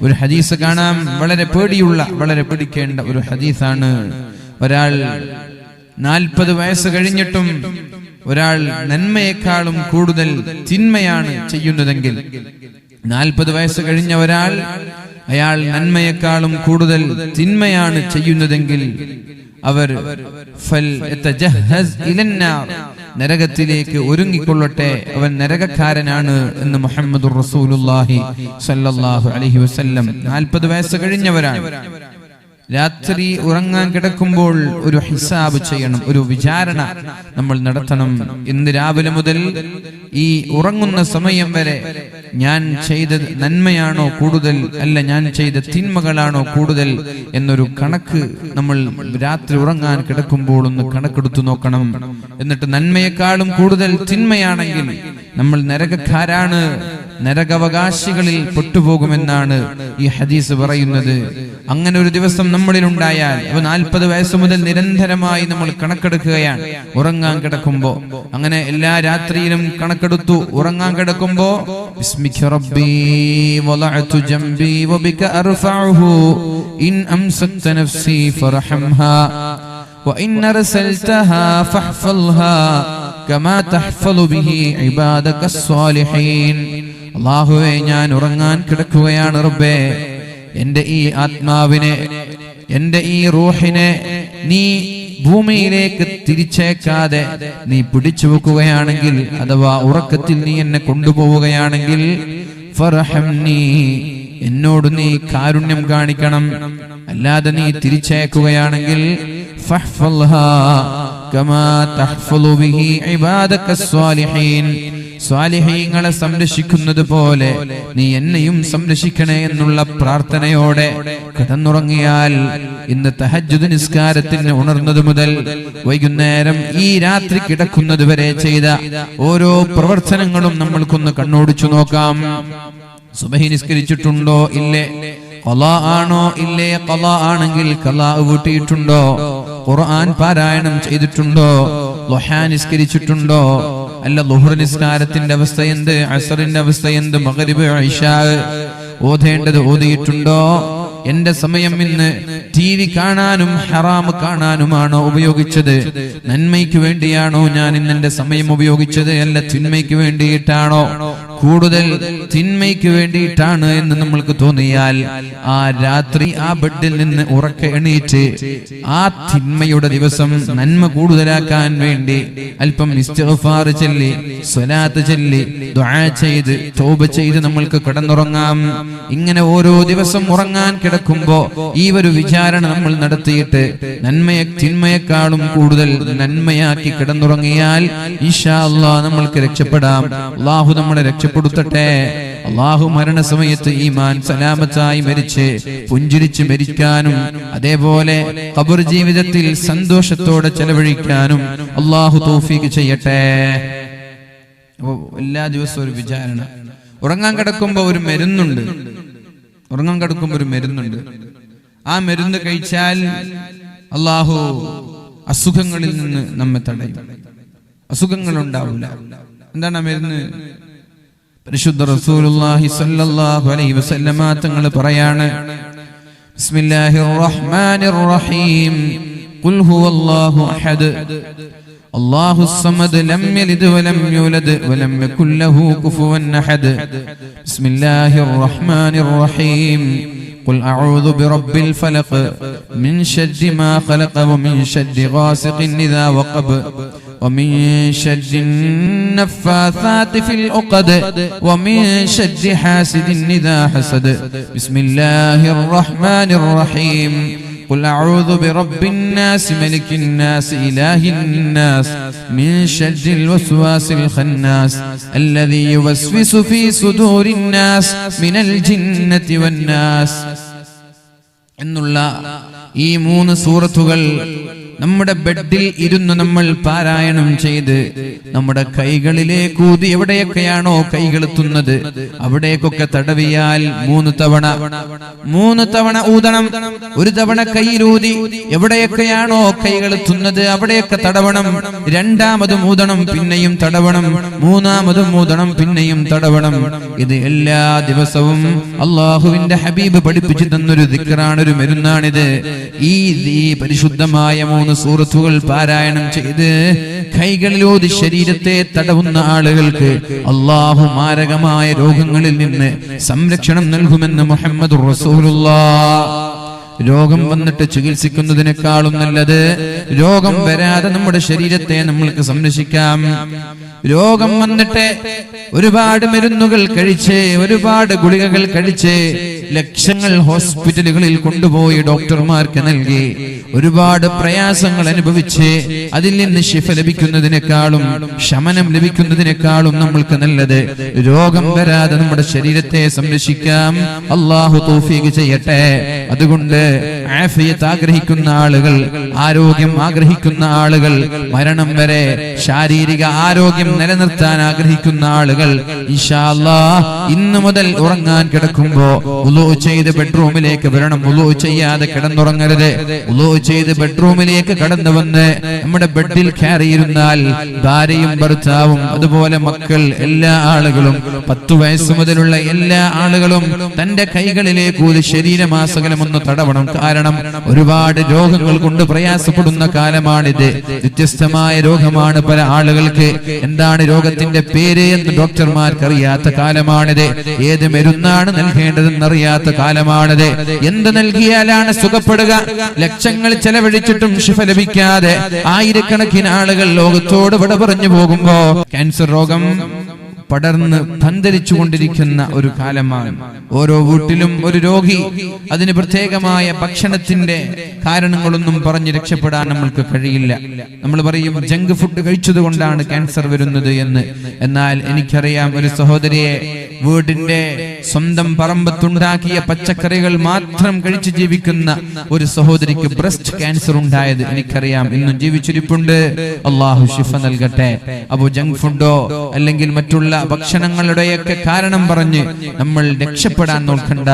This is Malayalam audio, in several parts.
ഒരു ഹദീസ് കാണാം, വളരെ പേടിയുള്ള, വളരെ പേടിക്കേണ്ട ഒരു ഹദീസാണ്. ഒരാൾ 40 വയസ്സ് കഴിഞ്ഞിട്ടും ഒരാൾ നന്മയെക്കാളും കൂടുതൽ തിന്മയാണ് ചെയ്യുന്നതെങ്കിൽ, 40 വയസ്സ് കഴിഞ്ഞ ഒരാൾ അയാൾ നന്മയെക്കാളും കൂടുതൽ തിന്മയാണ് ചെയ്യുന്നതെങ്കിൽ അവർ നരകത്തിലേക്ക് ഒരുങ്ങിക്കൊള്ളട്ടെ, അവൻ നരകക്കാരനാണ് എന്ന് മുഹമ്മദുർ റസൂലുള്ളാഹി സ്വല്ലല്ലാഹു അലൈഹി വസല്ലം. 40 വയസ്സ് കഴിഞ്ഞവരാണ്. രാത്രി ഉറങ്ങാൻ കിടക്കുമ്പോൾ ഒരു ഹിസാബ് ചെയ്യണം, ഒരു വിചാരണ നമ്മൾ നടത്തണം. ഇന്ന് രാവിലെ മുതൽ ഈ ഉറങ്ങുന്ന സമയം വരെ ഞാൻ ചെയ്ത നന്മയാണോ കൂടുതൽ, അല്ല ഞാൻ ചെയ്ത തിന്മകളാണോ കൂടുതൽ എന്നൊരു കണക്ക് നമ്മൾ രാത്രി ഉറങ്ങാൻ കിടക്കുമ്പോൾ ഒന്ന് കണക്കെടുത്തു നോക്കണം. എന്നിട്ട് നന്മയെക്കാളും കൂടുതൽ തിന്മയാണെങ്കിൽ നമ്മൾ നരകക്കാരാണ്, നരകാവകാശികളിൽ പെട്ടുപോകുമെന്നാണ് ഈ ഹദീസ് പറയുന്നത്. അങ്ങനെ ഒരു ദിവസം നമ്മളിൽ ഉണ്ടായാൽ 40 വയസ്സ് മുതൽ നിരന്തരമായി നമ്മൾ കണക്കെടുക്കുകയാണ് ഉറങ്ങാൻ കിടക്കുമ്പോ. അങ്ങനെ എല്ലാ രാത്രിയിലും കണക്കെടുത്തു ഉറങ്ങാൻ കിടക്കുമ്പോ ബിസ്മിക റബ്ബി വളഅതു ജംബി വബിക അർഫഉഹു ഇൻ അംസക്ത നഫ്സി ഫർഹംഹാ വഇൻ അർസൽതഹാ ഫഹ്ഫൽഹാ കമാ തഹ്ഫലു ബിഹി ഇബാദകസ് സ്വാലിഹീൻ. അല്ലാഹുവേ, ഞാൻ ഉറങ്ങാൻ കിടക്കുകയാണ് റബ്ബേ, എന്റെ ഈ ആത്മാവിനെ, എന്റെ ഈ റൂഹിനെ നീ ഭൂമിയിലേക്ക് തിരിച്ചേക്കാതെ നീ പിടിച്ചു വെക്കുകയാണെങ്കിൽ, അഥവാ ഉറക്കത്തിൽ നീ എന്നെ കൊണ്ടുപോവുകയാണെങ്കിൽ, ഫർഹംനി, എന്നോട് നീ കാരുണ്യം കാണിക്കണം. അല്ലാതെ നീ തിരിച്ചേക്കുകയാണെങ്കിൽ ഫഹ്ഫൽഹാ കമാ തഹ്ഫലു ബിഹി ഇബാദകസ് സ്വാലിഹീൻ, സ്വാലിഹീങ്ങളെ സംരക്ഷിക്കുന്നത് പോലെ നീ എന്നെയും സംരക്ഷിക്കണേ എന്നുള്ള പ്രാർത്ഥനയോടെ കിടന്നുറങ്ങിയാൽ ഇന്ന് തഹജ്ജുദ് നിസ്കാരത്തിന് ഉണർന്നത് മുതൽ വൈകുന്നേരം ഈ രാത്രി കിടക്കുന്നത് വരെ ചെയ്ത ഓരോ പ്രവർത്തനങ്ങളും നമ്മൾക്കൊന്ന് കണ്ണോടിച്ചു നോക്കാം. സുബഹി നിസ്കരിച്ചിട്ടുണ്ടോ ഇല്ലേ? ഖളാ ആണോ ഇല്ലേ? ഖളാ ആണെങ്കിൽ ഖളാ വീട്ടിയിട്ടുണ്ടോ? ഖുർആൻ പാരായണം ചെയ്തിട്ടുണ്ടോ? ളുഹാ നിസ്കരിച്ചിട്ടുണ്ടോ? അല്ല, ളുഹ്ർ നിസ്കാരത്തിന്റെ അവസ്ഥ എന്ത്? അസ്റിന്റെ അവസ്ഥ എന്ത്? മഗ്രിബ് ഇശാ ഓതേണ്ടത് ഓതിയിട്ടുണ്ടോ? എന്റെ സമയം ഇന്ന് TV കാണാനും ഹറാം കാണാനുമാണോ ഉപയോഗിച്ചത്? നന്മയ്ക്ക് വേണ്ടിയാണോ ഞാൻ ഇന്ന് എന്റെ സമയം ഉപയോഗിച്ചത്, അല്ല തിന്മയ്ക്ക് വേണ്ടിയിട്ടാണോ? കൂടുതൽ തിന്മയ്ക്ക് വേണ്ടിയിട്ടാണ് എന്ന് നമ്മൾക്ക് തോന്നിയാൽ ആ രാത്രി ആ ബെഡിൽ നിന്ന് ഉറക്കെ എണീറ്റ് ആ തിന്മയുടെ ദിവസം നന്മ കൂടുതലാക്കാൻ വേണ്ടി അല്പം ഇസ്തിഗ്ഫാർ ചൊല്ലി, സ്വലാത്ത് ചൊല്ലി, ദുആ ചെയ്ത്, തൗബ ചെയ്ത് നമ്മൾക്ക് കിടന്നുറങ്ങാം. ഇങ്ങനെ ഓരോ ദിവസം ഉറങ്ങാൻ കിടക്കുമ്പോ ഈ ഒരു വിചാരണ നമ്മൾ നടത്തിയിട്ട് തിന്മയെക്കാളും കൂടുതൽ നന്മയാക്കി കിടന്നുറങ്ങിയാൽ ഇൻഷാ അല്ലാഹ് നമ്മൾക്ക് രക്ഷപ്പെടാം. അല്ലാഹു നമ്മളെ രക്ഷപ്പെടുത്തട്ടെ. അല്ലാഹു മരണസമയത്ത് ഈമാൻ സലാമത്തായി മരിച്ച് പുഞ്ചിരിച്ച് മരിക്കാനും അതേപോലെ ഖബർ ജീവിതത്തിൽ സന്തോഷത്തോടെ ചെലവഴിക്കാനും അല്ലാഹു തൗഫീഖ് ചെയ്യട്ടെ. എല്ലാ ദിവസവും ഒരു വിചാരണ. ഉറങ്ങാൻ കിടക്കുമ്പോ ഒരു മരുന്നുണ്ട്, ആ മരുന്ന് കഴിച്ചാൽ അല്ലാഹു അസുഖങ്ങളിൽ നിന്ന് നമ്മെ തടയും, അസുഖങ്ങൾ ഉണ്ടാവില്ല. എന്താണ് ആ മരുന്ന്? പരിശുദ്ധ റസൂലുള്ളാഹി സ്വല്ലല്ലാഹു അലൈഹി വസല്ലമ തങ്ങൾ പറയാണ്, ബിസ്മില്ലാഹിർ റഹ്മാനിർ റഹീം, ഖുൽ ഹുവല്ലാഹു അഹദ് അല്ലാഹുസ് സമദ് ലം യലിദ് വലം യൂലദ് വലം യകുൽ ലഹു കുഫുവൻ അഹദ്. ബിസ്മില്ലാഹിർ റഹ്മാനിർ റഹീം, قل أعوذ برب الفلق من شر ما خلق ومن شر غاسق إذا وقب ومن شر النفاثات في العقد ومن شر حاسد إذا حسد. بسم الله الرحمن الرحيم. قل أعوذ برب الناس ملك الناس إله الناس من شر الوسواس الخناس الذي يوسوس في صدور الناس من الجنة والناس. എന്നുള്ള ഈ 3 സൂറത്തുകൾ നമ്മുടെ ബെഡിൽ ഇരുന്ന് നമ്മൾ പാരായണം ചെയ്ത് നമ്മുടെ കൈകളിലേക്ക് ഊതി എവിടെയൊക്കെയാണോ കൈകൾ എത്തുന്നത് അവിടേക്കൊക്കെ തടവിയാൽ 3 തവണ ഊതണം. ഒരു തവണ കൈയിലൂതി എവിടെയൊക്കെയാണോ കൈകൾ എത്തുന്നത് അവിടെയൊക്കെ തടവണം. രണ്ടാമതും ഊതണം, പിന്നെയും തടവണം. മൂന്നാമതും ഊതണം, പിന്നെയും തടവണം. ഇത് എല്ലാ ദിവസവും അള്ളാഹുവിന്റെ ഹബീബ് പഠിപ്പിച്ചു തന്നൊരു ദിക്റാണ്, ഒരു മരുന്നാണിത്. ഈ പരിശുദ്ധമായ 3 സൂറത്തുകൾ പാരായണം ചെയ്ത് കൈകളിലൂതി ശരീരത്തെ തടവുന്ന ആളുകൾക്ക് അല്ലാഹു മാരകമായ രോഗങ്ങളിൽ നിന്ന് സംരക്ഷണം നൽകുമെന്ന് മുഹമ്മദുർ റസൂലുള്ളാഹ്. രോഗം വന്നിട്ട് ചികിത്സിക്കുന്നതിനേക്കാളും നല്ലത് രോഗം വരാതെ നമ്മുടെ ശരീരത്തെ നമ്മൾക്ക് സംരക്ഷിക്കാം. രോഗം വന്നിട്ട് ഒരുപാട് മരുന്നുകൾ കഴിച്ച്, ഒരുപാട് ഗുളികകൾ കഴിച്ച്, ലക്ഷങ്ങൾ ഹോസ്പിറ്റലുകളിൽ കൊണ്ടുപോയി ഡോക്ടർമാർക്ക് നൽകി, ഒരുപാട് പ്രയാസങ്ങൾ അനുഭവിച്ച് അതിൽ നിന്ന് ശിഫ ലഭിക്കുന്നതിനേക്കാളും ശമനം ലഭിക്കുന്നതിനേക്കാളും നമ്മൾക്ക് നല്ലത് രോഗം വരാതെ നമ്മുടെ ശരീരത്തെ സംരക്ഷിക്കാം. അല്ലാഹു തൗഫീഖ് ചെയ്യട്ടെ. അതുകൊണ്ട് ആഫിയത്ത് ആഗ്രഹിക്കുന്ന ആളുകൾ, ആരോഗ്യം ആഗ്രഹിക്കുന്ന ആളുകൾ, മരണം വരെ ശാരീരിക ആരോഗ്യം നിലനിർത്താൻ ആഗ്രഹിക്കുന്ന ആളുകൾ ഇൻഷാ അല്ലാഹ് ഇന്നു മുതൽ ഉറങ്ങാൻ കിടക്കുമ്പോ വുളൂ ചെയ്ത് ബെഡ്റൂമിലേക്ക് വരണം. വുളൂ ചെയ്യാതെ കിടന്നുറങ്ങരുത്. വുളൂ ചെയ്ത് ബെഡ്റൂമിലേക്ക് കടന്നു വന്ന് നമ്മുടെ ബെഡിൽ കയറിയിരുന്നാൽ ഭാര്യയും ഭർത്താവും അതുപോലെ മക്കൾ എല്ലാ ആളുകളും 10 വയസ്സ് മുതലുള്ള എല്ലാ ആളുകളും തന്റെ കൈകളിലേക്ക് ഊതി ശരീരമാസകലം ഒന്ന് തടവണം. കാരണം ഒരുപാട് രോഗങ്ങൾ കൊണ്ട് പ്രയാസപ്പെടുന്ന കാലമാണിത്. വ്യത്യസ്തമായ രോഗമാണ് പല ആളുകൾക്ക്. എന്താണ് രോഗത്തിന്റെ പേര് എന്ന് ഡോക്ടർമാർക്ക് അറിയാത്ത കാലമാണിത്. ഏത് മരുന്നാണ് നൽകേണ്ടതെന്നറിയാത്ത കാലമാണിത്. എന്ത് നൽകിയാലാണ് സുഖപ്പെടുക? ലക്ഷങ്ങൾ ചെലവഴിച്ചിട്ടും ശിഫ ലഭിക്കാതെ ആയിരക്കണക്കിന് ആളുകൾ ലോകത്തോട് വിട പറഞ്ഞു പോകുമ്പോ ക്യാൻസർ രോഗം പടർന്ന് പന്തലിച്ചുകൊണ്ടിരിക്കുന്ന ഒരു കാലമാണ്. ഓരോ വീട്ടിലും ഒരു രോഗി. അതിന് പ്രത്യേകമായ ഭക്ഷണത്തിന്റെ കാരണങ്ങളൊന്നും പറഞ്ഞ് രക്ഷപ്പെടാൻ നമ്മൾക്ക് കഴിയില്ല. നമ്മൾ പറയും ജങ്ക് ഫുഡ് കഴിച്ചത് കൊണ്ടാണ് ക്യാൻസർ വരുന്നത് എന്ന്. എന്നാൽ എനിക്കറിയാം ഒരു സഹോദരിയെ, വീടിന്റെ സ്വന്തം പറമ്പത്തുണ്ടാക്കിയ പച്ചക്കറികൾ മാത്രം കഴിച്ച് ജീവിക്കുന്ന ഒരു സഹോദരിക്ക് ബ്രസ്റ്റ് ക്യാൻസർ ഉണ്ടായത് എനിക്കറിയാം. ഇന്നും ജീവിച്ചിരിപ്പുണ്ട്. അള്ളാഹു ശിഫ നൽകട്ടെ. അപ്പോ ജങ്ക് ഫുഡോ അല്ലെങ്കിൽ മറ്റുള്ള ഭക്ഷണങ്ങളുടെയൊക്കെ കാരണം പറഞ്ഞ് നമ്മൾ രക്ഷപ്പെടാൻ നോക്കണ്ട.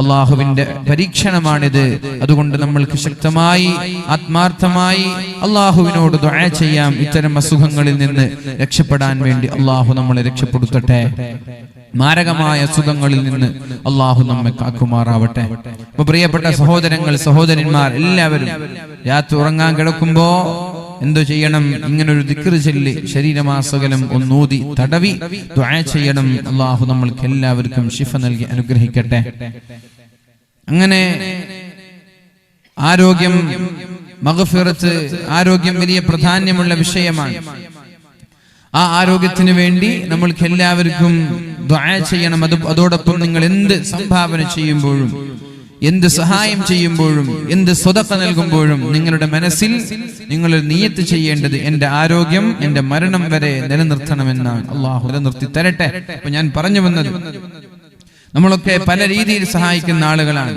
അള്ളാഹുവിന്റെ പരീക്ഷണമാണിത്. അതുകൊണ്ട് നമ്മൾക്ക് ശക്തമായി ആത്മാർത്ഥമായി അള്ളാഹുവിനോട് ദുആ ചെയ്യാം. ഇത്തരം അസുഖങ്ങളിൽ നിന്ന് രക്ഷപ്പെടാൻ വേണ്ടി അള്ളാഹു നമ്മളെ രക്ഷപ്പെടുത്തട്ടെ. മാരകമായ അസുഖങ്ങളിൽ നിന്ന് അള്ളാഹു നമ്മെ കാക്കുമാറാവട്ടെ. അപ്പൊ പ്രിയപ്പെട്ട സഹോദരങ്ങൾ, സഹോദരന്മാർ എല്ലാവരും രാത്രി ഉറങ്ങാൻ കിടക്കുമ്പോ എന്തു ചെയ്യണം? ഇങ്ങനൊരു ദിക്ർ ചൊല്ലി ശരീരമാസകലം ഒന്നൂതി തടവി ദുആ ചെയ്യണം. അള്ളാഹു നമ്മൾക്ക് എല്ലാവർക്കും ശിഫ നൽകി അനുഗ്രഹിക്കട്ടെ. അങ്ങനെ ആരോഗ്യം, മഗ്ഫിറത്ത്, ആരോഗ്യം വലിയ പ്രാധാന്യമുള്ള വിഷയമാണ്. ആ ആരോഗ്യത്തിന് വേണ്ടി നമ്മൾക്ക് എല്ലാവർക്കും ദുആ ചെയ്യണം. അതോടൊപ്പം നിങ്ങൾ എന്ത് സംഭാവന ചെയ്യുമ്പോഴും, എന്ത് സഹായം ചെയ്യുമ്പോഴും, എന്ത് സ്വതക്ക നൽകുമ്പോഴും നിങ്ങളുടെ മനസ്സിൽ നിങ്ങൾ നിയത്ത് ചെയ്യേണ്ടത് എന്റെ ആരോഗ്യം എന്റെ മരണം വരെ നിലനിർത്തണമെന്നാണ്. അള്ളാഹു നിലനിർത്തി തരട്ടെ. അപ്പൊ ഞാൻ പറഞ്ഞു വന്നത്, നമ്മളൊക്കെ പല രീതിയിൽ സഹായിക്കുന്ന ആളുകളാണ്.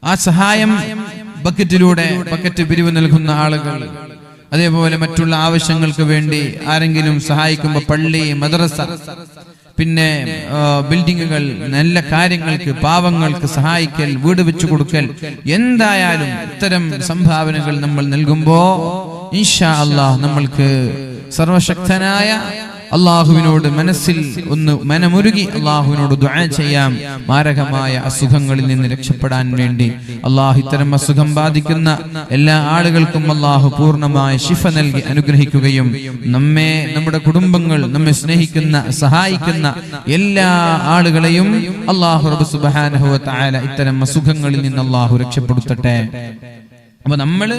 ആ സഹായം ബക്കറ്റ് പിരിവ് നൽകുന്ന ആളുകൾ, അതേപോലെ മറ്റുള്ള ആവശ്യങ്ങൾക്ക് വേണ്ടി ആരെങ്കിലും സഹായിക്കുമ്പോൾ പള്ളി, മദ്രസ, പിന്നെ ബിൽഡിങ്ങുകൾ, നല്ല കാര്യങ്ങൾക്ക്, പാവങ്ങൾക്ക് സഹായിക്കൽ, വീട് വെച്ചു കൊടുക്കൽ, എന്തായാലും ഇത്തരം സംഭാവനകൾ നമ്മൾ നൽകുമ്പോ ഇൻഷാ അല്ലാഹ് നമ്മൾക്ക് സർവശക്തനായ അള്ളാഹുവിനോട് മനസ്സിൽ ഒന്ന് മനമുരുകി അള്ളാഹുവിനോട് ദുആ ചെയ്യാം. മാരകമായ അസുഖങ്ങളിൽ നിന്ന് രക്ഷപ്പെടാൻ വേണ്ടി അള്ളാഹു ഇത്തരം അസുഖം ബാധിക്കുന്ന എല്ലാ ആളുകൾക്കും അള്ളാഹു പൂർണ്ണമായ ശിഫ നൽകി അനുഗ്രഹിക്കുകയും നമ്മെ, നമ്മുടെ കുടുംബങ്ങൾ, നമ്മെ സ്നേഹിക്കുന്ന സഹായിക്കുന്ന എല്ലാ ആളുകളെയും അള്ളാഹു റബ്ബ് സുബ്ഹാനഹു വ തആല ഇത്തരം അസുഖങ്ങളിൽ നിന്ന് അള്ളാഹു രക്ഷപ്പെടുത്തട്ടെ. അപ്പൊ നമ്മൾ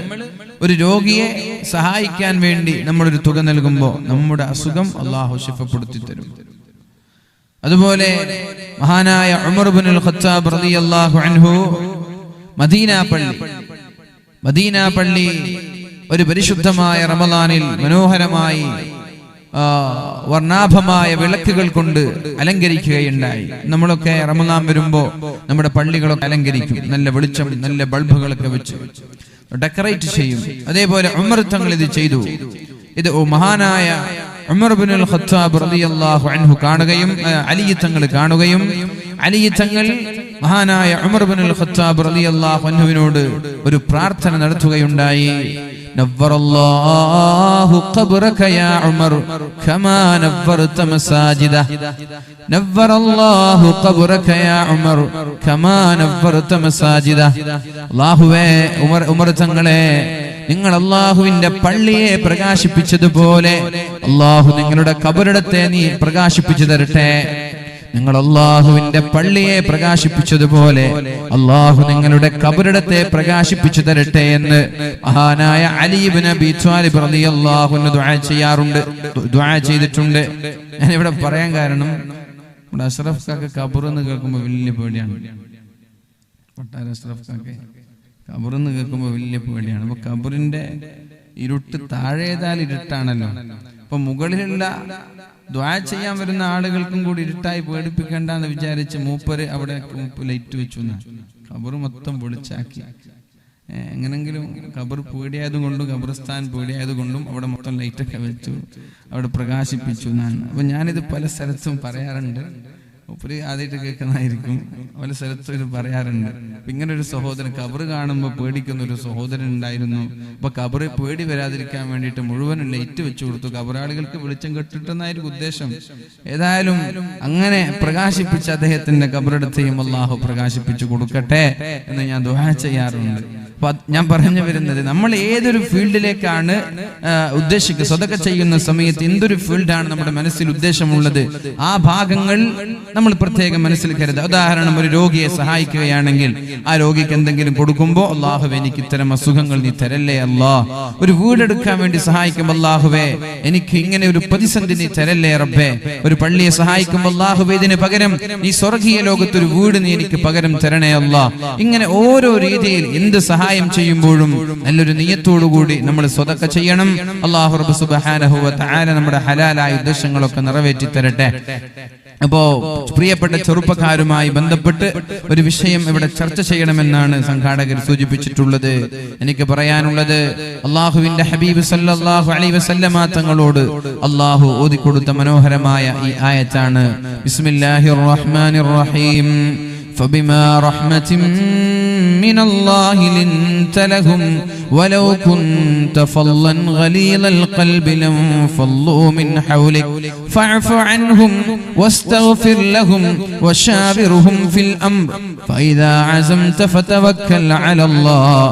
ഒരു രോഗിയെ സഹായിക്കാൻ വേണ്ടി നമ്മളൊരു തുക നൽകുമ്പോൾ നമ്മുടെ അസുഖം അള്ളാഹു ശിഫപ്പെടുത്തി തരും. അതുപോലെ മഹാനായ ഉമർ ഇബ്നുൽ ഖത്താബ് റളിയല്ലാഹു അൻഹു മദീന പള്ളി ഒരു പരിശുദ്ധമായ റമളാനിൽ മനോഹരമായി വർണ്ണാഭമായ വിളക്കുകൾ കൊണ്ട് അലങ്കരിക്കുകയുണ്ടായി. നമ്മളൊക്കെ റമളാൻ വരുമ്പോ നമ്മുടെ പള്ളികളൊക്കെ അലങ്കരിക്കും. നല്ല വെളിച്ചം, നല്ല ബൾബുകളൊക്കെ വെച്ച് ഡെക്കറേറ്റ് ചെയ്യും. അതേപോലെ ഉമർ തങ്ങൾ ഇത് ചെയ്തു. ഇത് മഹാനായ ഉമർ ഇബ്നുൽ ഖത്താബ് റളിയല്ലാഹു അൻഹു കാണുകയും അലി തങ്ങൾ കാണുകയും അലി തങ്ങൾ മഹാനായ ഉമർ ഇബ്നുൽ ഖത്താബ് റളിയല്ലാഹു അൻഹുവിനോട് ഒരു പ്രാർത്ഥന നടത്തുകയുണ്ടായി. നവ്വറല്ലാഹു ഖബ്റക യാ ഉമർ കമാ നവ്വറത മസാജിദ. നവ്വറല്ലാഹു ഖബ്റക യാ ഉമർ കമാ നവ്വറത മസാജിദ. അല്ലാഹുവേ ഉമർ തങ്ങളെ, നിങ്ങൾ അല്ലാഹുവിന്റെ പള്ളിയെ പ്രകാശിപ്പിച്ചതുപോലെ അല്ലാഹു നിങ്ങളുടെ ഖബറിടത്തെ നീ പ്രകാശിപ്പിച്ചു തരട്ടെ. നിങ്ങൾ അല്ലാഹുവിന്റെ പള്ളിയെ പ്രകാശിപ്പിച്ചതുപോലെ അല്ലാഹു നിങ്ങളുടെ ഖബറിടത്തെ പ്രകാശിപ്പിച്ചു തരട്ടെ എന്ന് മഹാനായ അലി ഇബ്നു അബീ ത്വാലിബ് റളിയല്ലാഹു അൻഹു ദുആ ചെയ്തിട്ടുണ്ട്. ഞാൻ ഇവിടെ പറയാൻ കാരണം നമ്മുടെ അഷ്റഫ് കാക്ക ഖബർ എന്ന് കേൾക്കുമ്പോൾ വലിയ പേടിയാണ്. കൊട്ടാര അഷ്റഫ് കാക്ക ഖബർ എന്ന് കേൾക്കുമ്പോൾ വലിയ പേടിയാണ്. അപ്പൊ ഖബറിന്റെ ഇരുട്ട് താഴേതാൽ ഇരുട്ടാണല്ലോ. അപ്പൊ മുകളിലുള്ള ദുആ ചെയ്യാൻ വരുന്ന ആളുകൾക്കും കൂടി ഇരുട്ടായി പേടിപ്പിക്കണ്ടെന്ന് വിചാരിച്ച് മൂപ്പര് അവിടെ ലൈറ്റ് വെച്ചു. ഖബർ മൊത്തം വെളിച്ചാക്കി. എങ്ങനെങ്കിലും ഖബർ പേടിയായതുകൊണ്ടും ഖബർസ്ഥാൻ പേടിയായതുകൊണ്ടും അവിടെ മൊത്തം ലൈറ്റൊക്കെ വെച്ചു, അവിടെ പ്രകാശിപ്പിച്ചു എന്നാണ്. അപ്പൊ ഞാനിത് പല സ്ഥലത്തും പറയാറുണ്ട്. മൂപ്പര് ആദ്യമായിട്ട് കേൾക്കുന്നതായിരിക്കും. പല സ്ഥലത്തും ഇത് പറയാറുണ്ട്. ഇങ്ങനെ ഒരു സഹോദരൻ ഖബർ കാണുമ്പോൾ പേടിക്കുന്ന ഒരു സഹോദരൻ ഉണ്ടായിരുന്നു. അപ്പൊ ഖബർ പേടി വരാതിരിക്കാൻ വേണ്ടിയിട്ട് മുഴുവനും ലൈറ്റ് വെച്ചു കൊടുത്തു. ഖബറാളികൾക്ക് വെളിച്ചം കെട്ടിട്ടെന്നായിരിക്കും ഉദ്ദേശം. ഏതായാലും അങ്ങനെ പ്രകാശിപ്പിച്ച അദ്ദേഹത്തിന്റെ ഖബറെടുത്തെയും അല്ലാഹു പ്രകാശിപ്പിച്ചു കൊടുക്കട്ടെ എന്ന് ഞാൻ ദുആ ചെയ്യാറുണ്ട്. അപ്പൊ ഞാൻ പറഞ്ഞു വരുന്നത്, നമ്മൾ ഏതൊരു ഫീൽഡിലേക്കാണ് ഉദ്ദേശിക്കുന്നത്, സ്വതക്ക ചെയ്യുന്ന സമയത്ത് എന്തൊരു ഫീൽഡാണ് നമ്മുടെ മനസ്സിൽ ഉദ്ദേശമുള്ളത്, ആ ഭാഗങ്ങൾ നമ്മൾ പ്രത്യേകം മനസ്സിൽ കരുതുക. ഉദാഹരണം, ഒരു രോഗിയെ സഹായിക്കുകയാണെങ്കിൽ ആ രോഗിക്ക് എന്തെങ്കിലും കൊടുക്കുമ്പോൾ അല്ലാഹുവേ എനിക്ക് ഇത്തരം അസുഖങ്ങൾ നീ തരല്ലേ അല്ലാ. ഒരു വീടെടുക്കാൻ വേണ്ടി സഹായിക്കുമ്പോൾ അല്ലാഹുവേ എനിക്ക് ഇങ്ങനെ ഒരു പ്രതിസന്ധി നീ തരല്ലേ റബ്ബേ. ഒരു പള്ളിയെ സഹായിക്കുമ്പോൾ അല്ലാഹുവേ ഇതിന് പകരം നീ സ്വർഗീയ ലോകത്തൊരു വീട് നീ എനിക്ക് പകരം തരണേ അല്ലാ. ഇങ്ങനെ ഓരോ രീതിയിൽ എന്ത് സഹായം ചെയ്യുമ്പോഴും നല്ലൊരു നിയ്യത്തോടുകൂടി നമ്മൾ സ്വതക്ക ചെയ്യണം. അല്ലാഹു റബ്ബ് സുബ്ഹാനഹു വ തആല നമ്മുടെ ഹലാലായ ഉദ്ദേശങ്ങളൊക്കെ നിറവേറ്റി തരട്ടെ. അപ്പോ പ്രിയപ്പെട്ട ചെറുപ്പക്കാരുമായി ബന്ധപ്പെട്ട് ഒരു വിഷയം ഇവിടെ ചർച്ച ചെയ്യണമെന്നാണ് സംഘാടകർ സൂചിപ്പിച്ചിട്ടുള്ളത്. എനിക്ക് പറയാനുള്ളത്, അല്ലാഹുവിന്റെ ഹബീബ് സല്ലല്ലാഹു അലൈഹി വസല്ലമ തങ്ങളോട് അല്ലാഹു ഓതിക്കൊടുത്ത മനോഹരമായ ഈ ആയത്താണ്. ബിസ്മില്ലാഹിർ റഹ്മാനിർ റഹീം. فبما رحمة من الله لنت لهم ولو كنت فظا غليظ القلب لانفضوا من حولك فاعف عنهم واستغفر لهم وشاورهم في الأمر فإذا عزمت فتوكل على الله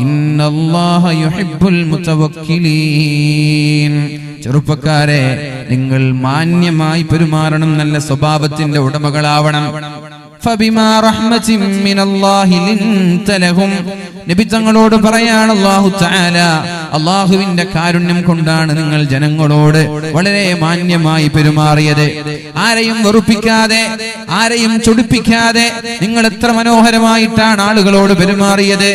إن الله يحب المتوكلين. ചെറുപ്പക്കാരെ, നിങ്ങൾ മാന്യമായി പെരുമാറണം, നല്ല സ്വഭാവത്തിന്റെ ഉടമകളാവണം. ഫബിമാ റഹ്മത്തിൻ മിനല്ലാഹി ലിൻത ലഹും. നബി തങ്ങളോട് പറയാണ് അല്ലാഹു തആല, അല്ലാഹുവിന്റെ കാരുണ്യം കൊണ്ടാണ് നിങ്ങൾ ജനങ്ങളോട് വളരെ മാന്യമായി പെരുമാറിയത്. ആരെയും വെറുപ്പിക്കാതെ, ആരെയും ചൊടിപ്പിക്കാതെ നിങ്ങൾ എത്ര മനോഹരമായിട്ടാണ് ആളുകളോട് പെരുമാറിയത്.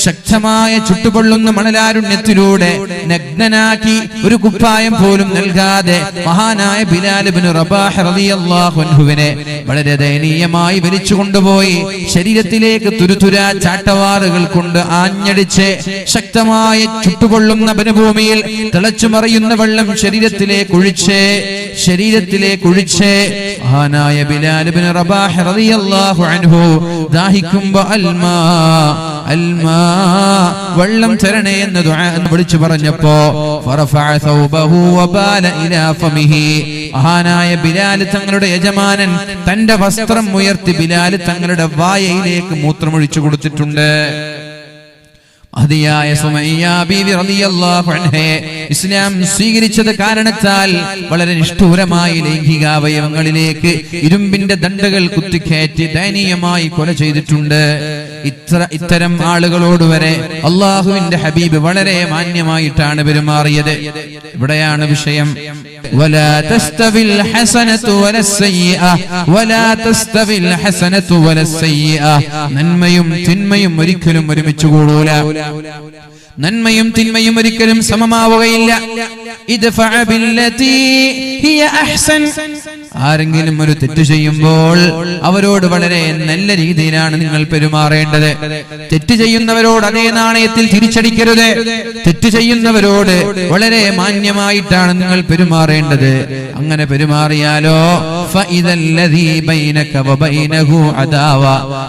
ശക്തമായ ചുട്ടുപൊള്ളുന്ന മണലാരുണ്യത്തിലൂടെ നഗ്നനാക്കി ഒരു കുപ്പായം പോലും നൽകാതെ മഹാനായ ബിലാൽ ഇബ്നു റബാഹ് റളിയല്ലാഹു അൻഹുവിനെ വളരെ ദയനീയമായി വലിച്ചു കൊണ്ടുപോയി ശരീരത്തിലേക്ക് തുരുതുരാ ചാട്ടവാറുകൾ കൊണ്ട് ആഞ്ഞടിച്ച് ശക്തമായ ചുട്ടുപൊള്ളുന്ന വനഭൂമിയിൽ തിളച്ചുമറിയുന്ന വെള്ളം ശരീരത്തിലേക്ക് ഒഴിച്ച് മഹാനായ ബിലാൽ ഇബ്നു റബാഹ് റളിയല്ലാഹു അൻഹു ദാഹിക്കുമ്പോൾ അൽമാ വെള്ളം തരണേ എന്ന് ദുആ വിളിച്ചു പറഞ്ഞപ്പോ ഫറഫഅ സൗബഹു വബാല ഇലാ ഫമിഹി. മഹാനായ ബിലാൽ തങ്ങളുടെ യജമാനൻ തന്റെ വസ്ത്രം ഉയർത്തി ബിലാൽ തങ്ങളുടെ വായയിലേക്ക് മൂത്രമൊഴിച്ചു കൊടുത്തിട്ടുണ്ട്. മഹദിയായ സുമയ്യ ബീവി റളിയല്ലാഹു അൻഹയെ ഇസ്ലാം സ്വീകരിച്ചത് കാരണത്താൽ വളരെ നിഷ്ഠൂരമായ ലൈംഗികാവയവങ്ങളിലേക്ക് ഇരുമ്പിന്റെ ദണ്ഡകൾ കുത്തിക്കയറ്റി ദയനീയമായി കൊല ചെയ്തിട്ടുണ്ട്. ഇത്തരം ആളുകളോട് വരെ അല്ലാഹുവിന്റെ ഹബീബ് വളരെ മാന്യമായിട്ടാണ് പെരുമാറിയത്. ഇവിടെയാണ് വിഷയം. വലാ തസ്തവിൽ ഹസനതു വലസ്സയ്യിഅ വലാ തസ്തവിൽ ഹസനതു വലസ്സയ്യിഅ. നന്മയും തിന്മയും ഒരിക്കലും ഒരുമിച്ച് കൂടൂല. നന്മയും തിന്മയും ഒരിക്കലും സമമാവുകയില്ല. ഇദ്ഫഅ ബില്ലതി ഹിയ അഹ്സൻ. ആരെങ്കിലും ഒരു തെറ്റ് ചെയ്യുമ്പോൾ അവരോട് വളരെ നല്ല രീതിയിലാണ് നിങ്ങൾ പെരുമാറേണ്ടത്. പെരുമാറേണ്ടത്. തെറ്റ് ചെയ്യുന്നവരോട് അതേ നാണയത്തിൽ തിരിച്ചടിക്കരുത്. തെറ്റ് ചെയ്യുന്നവരോട് വളരെ മാന്യമായിട്ടാണ് നിങ്ങൾ പെരുമാറേണ്ടത്. അങ്ങനെ പെരുമാറിയാലോ ഫഇദല്ലദീ ബൈനക വബൈനഹു അദാവ,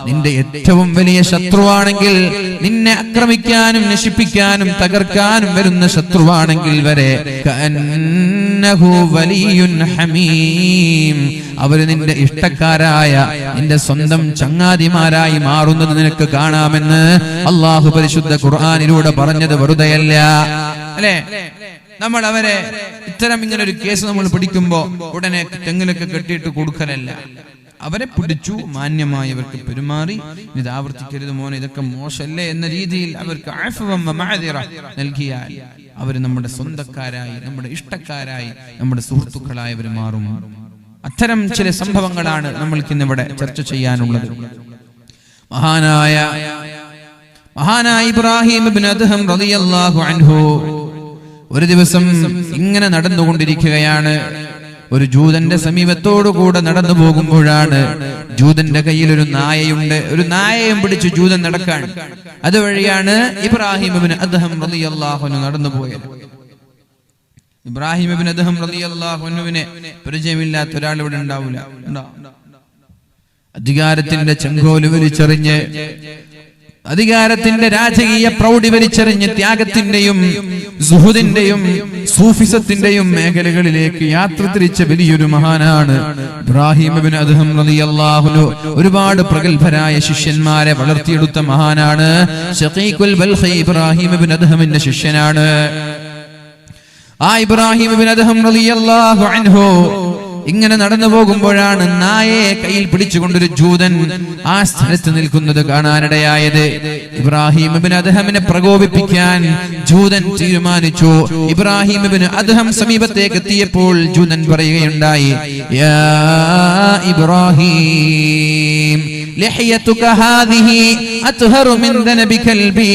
നിന്റെ ഏറ്റവും വലിയ ശത്രുവാണെങ്കിൽ, നിന്നെ ആക്രമിക്കാനും നശിപ്പിക്കാനും തകർക്കാനും വരുന്ന ശത്രുവാണെങ്കിൽ വരെ കഅന്നഹു വലിയുൻ ഹമീം, അവര് നിന്റെ ഇഷ്ടക്കാരായ നിന്റെ സ്വന്തം ചങ്ങാതിമാരായി മാറുന്നത് നിനക്ക് കാണാമെന്ന് അല്ലാഹു പരിശുദ്ധ ഖുർആനിലൂടെ പറഞ്ഞത് വെറുതെയല്ല. അല്ലേ? നമ്മൾ അവരെ ഇത്തരം ഇങ്ങനെ ഒരു കേസ് നമ്മൾ പിടിക്കുമ്പോ ഉടനെ തെങ്ങിലൊക്കെ കെട്ടിയിട്ട് കൊടുക്കലല്ല. അവരെ പിടിച്ചു, മാന്യമായി അവർക്ക് പെരുമാറി, ഇത് ആവർത്തിക്കരുത് മോനെ, ഇതൊക്കെ മോശമല്ലേ എന്ന രീതിയിൽ അവർക്ക് അഫ്വം വ മഅദിറ നൽകിയാൽ അവർ നമ്മുടെ സ്വന്തക്കാരായി, നമ്മുടെ ഇഷ്ടക്കാരായി, നമ്മുടെ സുഹൃത്തുക്കളായി അവർ മാറും. അത്തരം ചില സംഭവങ്ങളാണ് നമ്മൾക്ക് ഇന്നിവിടെ ചർച്ച ചെയ്യാനുള്ളത്. മഹാനായ ഇബ്രാഹിം ഇബ്നു അദ്ഹം റളിയല്ലാഹു അൻഹു ഒരു ദിവസം ഇങ്ങനെ നടന്നുകൊണ്ടിരിക്കുകയാണ്. ഒരു ജൂതന്റെ സമീപത്തോടുകൂടെ നടന്നു പോകുമ്പോഴാണ് ജൂതന്റെ കയ്യിൽ ഒരു നായയുണ്ട്. ഒരു നായയും പിടിച്ച് ജൂതൻ നടക്കാൻ. അതുവഴിയാണ് ഇബ്രാഹിം ഇബ്നു അദ്ഹം റളിയല്ലാഹു അൻഹു നടന്നുപോയത്. ഇബ്രാഹിം ഇബ്നു അദ്ഹം റളിയല്ലാഹു അൻഹുവിനെ പരിചയമില്ലാത്ത ഒരാൾ ഇവിടെ ഉണ്ടാവില്ല. അധികാരത്തിന്റെ ചെങ്കോല് വലിച്ചെറിഞ്ഞ്, അധികാരത്തിന്റെ രാജകീയ പ്രൗഢി വലിച്ചെറിഞ്ഞ് ത്യാഗത്തിന്റെയും സുഹുദിന്റെയും സൂഫിസത്തിന്റെയും മേഖലകളിലേക്ക് യാത്ര തിരിച്ച വലിയൊരു മഹാനാണ് ഇബ്രാഹിം ഇബ്നു അദ്ഹം റളിയല്ലാഹു അൻഹു. ഒരുപാട് പ്രഗത്ഭരായ ശിഷ്യന്മാരെ വളർത്തിയെടുത്ത മഹാനാണ്. ശഖീഖുൽ ബൽഖി ഇബ്രാഹിം ഇബ്നു അദ്ഹമിന്റെ ശിഷ്യനാണ്. ആ ഇബ്രാഹിം ഇബ്നു അദ്ഹം റളിയല്ലാഹു അൻഹു ഇങ്ങനെ നടന്നു പോകുമ്പോഴാണ് നായയെ കയ്യിൽ പിടിച്ചുകൊണ്ടൊരു ജൂതൻ ആ സ്ഥലത്ത് നിൽക്കുന്നത് കാണാനിടയായത്. ഇബ്രാഹിം ഇബ്നു അദ്ഹമിനെ പ്രകോപിപ്പിക്കാൻ ജൂതൻ തീരുമാനിച്ചു. ഇബ്രാഹിം ഇബ്നു അദ്ഹം സമീപത്തേക്ക് എത്തിയപ്പോൾ ജൂതൻ പറയുകയുണ്ടായി, യാ ഇബ്രാഹിം ലഹിയതുക ഹാദിഹി അത്ഹറു മിൻ ദനബി കൽബി,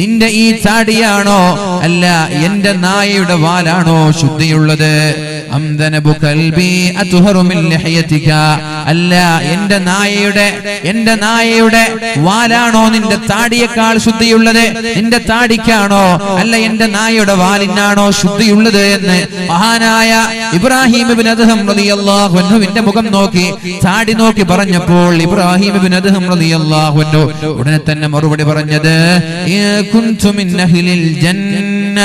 നിന്റെ ഈ താടിയാണോ അല്ല എന്റെ നായയുടെ വാലാണോ ശുദ്ധിയുള്ളത്? അംദനബു കൽബി അത്ഹറു മിൻ ലഹിയതിക, അല്ല എന്റെ നായയുടെ വാലാണോ നിന്റെ താടിയേക്കാൾ ശുദ്ധിയുള്ളത്? നിന്റെ താടിക്കാണോ അല്ല എന്റെ നായയുടെ വാലിനാണോ ശുദ്ധിയുള്ളത് എന്ന് മഹാനായ ഇബ്രാഹിം ഇബ്നു അദ്ഹം റളിയല്ലാഹു അൻഹുവിന്റെ മുഖം നോക്കി, താടി നോക്കി പറഞ്ഞപ്പോൾ ഇബ്രാഹിം ഇബ്നു അദ്ഹം റളിയല്ലാഹു അൻഹു ഉടനെ തന്നെ മറുപടി പറഞ്ഞത്, കുൻതു മിൻ അഹ്ലിൽ ജന്ന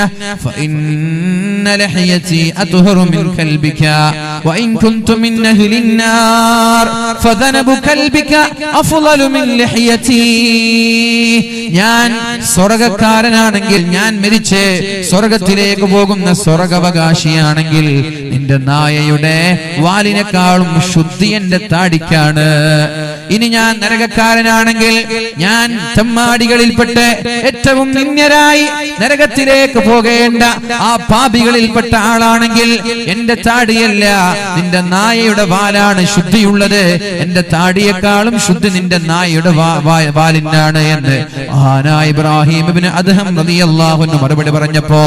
ഫഇന്ന ലഹിയതി അത്ഹറു മിൻ കൽബിക വഇൻ കുൻതു മിൻ അഹ്ലിൻ നാർ ഫദനബു കൽബിക അഫ്ളലു മിൻ ലഹിയതി. ഞാൻ സ്വർഗ്ഗക്കാരനാണെങ്കിൽ, ഞാൻ മരിച്ച് സ്വർഗ്ഗത്തിലേക്ക് പോകുന്ന സ്വർഗ്ഗാവകാശിയാണെങ്കിൽ നിന്റെ നായയുടെ വാലിനേക്കാളും ശുദ്ധി എന്റെ താടിക്കാണ്. ഇനി ഞാൻ നരകക്കാരനാണെങ്കിൽ, ഞാൻ തെമ്മാടികളിൽപ്പെട്ട് ഏറ്റവും നിന്ദ്യരായി നരകത്തിലേക്ക് പോകേണ്ട ആ പാപികളിൽപ്പെട്ട ആളാണെങ്കിൽ എന്റെ താടിയല്ല നിന്റെ നായയുടെ വാലാണ് ശുദ്ധിയുള്ളത്, എന്റെ താടിയേക്കാളും ശുദ്ധി നിന്റെ നായയുടെ വാലിനാണ് എന്ന് മഹാനായ ഇബ്രാഹിം ഇബ്നു അദ്ഹം റളിയല്ലാഹു അൻഹു മറുപടി പറഞ്ഞപ്പോ,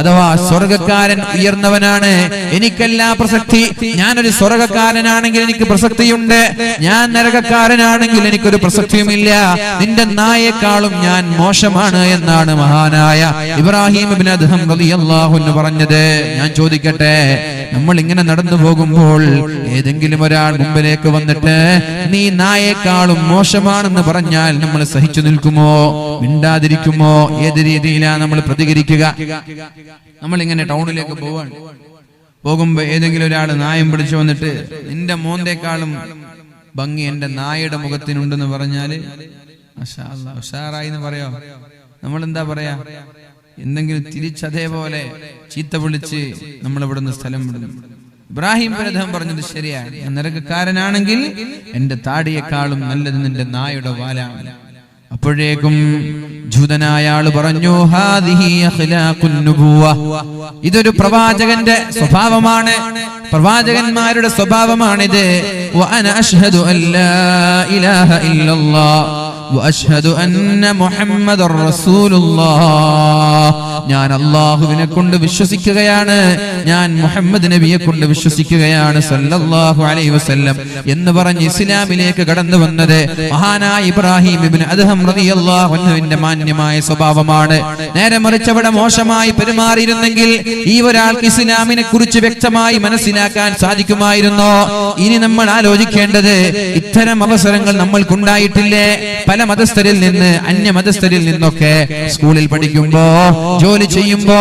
അഥവാ സ്വർഗ്ഗക്കാരൻ ഉയർന്നവനാണ്, എനിക്കല്ല പ്രസക്തി. ഞാനൊരു സ്വർഗ്ഗക്കാരനാണെങ്കിൽ എനിക്ക് പ്രസക്തിയുണ്ട്, ഞാൻ നരകക്കാരനാണെങ്കിൽ എനിക്കൊരു പ്രസക്തിയുമില്ല, നിന്റെ നായേക്കാളും ഞാൻ മോശമാണ് എന്നാണ് മഹാനായ ഇബ്രാഹിം ഇബ്നു അദ്ഹം റളിയല്ലാഹു അൻഹു പറഞ്ഞത്. ഞാൻ ചോദിക്കട്ടെ, നമ്മൾ ഇങ്ങനെ നടന്നു പോകുമ്പോൾ ഏതെങ്കിലും ഒരാൾ മുമ്പിലേക്ക് വന്നിട്ട് നീ നായേക്കാളും മോശമാണെന്ന് പറഞ്ഞാൽ നമ്മൾ സഹിച്ചു നിൽക്കുമോ? മിണ്ടാതിരിക്കുമോ? ഏത് രീതിയിലാണ് നമ്മൾ പ്രതികരിക്കുക? നമ്മൾ ഇങ്ങനെ ടൗണിലേക്ക് പോകുമ്പോ ഏതെങ്കിലും ഒരാൾ നായം പിടിച്ചു വന്നിട്ട് നിന്റെ മോന്തേക്കാളും ഭംഗി എന്റെ നായയുടെ മുഖത്തിനുണ്ടെന്ന് പറഞ്ഞാല് മാഷാ അല്ലാഹ് ഉഷാറായി എന്ന് പറയാം. നമ്മൾ എന്താ പറയാ? എന്തെങ്കിലും തിരിച്ചതേപോലെ ചീത്ത വിളിച്ച് നമ്മൾ ഇവിടുന്ന് സ്ഥലം വിടുന്നു. ഇബ്രാഹിം ഇബ്നു അദ്ഹം പറഞ്ഞത് ശരിയാണ്. ഞാൻ നരകക്കാരനാണെങ്കിൽ എന്റെ താടിയേക്കാളും നല്ലത് നിന്റെ നായയുടെ വാലാണ്. അപ്പോഴേക്കും ജൂതനായ ആള് പറഞ്ഞു, ഹാദിഹി അഖ്ലാഖുൻ നുബുവ, ഇതൊരു പ്രവാചകന്റെ സ്വഭാവമാണ്, പ്രവാചകന്മാരുടെ സ്വഭാവമാണിത്. വഅന അശ്ഹദു അല്ലാ ഇലാഹ ഇല്ലല്ലാഹ് വഅശ്ഹദു അന്ന മുഹമ്മദർ റസൂലുള്ളാഹ്, ഞാൻ അല്ലാഹുവിനെ കൊണ്ട് വിശ്വസിക്കുകയാണ്, ഞാൻ മുഹമ്മദ് നബിയെ കൊണ്ട് വിശ്വസിക്കുകയാണ് സല്ലല്ലാഹു അലൈഹി വസല്ലം എന്ന് പറഞ്ഞ് ഇസ്ലാമിലേക്ക് കടന്നു വന്നത് മഹാനായ ഇബ്രാഹിം ഇബ്നു അദ്ഹം റളിയല്ലാഹു അൻഹുവിന്റെ മാന്യമായ സ്വഭാവമാണ്. നേരെ മറിച്ച് അവിടെ മോശമായി പെരുമാറിയിരുന്നെങ്കിൽ ഈ ഒരാൾക്ക് ഇസ്ലാമിനെ കുറിച്ച് വ്യക്തമായി മനസ്സിലാക്കാൻ സാധിക്കുമായിരുന്നോ? ഇനി നമ്മൾ ആലോചിക്കേണ്ടത്, ഇത്തരം അവസരങ്ങൾ നമ്മൾക്കുണ്ടായിട്ടില്ലേ? പല മതസ്ഥരിൽ നിന്ന്, അന്യ മതസ്ഥരിൽ നിന്നൊക്കെ സ്കൂളിൽ പഠിക്കുമ്പോ, ജോലി ചെയ്യുമ്പോ,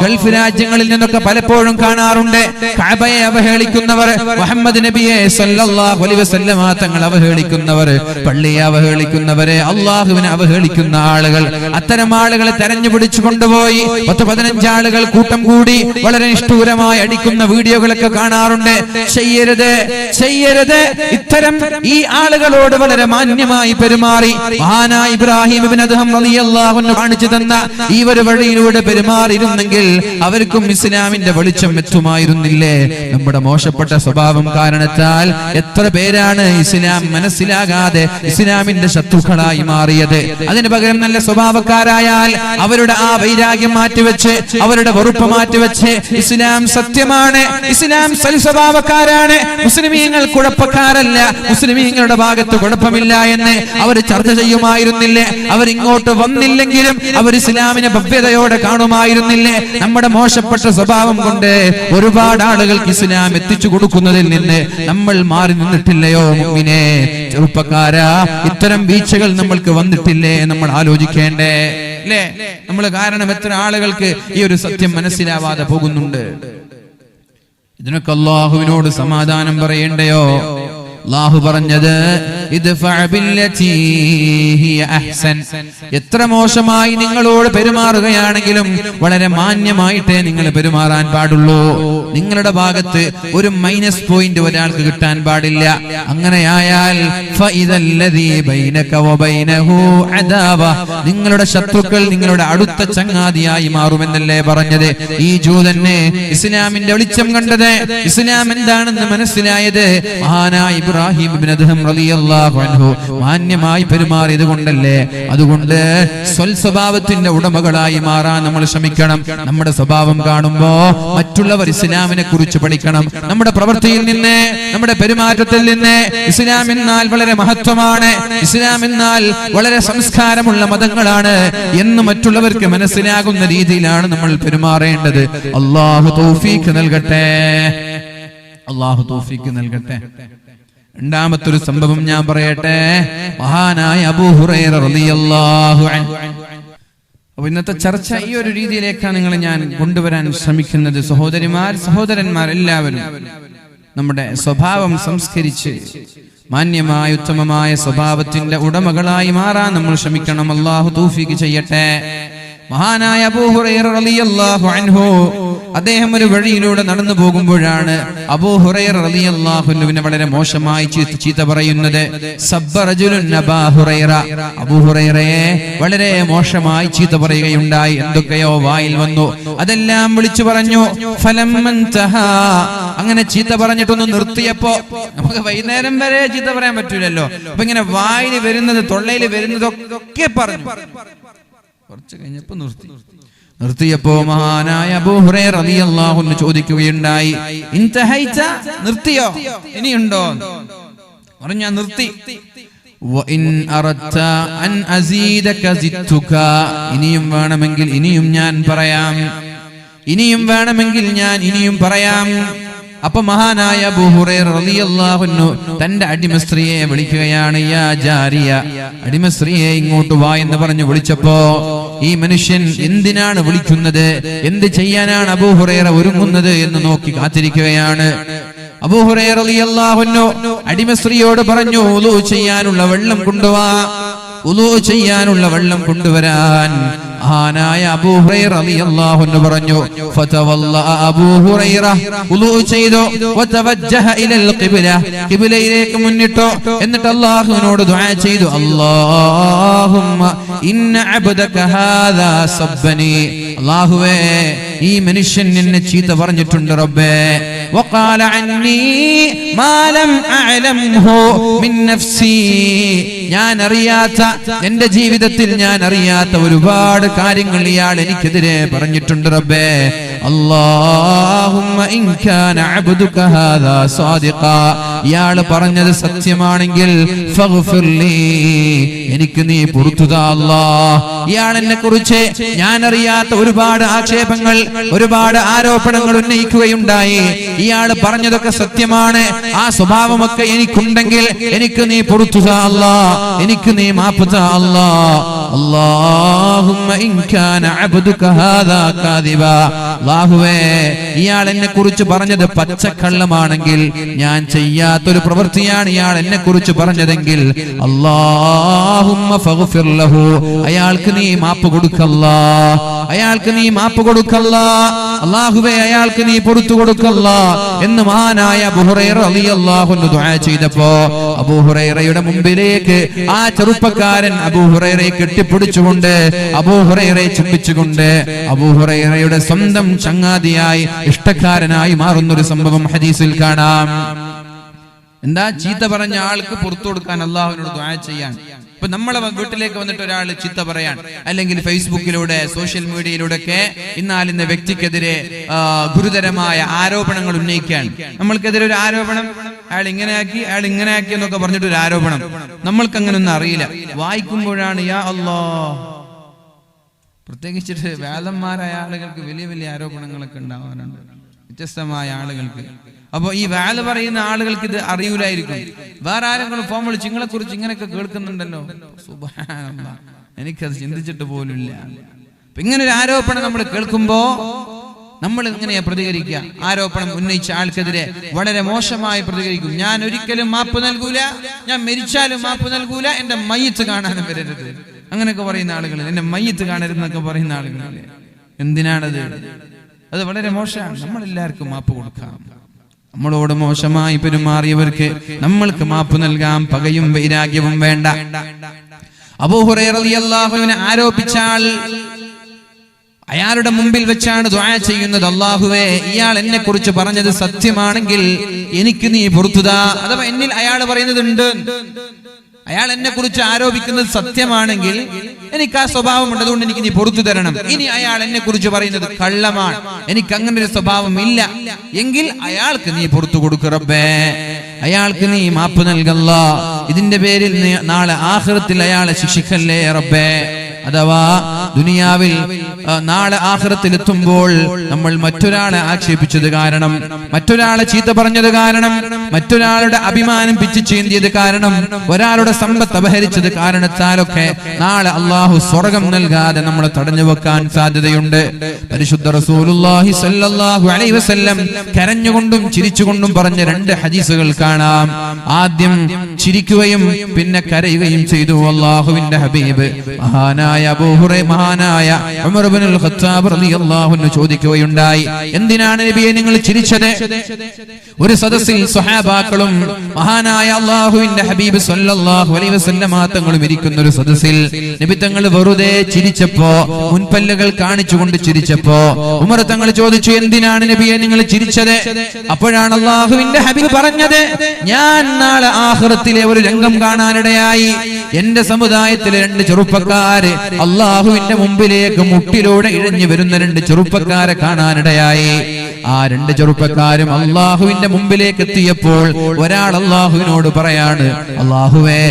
ഗൾഫ് രാജ്യങ്ങളിൽ നിന്നൊക്കെ പലപ്പോഴും കാണാറുണ്ട് കഅബയെ അവഹേളിക്കുന്നവർ, മുഹമ്മദ് നബിയെ സല്ലല്ലാഹു അലൈഹി വസല്ലം തങ്ങൾ അവഹേളിക്കുന്നവർ, പള്ളിയെ അവഹേളിക്കുന്നവരെ, അള്ളാഹുവിനെ അവഹേളിക്കുന്ന ആളുകൾ. അത്തരം ആളുകളെ തെരഞ്ഞു പിടിച്ചു കൊണ്ടുപോയി 10-15 ആളുകൾ കൂട്ടം കൂടി വളരെ നിഷ്ഠൂരമായി അടിക്കുന്ന വീഡിയോകളൊക്കെ കാണാറുണ്ട്. ചെയ്യരുത്, ചെയ്യരുത്. ഇത്തരം ഈ ആളുകളോട് വളരെ മാന്യമായി പെരുമാറി മഹാനായ ഇബ്രാഹിം ഇബ്നു അദ്ഹം റളിയല്ലാഹു അൻഹു കാണിച്ചു തന്ന ഈ ഒരു വഴിയിലൂടെ പെരുമാറിയിരുന്നെങ്കിൽ അവർക്കും ഇസ്ലാമിന്റെ വെളിച്ചം എത്തുമായിരുന്നില്ലേ? നമ്മുടെ മോശപ്പെട്ട സ്വഭാവം കാരണത്താൽ എത്ര പേരാണ് ഇസ്ലാം മനസ്സിലാകാതെ ഇസ്ലാമിന്റെ ശത്രുക്കളായി മാറിയത്. അതിന് പകരം നല്ല സ്വഭാവക്കാരായാൽ അവരുടെ ആ വൈരാഗ്യം മാറ്റിവെച്ച്, അവരുടെ വെറുപ്പ് മാറ്റിവെച്ച്, ഇസ്ലാം സത്യമാണ്, ഇസ്ലാം സൽസ്വഭാവക്കാരാണ്, മുസ്ലിമീങ്ങൾ കുഴപ്പക്കാരല്ല, മുസ്ലിമീങ്ങളുടെ ഭാഗത്ത് കുഴപ്പമില്ല എന്ന് അവർ ചർച്ച ചെയ്യുമായിരുന്നില്ലേ? അവരിങ്ങോട്ട് വന്നില്ലെങ്കിലും അവർ ഇസ്ലാമിനെ ഭവ്യതയോടെ കാണുമായിരുന്നില്ലേ? നമ്മുടെ മോശപ്പെട്ട സ്വഭാവം കൊണ്ട് ഒരുപാട് ആളുകൾക്ക് ഇസ്ലാം എത്തിച്ചു കൊടുക്കുന്നതിൽ നിന്ന് നമ്മൾ മാറി നിന്നിട്ടില്ലയോ മുഅ്മിനേ? ചെറുപ്പക്കാരാ, ഇത്തരം വീഴ്ചകൾ നമ്മൾക്ക് വന്നിട്ടില്ലേ? നമ്മൾ ആലോചിക്കേണ്ടേ അല്ലേ? നമ്മൾ കാരണം എത്ര ആളുകൾക്ക് ഈ ഒരു സത്യം മനസ്സിലാവാതെ പോകുന്നുണ്ട്. ഇതിനൊക്കെ അല്ലാഹുവിനോട് സമാധാനം പറയേണ്ടയോ? അല്ലാഹു പറഞ്ഞത് എത്ര മോശമായി നിങ്ങളോട് പെരുമാറുകയാണെങ്കിലും വളരെ മാന്യമായിട്ടേ നിങ്ങൾ പെരുമാറാൻ പാടുള്ളൂ. നിങ്ങളുടെ ഭാഗത്ത് ഒരു മൈനസ് പോയിന്റ് ഒരാൾക്ക് കിട്ടാൻ പാടില്ല. അങ്ങനെയായാൽ നിങ്ങളുടെ ശത്രുക്കൾ നിങ്ങളുടെ അടുത്ത ചങ്ങാതിയായി മാറുമെന്നല്ലേ പറഞ്ഞത്? ഈ ജൂതനെ ഇസ്ലാമിന്റെ വെളിച്ചം കണ്ടത്, ഇസ്ലാം എന്താണെന്ന് മനസ്സിലായത് മഹാനായ ഇബ്രാഹിം ഇബ്നു അദ്ഹം റളിയല്ലാഹു അൻഹു മാന്യമായി പെരുമാറിയത് കൊണ്ടല്ലേ? അതുകൊണ്ട് സ്വൽസ്വഭാവത്തിന്റെ ഉടമകളായി മാറാൻ നമ്മൾ ശ്രമിക്കണം. നമ്മുടെ സ്വഭാവം കാണുമ്പോ മറ്റുള്ളവർ ഇസ്ലാമിനെ കുറിച്ച് പഠിക്കണം. നമ്മുടെ പ്രവൃത്തിയിൽ നിന്ന്, നമ്മുടെ പെരുമാറ്റത്തിൽ നിന്ന് ഇസ്ലാം എന്നാൽ വളരെ മഹത്വമാണ്, ഇസ്ലാം എന്നാൽ വളരെ സംസ്കാരമുള്ള മതങ്ങളാണ് എന്ന് മറ്റുള്ളവർക്ക് മനസ്സിലാകുന്ന രീതിയിലാണ് നമ്മൾ പെരുമാറേണ്ടത്. അല്ലാഹു തൗഫീഖ് നൽകട്ടെ, അല്ലാഹു തൗഫീഖ് നൽകട്ടെ. രണ്ടാമത്തൊരു സംഭവം ഞാൻ പറയട്ടെ. മഹാനായ അബൂ ഹുറൈറ റളിയല്ലാഹു അൻഹു. അപ്പോൾ ഇന്നത്തെ ചർച്ച ഈ ഒരു രീതിയിലേക്കാണ് നിങ്ങൾ ഞാൻ കൊണ്ടുവരാൻ ശ്രമിക്കുന്നത്. സഹോദരിമാർ, സഹോദരന്മാർ എല്ലാവരും നമ്മുടെ സ്വഭാവം സംസ്കരിച്ച് മാന്യമായ ഉത്തമമായ സ്വഭാവത്തിന്റെ ഉടമകളായി മാറാൻ നമ്മൾ ശ്രമിക്കണം. അല്ലാഹു തൗഫീഖ് ചെയ്യട്ടെ. മഹാനായ അബൂ ഹുറൈറ റളിയല്ലാഹു അൻഹു അദ്ദേഹം ഒരു വഴിയിലൂടെ നടന്നു പോകുമ്പോഴാണ് അബൂ ഹുറൈറ റളിയല്ലാഹു അൻഹുവിനെ വളരെ മോശമായി ചീത്ത പറയുന്നത്. സബ്ബ റജുലുൻ അബൂ ഹുറൈറ, അബൂ ഹുറൈറയെ വളരെ മോശമായി ചീത്ത പറയുകയുണ്ടായി. എന്തൊക്കെയോ വായിൽ വന്നു, അതെല്ലാം വിളിച്ചു പറഞ്ഞു. ഫലമ്മൻതഹാ, അങ്ങനെ ചീത്ത പറഞ്ഞിട്ടൊന്ന് നിർത്തിയപ്പോ, നമുക്ക് വൈകുന്നേരം വരെ ചീത്ത പറയാൻ പറ്റൂലല്ലോ, അപ്പൊ ഇങ്ങനെ വായിൽ വരുന്നത്, തൊള്ളയിൽ വരുന്നതൊക്കെ പറഞ്ഞു. കുറച്ച് കഴിഞ്ഞപ്പോ നിർത്തിയപ്പോ മഹാനായ അബൂ ഹുറൈറ റളിയല്ലാഹു അൻഹു ചോദിക്കുകയുണ്ടായി, ഇൻതഹൈത, നിർത്തിയോ, ഇനിയുണ്ടോ? പറഞ്ഞു, ഞാൻ നിർത്തി. വഇൻ അറദ്ത അൻ അസീദക സിദ്തുക, ഇനിയും വേണമെങ്കിൽ ഇനിയും ഞാൻ പറയാം, ഇനിയും വേണമെങ്കിൽ ഞാൻ ഇനിയും പറയാം. അപ്പൊ മഹാനായ അബൂ ഹുറൈറ റളിയല്ലാഹു അൻഹു തന്റെ അടിമസ്ത്രീയെ വിളിക്കുകയാണ്. യാ ജാരിയ, അടിമസ്ത്രീയെ ഇങ്ങോട്ട് വാ എന്ന് പറഞ്ഞു വിളിച്ചപ്പോ ഈ മനുഷ്യൻ എന്തിനാണ് വിളിക്കുന്നത്, എന്ത് ചെയ്യാനാണ് അബൂ ഹുറൈറ ഒരുങ്ങുന്നത് എന്ന് നോക്കി കാത്തിരിക്കുകയാണ്. അബൂ ഹുറൈറ റളിയല്ലാഹു അൻഹു അടിമസ്ത്രീയോട് പറഞ്ഞു, വുളൂ ചെയ്യാനുള്ള വെള്ളം കൊണ്ടുവാ, വുളൂ ചെയ്യാനുള്ള വെള്ളം കൊണ്ടുവരാൻ. മഹാനായ അബൂ ഹുറൈറ റളിയല്ലാഹു അൻഹു പറഞ്ഞു. ഫതവല്ല അബൂ ഹുറൈറ, വുളൂ ചെയ്തു. വതവജ്ജഹ ഇലൽ ഖിബ്ല, ഖിബ്ലയിലേക്ക് മുന്നിട്ടു. എന്നിട്ട് അല്ലാഹുവിനോട് ദുആ ചെയ്തു. അല്ലാഹുമ്മ ഇന്ന അബ്ദക ഹാദാ സബ്ബനി, അല്ലാഹുവേ ഈ മനുഷ്യൻ എന്നെ ചീത്ത പറഞ്ഞിട്ടുണ്ട് റബ്ബേ. വഖാല അന്നി മാ ലം അഅലംഹു മിൻ നഫ്സി, ഞാൻ അറിയാത്ത, എന്റെ ജീവിതത്തിൽ ഞാൻ അറിയാത്ത ഒരുപാട് കാര്യങ്ങൾ ഇയാൾ എനിക്കെതിരെ പറഞ്ഞിട്ടുണ്ട് റബ്ബേ. അല്ലാഹുമ്മ ഇൻ കാന അബ്ദുക ഹാദാ സാദിഖാ, ഇയാൾ പറഞ്ഞത് സത്യമാണെങ്കിൽ ഫഗ്ഫിർ ലീ, എനിക്ക് നീ പുറത്തു താ അല്ലാഹ്. ഇയാൾ എന്നെ കുറിച്ച് ഞാൻ അറിയാത്ത ഒരുപാട് ആക്ഷേപങ്ങൾ, ഒരുപാട് ആരോപണങ്ങൾ ഉന്നയിക്കുകയുണ്ടായി. ഇയാൾ പറഞ്ഞതൊക്കെ സത്യമാണ്. ആ സ്വഭാവമൊക്കെ എനിക്കുണ്ടെങ്കിൽ എനിക്ക് നീ പുറത്തു താ അല്ലാഹ്, എനിക്ക് നീ മാപ്പ് താ അല്ലാഹ്. അല്ലാഹുമ്മ ഇൻ കാന അബ്ദുക ഹാദാ കാദിബാ, അല്ലാഹുവേ ഇയാൾ എന്നെ കുറിച്ച് പറഞ്ഞത് പച്ചക്കള്ളമാണെങ്കിൽ, ഞാൻ ചെയ്യാത്തൊരു പ്രവൃത്തിയാണ് ഇയാൾ എന്നെ കുറിച്ച് പറഞ്ഞതെങ്കിൽ, അല്ലാഹുമ്മ ഫഗ്ഫിർ ലഹു, അയാൾക്ക് നീ മാപ്പ് കൊടുക്കല്ലാ, അയാൾക്ക് നീ മാപ്പ് കൊടുക്കല്ലാ, അല്ലാഹുവേ അയാൾക്ക് നീ പുറത്തു കൊടുക്കല്ലാ എന്ന് മഹാനായ അബൂ ഹുറൈറ റളിയല്ലാഹു അൻഹു ദുആ ചെയ്തപ്പോ, അബൂ ഹുറൈറയുടെ മുമ്പിലേക്ക് ആ ചെറുപ്പക്കാരൻ അബൂ ഹുറൈറയെ കെട്ടിപ്പിടിച്ചുകൊണ്ട്, അബൂ ഹുറൈറയെ ചുംബിച്ചുകൊണ്ട്, അബൂ ഹുറൈറയുടെ സ്വന്തം ചങ്ങാതിയായി, ഇഷ്ടക്കാരനായി മാറുന്നൊരു സംഭവം ഹദീസിൽ കാണാം. എന്താ? ചീത്ത പറഞ്ഞ ആൾക്ക് പുറത്തു കൊടുക്കാൻ അള്ളാഹുവിനോട് ദുആ ചെയ്യാൻ. ഇപ്പൊ നമ്മളെ വീട്ടിലേക്ക് വന്നിട്ട് ഒരാൾ ചീത്ത പറയാൻ, അല്ലെങ്കിൽ ഫേസ്ബുക്കിലൂടെ, സോഷ്യൽ മീഡിയയിലൂടെ ഒക്കെ ഇന്നാലിന്ന വ്യക്തിക്കെതിരെ ഗുരുതരമായ ആരോപണങ്ങൾ ഉന്നയിക്കാൻ, നമ്മൾക്കെതിരെ ഒരു ആരോപണം, അയാൾ ഇങ്ങനെയാക്കി, അയാൾ ഇങ്ങനെയാക്കി എന്നൊക്കെ പറഞ്ഞിട്ട് ഒരു ആരോപണം, നമ്മൾക്ക് അങ്ങനെ ഒന്നും അറിയില്ല. വായിക്കുമ്പോഴാണ് യാ അല്ലാഹ്, പ്രത്യേകിച്ചിട്ട് വേദന്മാരായ ആളുകൾക്ക് വലിയ വലിയ ആരോപണങ്ങളൊക്കെ ഉണ്ടാവാറുണ്ട്, വ്യത്യസ്തമായ ആളുകൾക്ക്. അപ്പൊ ഈ വാല് പറയുന്ന ആളുകൾക്ക് ഇത് അറിയൂലായിരിക്കും. വേറെ ആരെങ്കിലും ഫോൺ വിളിച്ച് നിങ്ങളെ കുറിച്ച് ഇങ്ങനെയൊക്കെ കേൾക്കുന്നുണ്ടല്ലോ, സുബ്ഹാനല്ലാഹ്, എനിക്കത് ചിന്തിച്ചിട്ട് പോലുമില്ല. ഇങ്ങനെ ഒരു ആരോപണം നമ്മൾ കേൾക്കുമ്പോ നമ്മൾ എങ്ങനെയാ പ്രതികരിക്കുക? ആരോപണം ഉന്നയിച്ച ആൾക്കെതിരെ വളരെ മോശമായി പ്രതികരിക്കും. ഞാൻ ഒരിക്കലും മാപ്പ് നൽകൂല, ഞാൻ മരിച്ചാലും മാപ്പ് നൽകൂല, എന്റെ മയ്യത്ത് കാണാനും വരരുത്, അങ്ങനെയൊക്കെ പറയുന്ന ആളുകൾ, എന്റെ മയ്യത്ത് കാണരുതെന്നൊക്കെ പറയുന്ന ആളുകൾ. എന്തിനാണത്? അത് വളരെ മോശമാണ്. നമ്മളെല്ലാവർക്കും മാപ്പ് കൊടുക്കാം. നമ്മളോട് മോശമായി പെരുമാറിയവർക്ക് നമ്മൾക്ക് മാപ്പ് നൽകാം. പകയും വൈരാഗ്യവും വേണ്ട. അബൂ ഹുറൈറ റളിയല്ലാഹു അൻഹു ആരോപിച്ചാൽ അയാളുടെ മുമ്പിൽ വെച്ചാണ് ദുആ ചെയ്യുന്നത്, അല്ലാഹുവേ ഇയാൾ എന്നെ കുറിച്ച് പറഞ്ഞത് സത്യമാണെങ്കിൽ എനിക്ക് നീ പുറത്തു താ. അഥവാ എന്നിൽ അയാൾ പറയുന്നത് ഉണ്ട്, അയാൾ എന്നെ കുറിച്ച് ആരോപിക്കുന്നത് സത്യമാണെങ്കിൽ എനിക്ക് ആ സ്വഭാവമുണ്ട്, അതുകൊണ്ട് എനിക്ക് നീ പുറത്തു തരണം. ഇനി അയാൾ എന്നെ കുറിച്ച് പറയുന്നത് കള്ളമാണ്, എനിക്ക് അങ്ങനെ ഒരു സ്വഭാവം ഇല്ല എങ്കിൽ അയാൾക്ക് നീ പുറത്തു കൊടുക്ക് റബ്ബേ, അയാൾക്ക് നീ മാപ്പ് നൽകല്ലാ. ഇതിന്റെ പേരിൽ നാളെ ആഖിറത്തിൽ അയാളെ ശിക്ഷിക്കല്ലേ റബ്ബേ. അഥവാ ദുനിയാവിൽ നാളെ ആഖിറത്തിൽ എത്തുമ്പോൾ നമ്മൾ മറ്റൊരാളെ ആക്ഷേപിച്ചത് കാരണം, മറ്റൊരാളെ ചീത്ത പറഞ്ഞത് കാരണം, മറ്റൊരാളുടെ അഭിമാനം പിച്ചു ചീന്തിയത് കാരണം, ഒരാളുടെ സമ്പത്ത് അപഹരിച്ചത് കാരണത്താലൊക്കെ നാളെ അള്ളാഹു സ്വർഗം നൽകാതെ നമ്മളെ തടഞ്ഞു വെക്കാൻ സാധ്യതയുണ്ട്. പരിശുദ്ധ റസൂലുള്ളാഹി സ്വല്ലല്ലാഹു അലൈഹി വസല്ലം കരഞ്ഞുകൊണ്ടും ചിരിച്ചുകൊണ്ടും പറഞ്ഞ രണ്ട് ഹദീസുകൾ കാണാം. ആദ്യം ചിരിക്കുകയും പിന്നെ കരയുകയും ചെയ്തു അള്ളാഹുവിന്റെ ഹബീബ് മഹാനായ അബൂ ഹുറൈറ, മഹാനായ ഉമർ ഇബ്നുൽ ഖത്താബ് റളിയല്ലാഹു അൻഹു ചോദിക്കുകയുണ്ടായി, എന്തിനാണ് നബിയെ നിങ്ങൾ ചിരിച്ചത്? ഒരു സദസ്സിൽ സ്വഹാബാക്കളും മഹാനായ അല്ലാഹുവിന്റെ ഹബീബ് സ്വല്ലല്ലാഹു അലൈഹി വസല്ലം തങ്ങളും ഇരിക്കുന്ന ഒരു സദസ്സിൽ നബി തങ്ങൾ വെറുതെ ചിരിച്ചപ്പോ, മുൻപല്ലുകൾ കാണിച്ചുകൊണ്ട് ചിരിച്ചപ്പോ ഉമർ തങ്ങൾ ചോദിച്ചു, എന്തിനാണ് നബിയെ നിങ്ങൾ ചിരിച്ചത്? അപ്പോഴാണ് അല്ലാഹുവിന്റെ ഹബീബ് പറഞ്ഞത്, ഞാൻ നാളെ ആഖിറത്തിലെ ഒരു രംഗം കാണാനിടയായി. എന്റെ സമുദായത്തിലെ രണ്ട് ചെറുപ്പക്കാര് അള്ളാഹുവിന്റെ മുമ്പിലേക്ക് മുട്ടിലൂടെ ഇഴഞ്ഞു വരുന്ന രണ്ട് ചെറുപ്പക്കാരെ കാണാനിടയായി. ആ രണ്ട് ചെറുപ്പക്കാരും അള്ളാഹുവിന്റെ മുമ്പിലേക്ക് എത്തിയപ്പോൾ ഒരാൾ അള്ളാഹുവിനോട് പറയാണ്, അള്ളാഹുവേ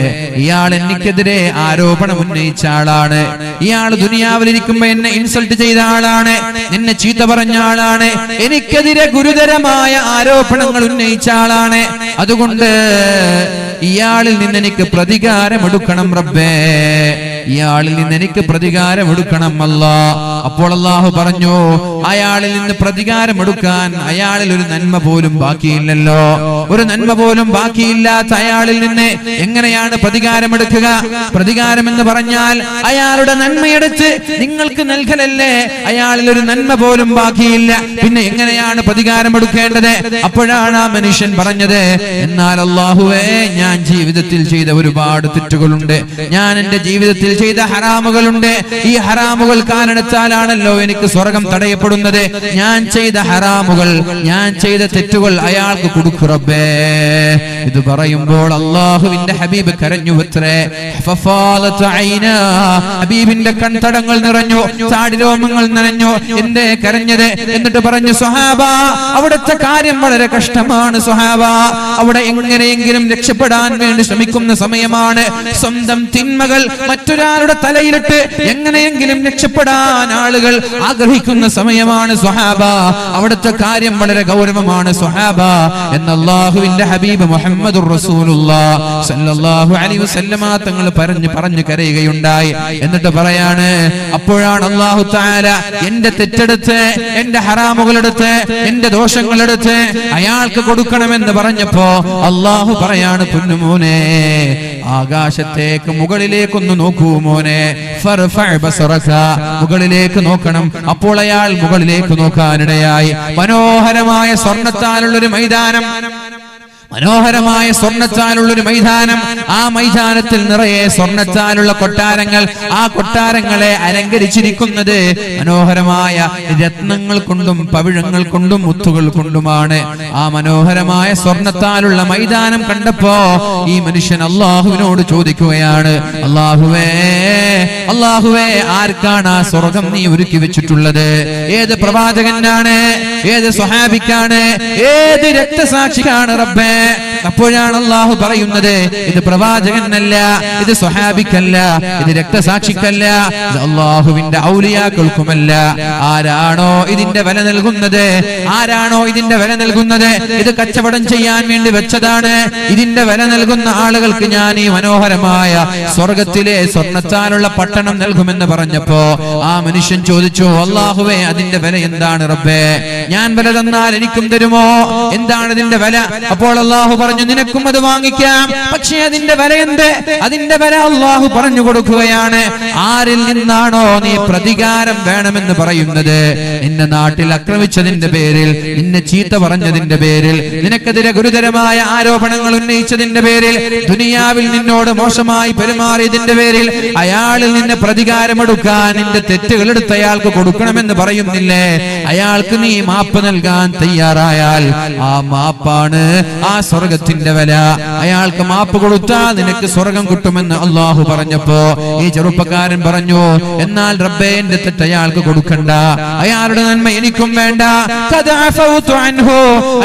ഇയാൾ എനിക്കെതിരെ ആരോപണം ഉന്നയിച്ച ആളാണ്, ഇയാൾ ദുനിയാവിലിരിക്കുമ്പോ എന്നെ ഇൻസൾട്ട് ചെയ്ത ആളാണ്, എന്നെ ചീത്ത പറഞ്ഞ ആളാണ്, എനിക്കെതിരെ ഗുരുതരമായ ആരോപണങ്ങൾ ഉന്നയിച്ച ആളാണ്, അതുകൊണ്ട് ഇയാളിൽ നിന്ന് എനിക്ക് പ്രതികാരമെടുക്കണം റബ്ബേ, ഇയാളിൽ നിന്ന് എനിക്ക് പ്രതികാരമെടുക്കണം അല്ലാ. അപ്പോൾ അല്ലാഹു പറഞ്ഞു, അയാളിൽ നിന്ന് പ്രതികാരമെടുക്കാൻ അയാളിൽ ഒരു നന്മ പോലും ബാക്കിയില്ലല്ലോ, ഒരു നന്മ പോലും ബാക്കിയില്ലാത്ത അയാളിൽ നിന്ന് എങ്ങനെയാണ് പ്രതികാരമെടുക്കുക? പ്രതികാരം എന്ന് പറഞ്ഞാൽ അയാളുടെ നന്മയെടുത്ത് നിങ്ങൾക്ക് നൽകലല്ലേ, അയാളിൽ ഒരു നന്മ പോലും ബാക്കിയില്ല, പിന്നെ എങ്ങനെയാണ് പ്രതികാരമെടുക്കേണ്ടത്? അപ്പോഴാണ് ആ മനുഷ്യൻ പറഞ്ഞത്, എന്നാൽ അല്ലാഹുവേ ഞാൻ ജീവിതത്തിൽ ചെയ്ത ഒരുപാട് തെറ്റുകളുണ്ട്, ഞാൻ എന്റെ ജീവിതത്തിൽ ചെയ്ത ഹറാമുകളുണ്ട്, ഈ ഹറാമുകൾ കാരണത്താലാണല്ലോ എനിക്ക് സ്വർഗം തടയപ്പെടുന്നത്, പറയപ്പെടുന്നത്, ഞാൻ ചെയ്ത ഹറാമുകൾ, ഞാൻ ചെയ്ത തെറ്റുകൾ അയാൾക്ക് കൊടുക്കു റബ്ബേ. ഇത് പറയുമ്പോൾ അല്ലാഹുവിന്റെ ഹബീബ് കരഞ്ഞുവത്രേ. ഹബീബിന്റെ കൺതടങ്ങൾ നിറഞ്ഞു, താടിരോമങ്ങൾ നിറഞ്ഞു. എന്തേ കരഞ്ഞത്? എന്നിട്ട് പറഞ്ഞു, സ്വഹാബ, അവിടുത്തെ കാര്യം വളരെ കഷ്ടമാണ് സ്വഹാബ. അവിടെ എങ്ങനെയെങ്കിലും രക്ഷപ്പെടാൻ വേണ്ടി ശ്രമിക്കുന്ന സമയമാണ്. സ്വന്തം തിന്മകൾ മറ്റൊരാളുടെ തലയിലിട്ട് എങ്ങനെയെങ്കിലും രക്ഷപ്പെടാൻ ആളുകൾ ആഗ്രഹിക്കുന്ന സമയമാണ് സ്വഹാബ. അവിടുത്തെ കാര്യം വളരെ ഗൗരവമാണ് സ്വഹാബ എന്ന് അല്ലാഹുവിന്റെ ഹബീബ് മുഹമ്മദുർ റസൂലുള്ളാഹ് സ്വല്ലല്ലാഹു അലൈഹി വസല്ലമ തങ്ങൾ പറഞ്ഞു കരയുകയുണ്ടായി. എന്നിട്ട് പറയാണ്, അപ്പോഴാണ് അല്ലാഹു തആല എന്റെ തെറ്റെടുത്ത്, എന്റെ ഹറാമുകളെടുത്ത്, എന്റെ ദോഷങ്ങളെടുത്ത് അയാൾക്ക് കൊടുക്കണമെന്ന് പറഞ്ഞപ്പോ അല്ലാഹു പറയാണ്, പൊന്നുമോനെ, ആകാശത്തേക്ക് മുകളിലേക്കൊന്ന് നോക്കൂ മോനെ, മുകളിലേക്ക് നോക്കണം. അപ്പോൾ അയാൾ മുകളിലേക്ക് നോക്കാനിടയായി. മനോഹരമായ സ്വർണ്ണത്താലുള്ളൊരു മൈതാനം, മനോഹരമായ സ്വർണ്ണച്ചാലുള്ളൊരു മൈതാനം. ആ മൈതാനത്തിൽ നിറയെ സ്വർണ്ണച്ചാലുള്ള കൊട്ടാരങ്ങൾ. ആ കൊട്ടാരങ്ങളെ അലങ്കരിച്ചിരിക്കുന്നത് മനോഹരമായ രത്നങ്ങൾ കൊണ്ടും പവിഴങ്ങൾ കൊണ്ടും മുത്തുകൾ കൊണ്ടുമാണ്. ആ മനോഹരമായ സ്വർണ്ണത്താലുള്ള മൈതാനം കണ്ടപ്പോ ഈ മനുഷ്യൻ അല്ലാഹുവിനോട് ചോദിക്കുകയാണ്, അല്ലാഹുവേ, അല്ലാഹുവേ, ആർക്കാണ് ആ സ്വർഗം നീ ഒരുക്കി വെച്ചിട്ടുള്ളത്? ഏത് പ്രവാചകനാണ്? ഏത് സ്വഹാബിക്കാണ്? ഏത് രക്തസാക്ഷിക്കാണ് റബ്ബേ? അപ്പോഴാണ് അല്ലാഹു പറയുന്നത്, ഇത് പ്രവാചകനല്ല, ഇത് സ്വഹാബിക്കല്ല, ഇത് രക്തസാക്ഷിക്കല്ല, ഇത് അല്ലാഹുവിന്റെ ഔലിയാക്കൾക്കുമല്ല. ആരാണോ ഇതിന്റെ വില നൽകുന്നത്, ആരാണോ ഇതിന്റെ വില നൽകുന്നത്, ഇത് കച്ചവടം ചെയ്യാൻ വേണ്ടി വെച്ചതാണ്. ഇതിന്റെ വില നൽകുന്ന ആളുകൾക്ക് ഞാൻ ഈ മനോഹരമായ സ്വർഗത്തിലെ സ്വർണ്ണത്താലുള്ള പട്ടണം നൽകുമെന്ന് പറഞ്ഞപ്പോ ആ മനുഷ്യൻ ചോദിച്ചു, അല്ലാഹുവേ, അതിന്റെ വില എന്താണ് റബ്ബേ? ഞാൻ വില തന്നാൽ എനിക്കും തരുമോ? എന്താണ് ഇതിന്റെ വില? അപ്പോൾ അല്ലാഹു പറഞ്ഞു, നിനക്കും അത് വാങ്ങിക്കാം, പക്ഷേ അതിന്റെ വില എന്ത്? അതിന്റെ വില അല്ലാഹു പറഞ്ഞു കൊടുക്കുകയാണ്. ആരിൽ നിന്നാണോ നീ പ്രതികാരം വേണമെന്ന് പറയുന്നത്, നിന്നെ നാട്ടിൽ ആക്രമിച്ചതിന്റെ പേരിൽ, നിന്നെ ചീത്ത പറഞ്ഞതിന്റെ പേരിൽ, നിനക്കെതിരെ ഗുരുതരമായ ആരോപണങ്ങൾ ഉന്നയിച്ചതിന്റെ പേരിൽ, ദുനിയാവിൽ നിന്നോട് മോശമായി പെരുമാറിയതിന്റെ പേരിൽ അയാളിൽ നിന്ന് പ്രതികാരമെടുക്കാൻ നിന്റെ തെറ്റുകൾ എടുത്ത് അയാൾക്ക് കൊടുക്കണമെന്ന് പറയുന്നില്ലേ? അയാൾക്ക് നീ മാപ്പ് നൽകാൻ തയ്യാറായാൽ ആ മാപ്പാണ് ആ സ്വർഗത്തിന്റെ വില. അയാൾക്ക് മാപ്പ് കൊടുത്താൽ നിനക്ക് സ്വർഗം കിട്ടുമെന്ന് അല്ലാഹു പറഞ്ഞപ്പോ ഈ ചെറുപ്പക്കാരൻ പറഞ്ഞു, എന്നാൽ റബ്ബേ, എന്റെ തെറ്റ് അയാൾക്ക് കൊടുക്കണ്ട, അയാളുടെ നന്മ എനിക്കും വേണ്ട,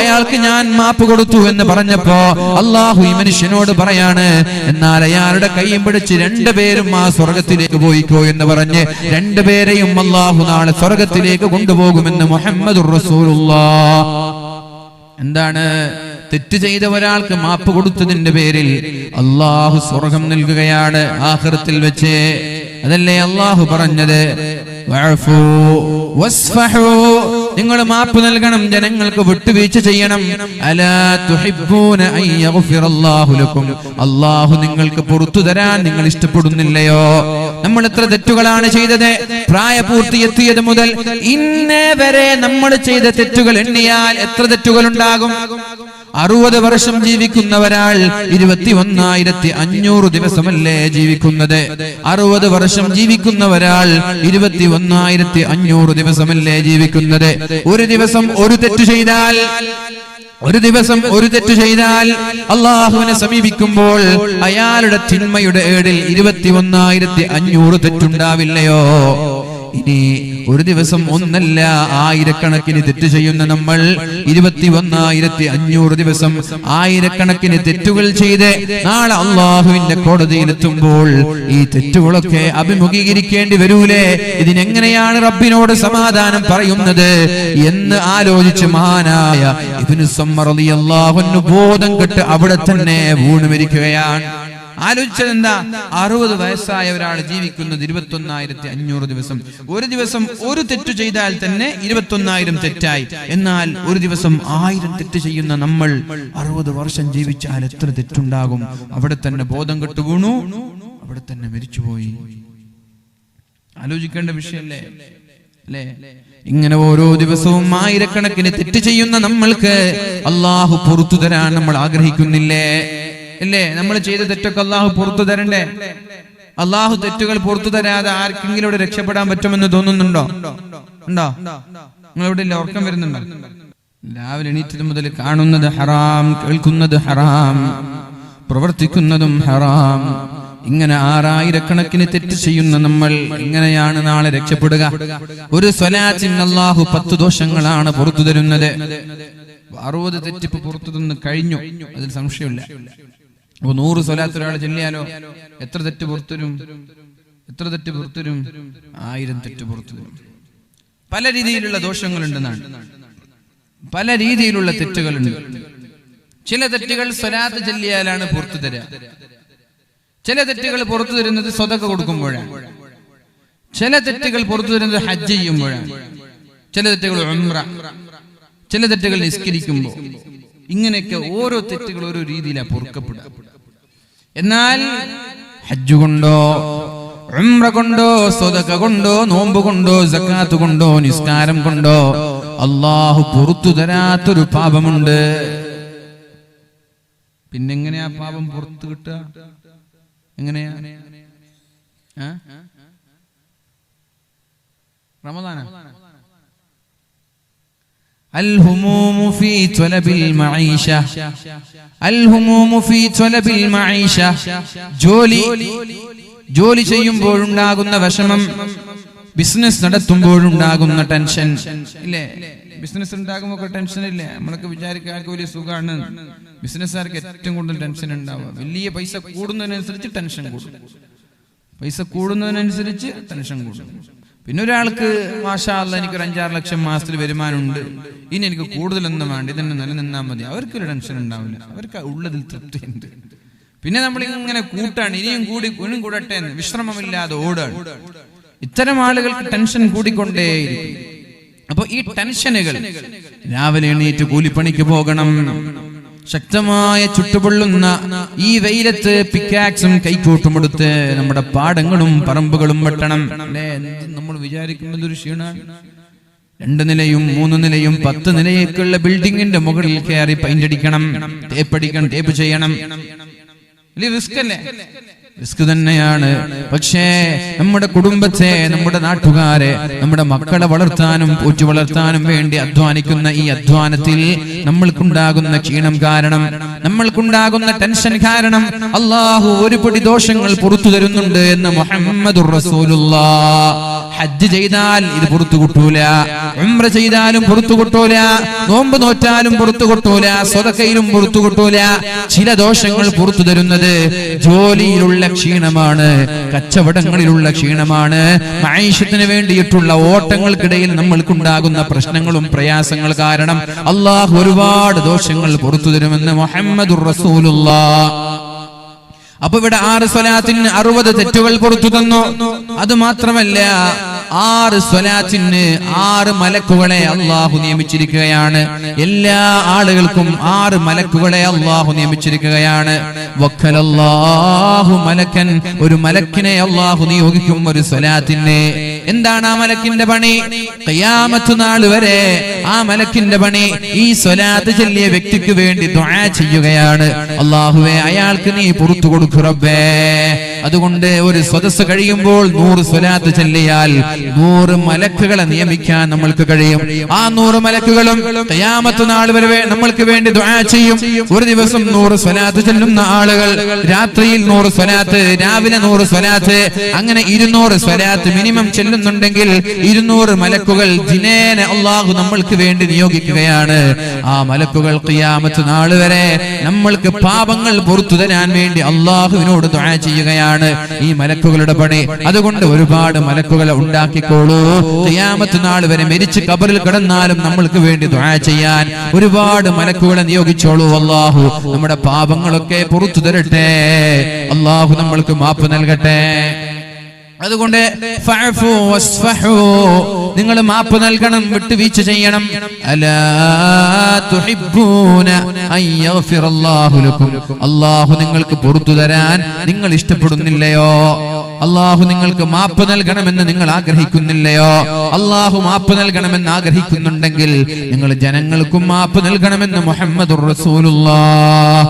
അയാൾക്ക് ഞാൻ മാപ്പ് കൊടുത്തു എന്ന് പറഞ്ഞപ്പോ അല്ലാഹു ഈ മനുഷ്യനോട് പറയാണ്, എന്നാൽ അയാളുടെ കൈയും പിടിച്ച് രണ്ടുപേരും ആ സ്വർഗത്തിലേക്ക് പോയിക്കോ എന്ന് പറഞ്ഞ് രണ്ടുപേരെയും അല്ലാഹു നാളെ സ്വർഗത്തിലേക്ക് കൊണ്ടുപോകുമെന്ന് മുഹമ്മദുർ റസൂലുള്ളാഹ്. എന്താണ്? തെറ്റ് ചെയ്ത ഒരാൾക്ക് മാപ്പ് കൊടുത്തതിന്റെ പേരിൽ അല്ലാഹു സ്വർഗം നൽകുകയാണ് ആഖിറത്തിൽ വെച്ച്. അതല്ലേ അല്ലാഹു പറഞ്ഞത്, വഅഫു വസ്ഫഹു, നിങ്ങൾ മാപ്പ് നൽകണം, ജനങ്ങൾക്ക് വിട്ടുവീഴ്ച ചെയ്യണം. അലാ തുഹിബ്ബൂന അൻ യഗ്ഫിറല്ലാഹു ലക്കും, അല്ലാഹു നിങ്ങൾക്ക് പുറത്തു തരാൻ നിങ്ങൾ ഇഷ്ടപ്പെടുന്നില്ലയോ? നമ്മൾ എത്ര തെറ്റുകളാണ് ചെയ്തത്? പ്രായപൂർത്തി എത്തിയത് മുതൽ ഇന്നേ വരെ നമ്മൾ ചെയ്ത തെറ്റുകൾ എണ്ണിയാൽ എത്ര തെറ്റുകൾ ഉണ്ടാകും? 60 വർഷം ജീവിക്കുന്ന ഒരാൾ 21,500 ദിവസമല്ലേ ജീവിക്കുന്നത്? 60 വർഷം ജീവിക്കുന്ന ഒരാൾ 21,500 ദിവസമല്ലേ ജീവിക്കുന്നത്? ഒരു ദിവസം ഒരു തെറ്റ് ചെയ്താൽ, ഒരു ദിവസം ഒരു തെറ്റ് ചെയ്താൽ അല്ലാഹുവിനെ സമീപിക്കുമ്പോൾ അയാളുടെ തിന്മയുടെ ഏടിൽ 21,500 തെറ്റുണ്ടാവില്ലയോ? ഇനി ഒരു ദിവസം ഒന്നല്ല, ആയിരക്കണക്കിന് തെറ്റ് ചെയ്യുന്ന നമ്മൾ 21,500 ദിവസം ആയിരക്കണക്കിന് തെറ്റുകൾ ചെയ്ത് നാളെ അല്ലാഹുവിന്റെ കോടതിയിലെത്തുമ്പോൾ ഈ തെറ്റുകളൊക്കെ അഭിമുഖീകരിക്കേണ്ടി വരൂലേ? ഇതിനെങ്ങനെയാണ് റബ്ബിനോട് സമാധാനം പറയുന്നത് എന്ന് ആലോചിച്ച് മഹാനായ ഇബ്നു സമ്മർ റളിയല്ലാഹു അൻഹു ബോധം കെട്ട് അവിടെ തന്നെ വീണു മരിക്കുകയാണ്. ആലോചിച്ചത് എന്താ? 60 വയസ്സായ ഒരാൾ ജീവിക്കുന്നത് 21,500 ദിവസം. ഒരു ദിവസം ഒരു തെറ്റ് ചെയ്താൽ തന്നെ 21,000 തെറ്റായി. എന്നാൽ ഒരു ദിവസം 1000 തെറ്റ് ചെയ്യുന്ന നമ്മൾ 60 വർഷം ജീവിച്ചാൽ എത്ര തെറ്റുണ്ടാകും? അവിടെ തന്നെ ബോധം കെട്ടു വീണു, അവിടെ തന്നെ മരിച്ചുപോയി. ആലോചിക്കേണ്ട വിഷയല്ലേ അല്ലേ? ഇങ്ങനെ ഓരോ ദിവസവും ആയിരക്കണക്കിന് തെറ്റ് ചെയ്യുന്ന നമ്മൾക്ക് അല്ലാഹു പുറത്തു തരാൻ നമ്മൾ ആഗ്രഹിക്കുന്നില്ലേ? അല്ലേ? നമ്മൾ ചെയ്ത തെറ്റൊക്കെ അല്ലാഹു പുറത്തു തരണ്ടേ? അല്ലാഹു തെറ്റുകൾ പുറത്തു തരാതെ ആർക്കെങ്കിലും രക്ഷപ്പെടാൻ പറ്റുമെന്ന് തോന്നുന്നുണ്ടോ? ഉണ്ടോ? നിങ്ങൾ എവിടെ ഇല്ല? ഉറക്കം വരുന്നുണ്ടോ? രാവിലെ എണീറ്റത് മുതൽ കാണുന്നത് ഹറാം, കേൾക്കുന്നത് ഹറാം, പ്രവർത്തിക്കുന്നതും ഹറാം. ഇങ്ങനെ 6000 തെറ്റ് ചെയ്യുന്ന നമ്മൾ എങ്ങനെയാണ് നാളെ രക്ഷപ്പെടുക? ഒരു സ്വലാത്തിന് അല്ലാഹു 10 ദോഷങ്ങളാണ് പുറത്തു തരുന്നത്. 60 തെറ്റിപ്പ് പുറത്തു തന്ന് കഴിഞ്ഞു, അതിൽ സംശയമില്ല. അപ്പൊ 100 സ്വലാത്ത് ഒരാൾ ചൊല്ലിയാലോ എത്ര തെറ്റ് പുറത്തുവരും? എത്ര തെറ്റ് പുറത്തുവരും? 1000 തെറ്റ് പുറത്തുവരും. പല രീതിയിലുള്ള ദോഷങ്ങളുണ്ടെന്നാണ്, പല രീതിയിലുള്ള തെറ്റുകളുണ്ട്. ചില തെറ്റുകൾ സ്വലാത്ത് ചൊല്ലിയാലാണ് പുറത്തു തരിക. ചില തെറ്റുകൾ പുറത്തു തരുന്നത് സ്വതക്ക കൊടുക്കുമ്പോഴാണ്. ചില തെറ്റുകൾ പുറത്തു തരുന്നത് ഹജ്ജ് ചെയ്യുമ്പോഴാണ്. ചില തെറ്റുകൾ ഉംറ, ചില തെറ്റുകൾ നിസ്കരിക്കുമ്പോൾ. ഇങ്ങനെയൊക്കെ ഓരോ തെറ്റുകൾ ഓരോ രീതിയിലാണ് പൊറുക്കപ്പെടുക. എന്നാൽ ഹജ്ജ് കൊണ്ടോ ഉംറ കൊണ്ടോ സ്വതക്ക കൊണ്ടോ നോമ്പ് കൊണ്ടോ സക്കാത്ത് കൊണ്ടോ നിസ്കാരം കൊണ്ടോ അല്ലാഹു പുറത്തു തരാത്തൊരു പാപമുണ്ട്. പിന്നെങ്ങനെയാ പാപം പുറത്തു കിട്ടുക? എങ്ങനെയാ? റമദാന الهموم في طلب المعيشة الهموم في طلب المعيشة ജോലി ചെയ്യുമ്പോഴുണ്ടാകുന്ന വിഷമം, ബിസിനസ് നടത്തുമ്പോഴുണ്ടാകുന്ന ടെൻഷൻ ഇല്ലേ? ബിസിനസ് ഉണ്ടാകുമ്പോൾ ടെൻഷൻ ഇല്ലേ? നമ്മളൊക്കെ വിചാരിക്കാർക്ക് വലിയ സുഖമാണ്. ബിസിനസ്സുകാർക്ക് ഏറ്റവും കൂടുതൽ ടെൻഷൻ ഉണ്ടാവുക വലിയ പൈസ കൂടുന്നതിനനുസരിച്ച് ടെൻഷൻ കൂടും. പൈസ കൂടുന്നതിനനുസരിച്ച് ടെൻഷൻ കൂടും. പിന്നെ ഒരാൾക്ക് മാഷാ അല്ലാഹ് എനിക്കൊരു 5-6 ലക്ഷം മാസത്തിൽ വരുമാനമുണ്ട്, ഇനി എനിക്ക് കൂടുതലൊന്നും വേണ്ട, ഇതന്നെ നിലനിന്നാൽ മതി, അവർക്കൊരു ടെൻഷൻ ഉണ്ടാവില്ല. അവർക്ക് ഉള്ളതിൽ തൃപ്തിയുണ്ട്. പിന്നെ നമ്മളിങ്ങനെ കൂട്ടാണ്, ഇനിയും കൂടട്ടെ എന്ന് വിശ്രമമില്ലാതെ ഓടാണ്. ഇത്തരം ആളുകൾക്ക് ടെൻഷൻ കൂടിക്കൊണ്ടേയിരിക്കും. അപ്പൊ ഈ ടെൻഷനുകൾ, രാവിലെ എണീറ്റ് കൂലിപ്പണിക്ക് പോകണം, ശക്തമായ ചുട്ടുപൊള്ളുന്ന ഈ വെയിലത്ത് പിക്കാക്സും കൈക്കോട്ടും എടുത്ത് നമ്മുടെ പാടങ്ങളും പറമ്പുകളും വെട്ടണം. അല്ലേ? നമ്മൾ വിചാരിക്കുന്നത് ഒരു ക്ഷീണാണ്. 2 നിലയും 3 നിലയും 10 നിലയൊക്കെയുള്ള ബിൽഡിങ്ങിന്റെ മുകളിൽ കയറി പെയിന്റ് അടിക്കണം, ടേപ്പ് ചെയ്യണം. വലിയ റിസ്ക് അല്ലേ? റിസ്ക് തന്നെയാണ്. പക്ഷേ നമ്മുടെ കുടുംബത്തെ, നമ്മുടെ നാട്ടുകാരെ, നമ്മുടെ മക്കളെ വളർത്താനും പോറ്റി വളർത്താനും വേണ്ടി അധ്വാനിക്കുന്ന ഈ അധ്വാനത്തിൽ നമ്മൾക്കുണ്ടാകുന്ന ക്ഷീണം കാരണം, നമ്മൾക്കുണ്ടാകുന്ന ടെൻഷൻ കാരണം അല്ലാഹു ഒരുപടി ദോഷങ്ങൾ പുറത്തു തരുന്നുണ്ട് എന്ന് മുഹമ്മദുർ റസൂലുള്ളാഹ്. ഹജ്ജ് ചെയ്താൽ ഇത് പുറത്തു കിട്ടൂല, ഉംറ ചെയ്താലും പുറത്തു കിട്ടൂല, നോമ്പ് നോറ്റാലും പുറത്തു കിട്ടൂല, സ്വതക്കയിലും പുറത്തു കിട്ടൂല. ചില ദോഷങ്ങൾ പുറത്തു തരുന്നത് ജോലിയിലുള്ള ക്ഷീണമാണ്, കച്ചവടങ്ങളിലുള്ള ക്ഷീണമാണ്, മഈശത്തിന് വേണ്ടിയിട്ടുള്ള ഓട്ടങ്ങൾക്കിടയിൽ നമ്മൾക്കുണ്ടാകുന്ന പ്രശ്നങ്ങളും പ്രയാസങ്ങൾ കാരണം അല്ലാഹു ഒരുപാട് ദോഷങ്ങൾ പുറത്തു തരുമെന്ന് മുഹമ്മദുർ റസൂലുള്ളാഹ്. അപ്പൊ ഇവിടെ 6 സ്വലാത്തിന് 60 തെറ്റുകൾ പുറത്തു തന്നു. അത് മാത്രമല്ല, 6 സ്വലാത്തിന് 6 മലക്കുകളെ അല്ലാഹു നിയമിച്ചിരിക്കുകയാണ്. എല്ലാ ആളുകൾക്കും 6 മലക്കുകളെ അല്ലാഹു നിയമിച്ചിരിക്കുകയാണ്. വക്കലല്ലാഹു മലക്കൻ, ഒരു മലക്കിനെ അല്ലാഹു നിയോഗിക്കും ഒരു സ്വലാത്തിന്. എന്താണ് ആ മലക്കിന്റെ പണി? ഖിയാമത്ത് നാൾ വരെ ആ മലക്കിന്റെ പണി ഈ സ്വലാത്ത് ചൊല്ലിയ വ്യക്തിക്ക് വേണ്ടി ദുആ ചെയ്യുകയാണ്. അല്ലാഹുവേ, അയാൾക്ക് നീ പുറത്തു കൊടുക്കൂ റബ്ബേ. അതുകൊണ്ട് ഒരു സദസ്സ് കഴിയുമ്പോൾ 100 സ്വലാത്ത് ചൊല്ലിയാൽ 100 മലക്കുകളെ നിയമിക്കാൻ നമ്മൾക്ക് കഴിയും. ആ 100 മലക്കുകളും ഖിയാമത്ത് നാൾ വരെ നമ്മൾക്ക് വേണ്ടി ദുആ ചെയ്യും. ഒരു ദിവസം 100 സ്വലാത്ത് ചൊല്ലുന്ന ആളുകൾ രാത്രിയിൽ 100 സ്വലാത്ത്, രാവിലെ 100 സ്വലാത്ത്, അങ്ങനെ 200 സ്വലാത്ത് മിനിമം ചെല്ലുന്നുണ്ടെങ്കിൽ 200 മലക്കുകൾ ദിനേന അല്ലാഹു നമ്മൾക്ക് വേണ്ടി നിയോഗിക്കുകയാണ്. ആ മലക്കുകൾ ഖിയാമത്ത് നാൾ വരെ നമ്മൾക്ക് പാപങ്ങൾ പുറത്തു തരാൻ വേണ്ടി അല്ലാഹുവിനോട് ദുആ ചെയ്യുകയാണ്. ഈ മലക്കുകളുടെ പണി. അതുകൊണ്ട് ഒരുപാട് മലക്കുകളെ ഉണ്ടാക്കിക്കോളൂ. ഖിയാമത്ത് നാൾ വരെ മരിച്ച് ഖബറിൽ കിടന്നാലും നമ്മൾക്ക് വേണ്ടി ദുആ ചെയ്യാൻ ഒരുപാട് മലക്കുകളെ നിയോഗിച്ചോളൂ. അല്ലാഹു നമ്മുടെ പാപങ്ങളൊക്കെ പുറത്തു തരട്ടെ. അല്ലാഹു നമ്മൾക്ക് മാപ്പ് നൽകട്ടെ. അതുകൊണ്ട് ഫഅഫു വസ്ഫഹു, നിങ്ങൾ മാപ്പ് നൽകണം, വിട്ടുവീഴ്ച ചെയ്യണം. അലാ തുഹിബ്ബൂന അൻ യഗ്ഫിറല്ലാഹു ലക്കും, അല്ലാഹു നിങ്ങൾക്ക് പുറത്തു തരാൻ നിങ്ങൾ ഇഷ്ടപ്പെടുന്നില്ലയോ? അല്ലാഹു നിങ്ങൾക്ക് മാപ്പ് നൽകണമെന്ന് നിങ്ങൾ ആഗ്രഹിക്കുന്നില്ലയോ? അല്ലാഹു മാപ്പ് നൽകണമെന്ന് ആഗ്രഹിക്കുന്നുണ്ടെങ്കിൽ നിങ്ങൾ ജനങ്ങൾക്കും മാപ്പ് നൽകണമെന്ന് മുഹമ്മദുർ റസൂലുള്ളാഹ്.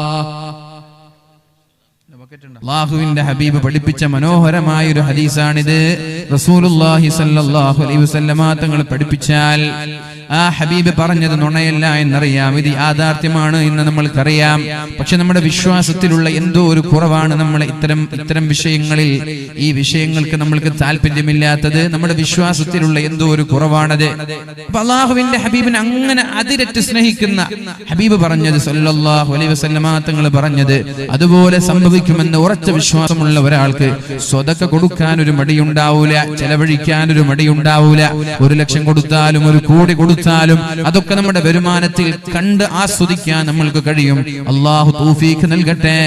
അല്ലാഹുവിന്റെ ഹബീബ് പഠിപ്പിച്ച മനോഹരമായ ഒരു ഹദീസാണിത്. റസൂലുള്ളാഹി സ്വല്ലല്ലാഹു അലൈഹി വസല്ലമ തങ്ങൾ പഠിപ്പിച്ചാൽ ആ ഹബീബ് പറഞ്ഞത് നുണയല്ല എന്നറിയാം. ഇത് യാഥാർത്ഥ്യമാണ് എന്ന് നമ്മൾക്കറിയാം. പക്ഷെ നമ്മുടെ വിശ്വാസത്തിലുള്ള എന്തോ ഒരു കുറവാണ്. നമ്മളെ ഇത്തരം വിഷയങ്ങളിൽ, ഈ വിഷയങ്ങൾക്ക് നമ്മൾക്ക് താല്പര്യമില്ലാത്തത് നമ്മുടെ വിശ്വാസത്തിലുള്ള എന്തോ ഒരു കുറവാണത്. അപ്പൊ അള്ളാഹുവിന്റെ ഹബീബിനെ അങ്ങനെ അതിരറ്റ് സ്നേഹിക്കുന്ന ഹബീബ് പറഞ്ഞത്, സല്ലല്ലാഹു അലൈഹി വസല്ലമ തങ്ങൾ പറഞ്ഞത് അതുപോലെ സംഭവിക്കുമെന്ന് ഉറച്ച വിശ്വാസമുള്ള ഒരാൾക്ക് സ്വതക്ക കൊടുക്കാൻ ഒരു മടിയുണ്ടാവൂല, ചെലവഴിക്കാൻ ഒരു മടിയുണ്ടാവൂല. 1 ലക്ഷം കൊടുത്താലും 1 കോടി കൊടുത്താലും അതൊക്കെ നമ്മുടെ വരുമാനത്തിൽ കണ്ട് ആസ്വദിക്കാൻ നമ്മൾക്ക് കഴിയും. അല്ലാഹു തൗഫീഖ് നൽകട്ടെ,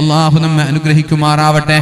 അല്ലാഹു നമ്മെ അനുഗ്രഹിക്കുമാറാവട്ടെ.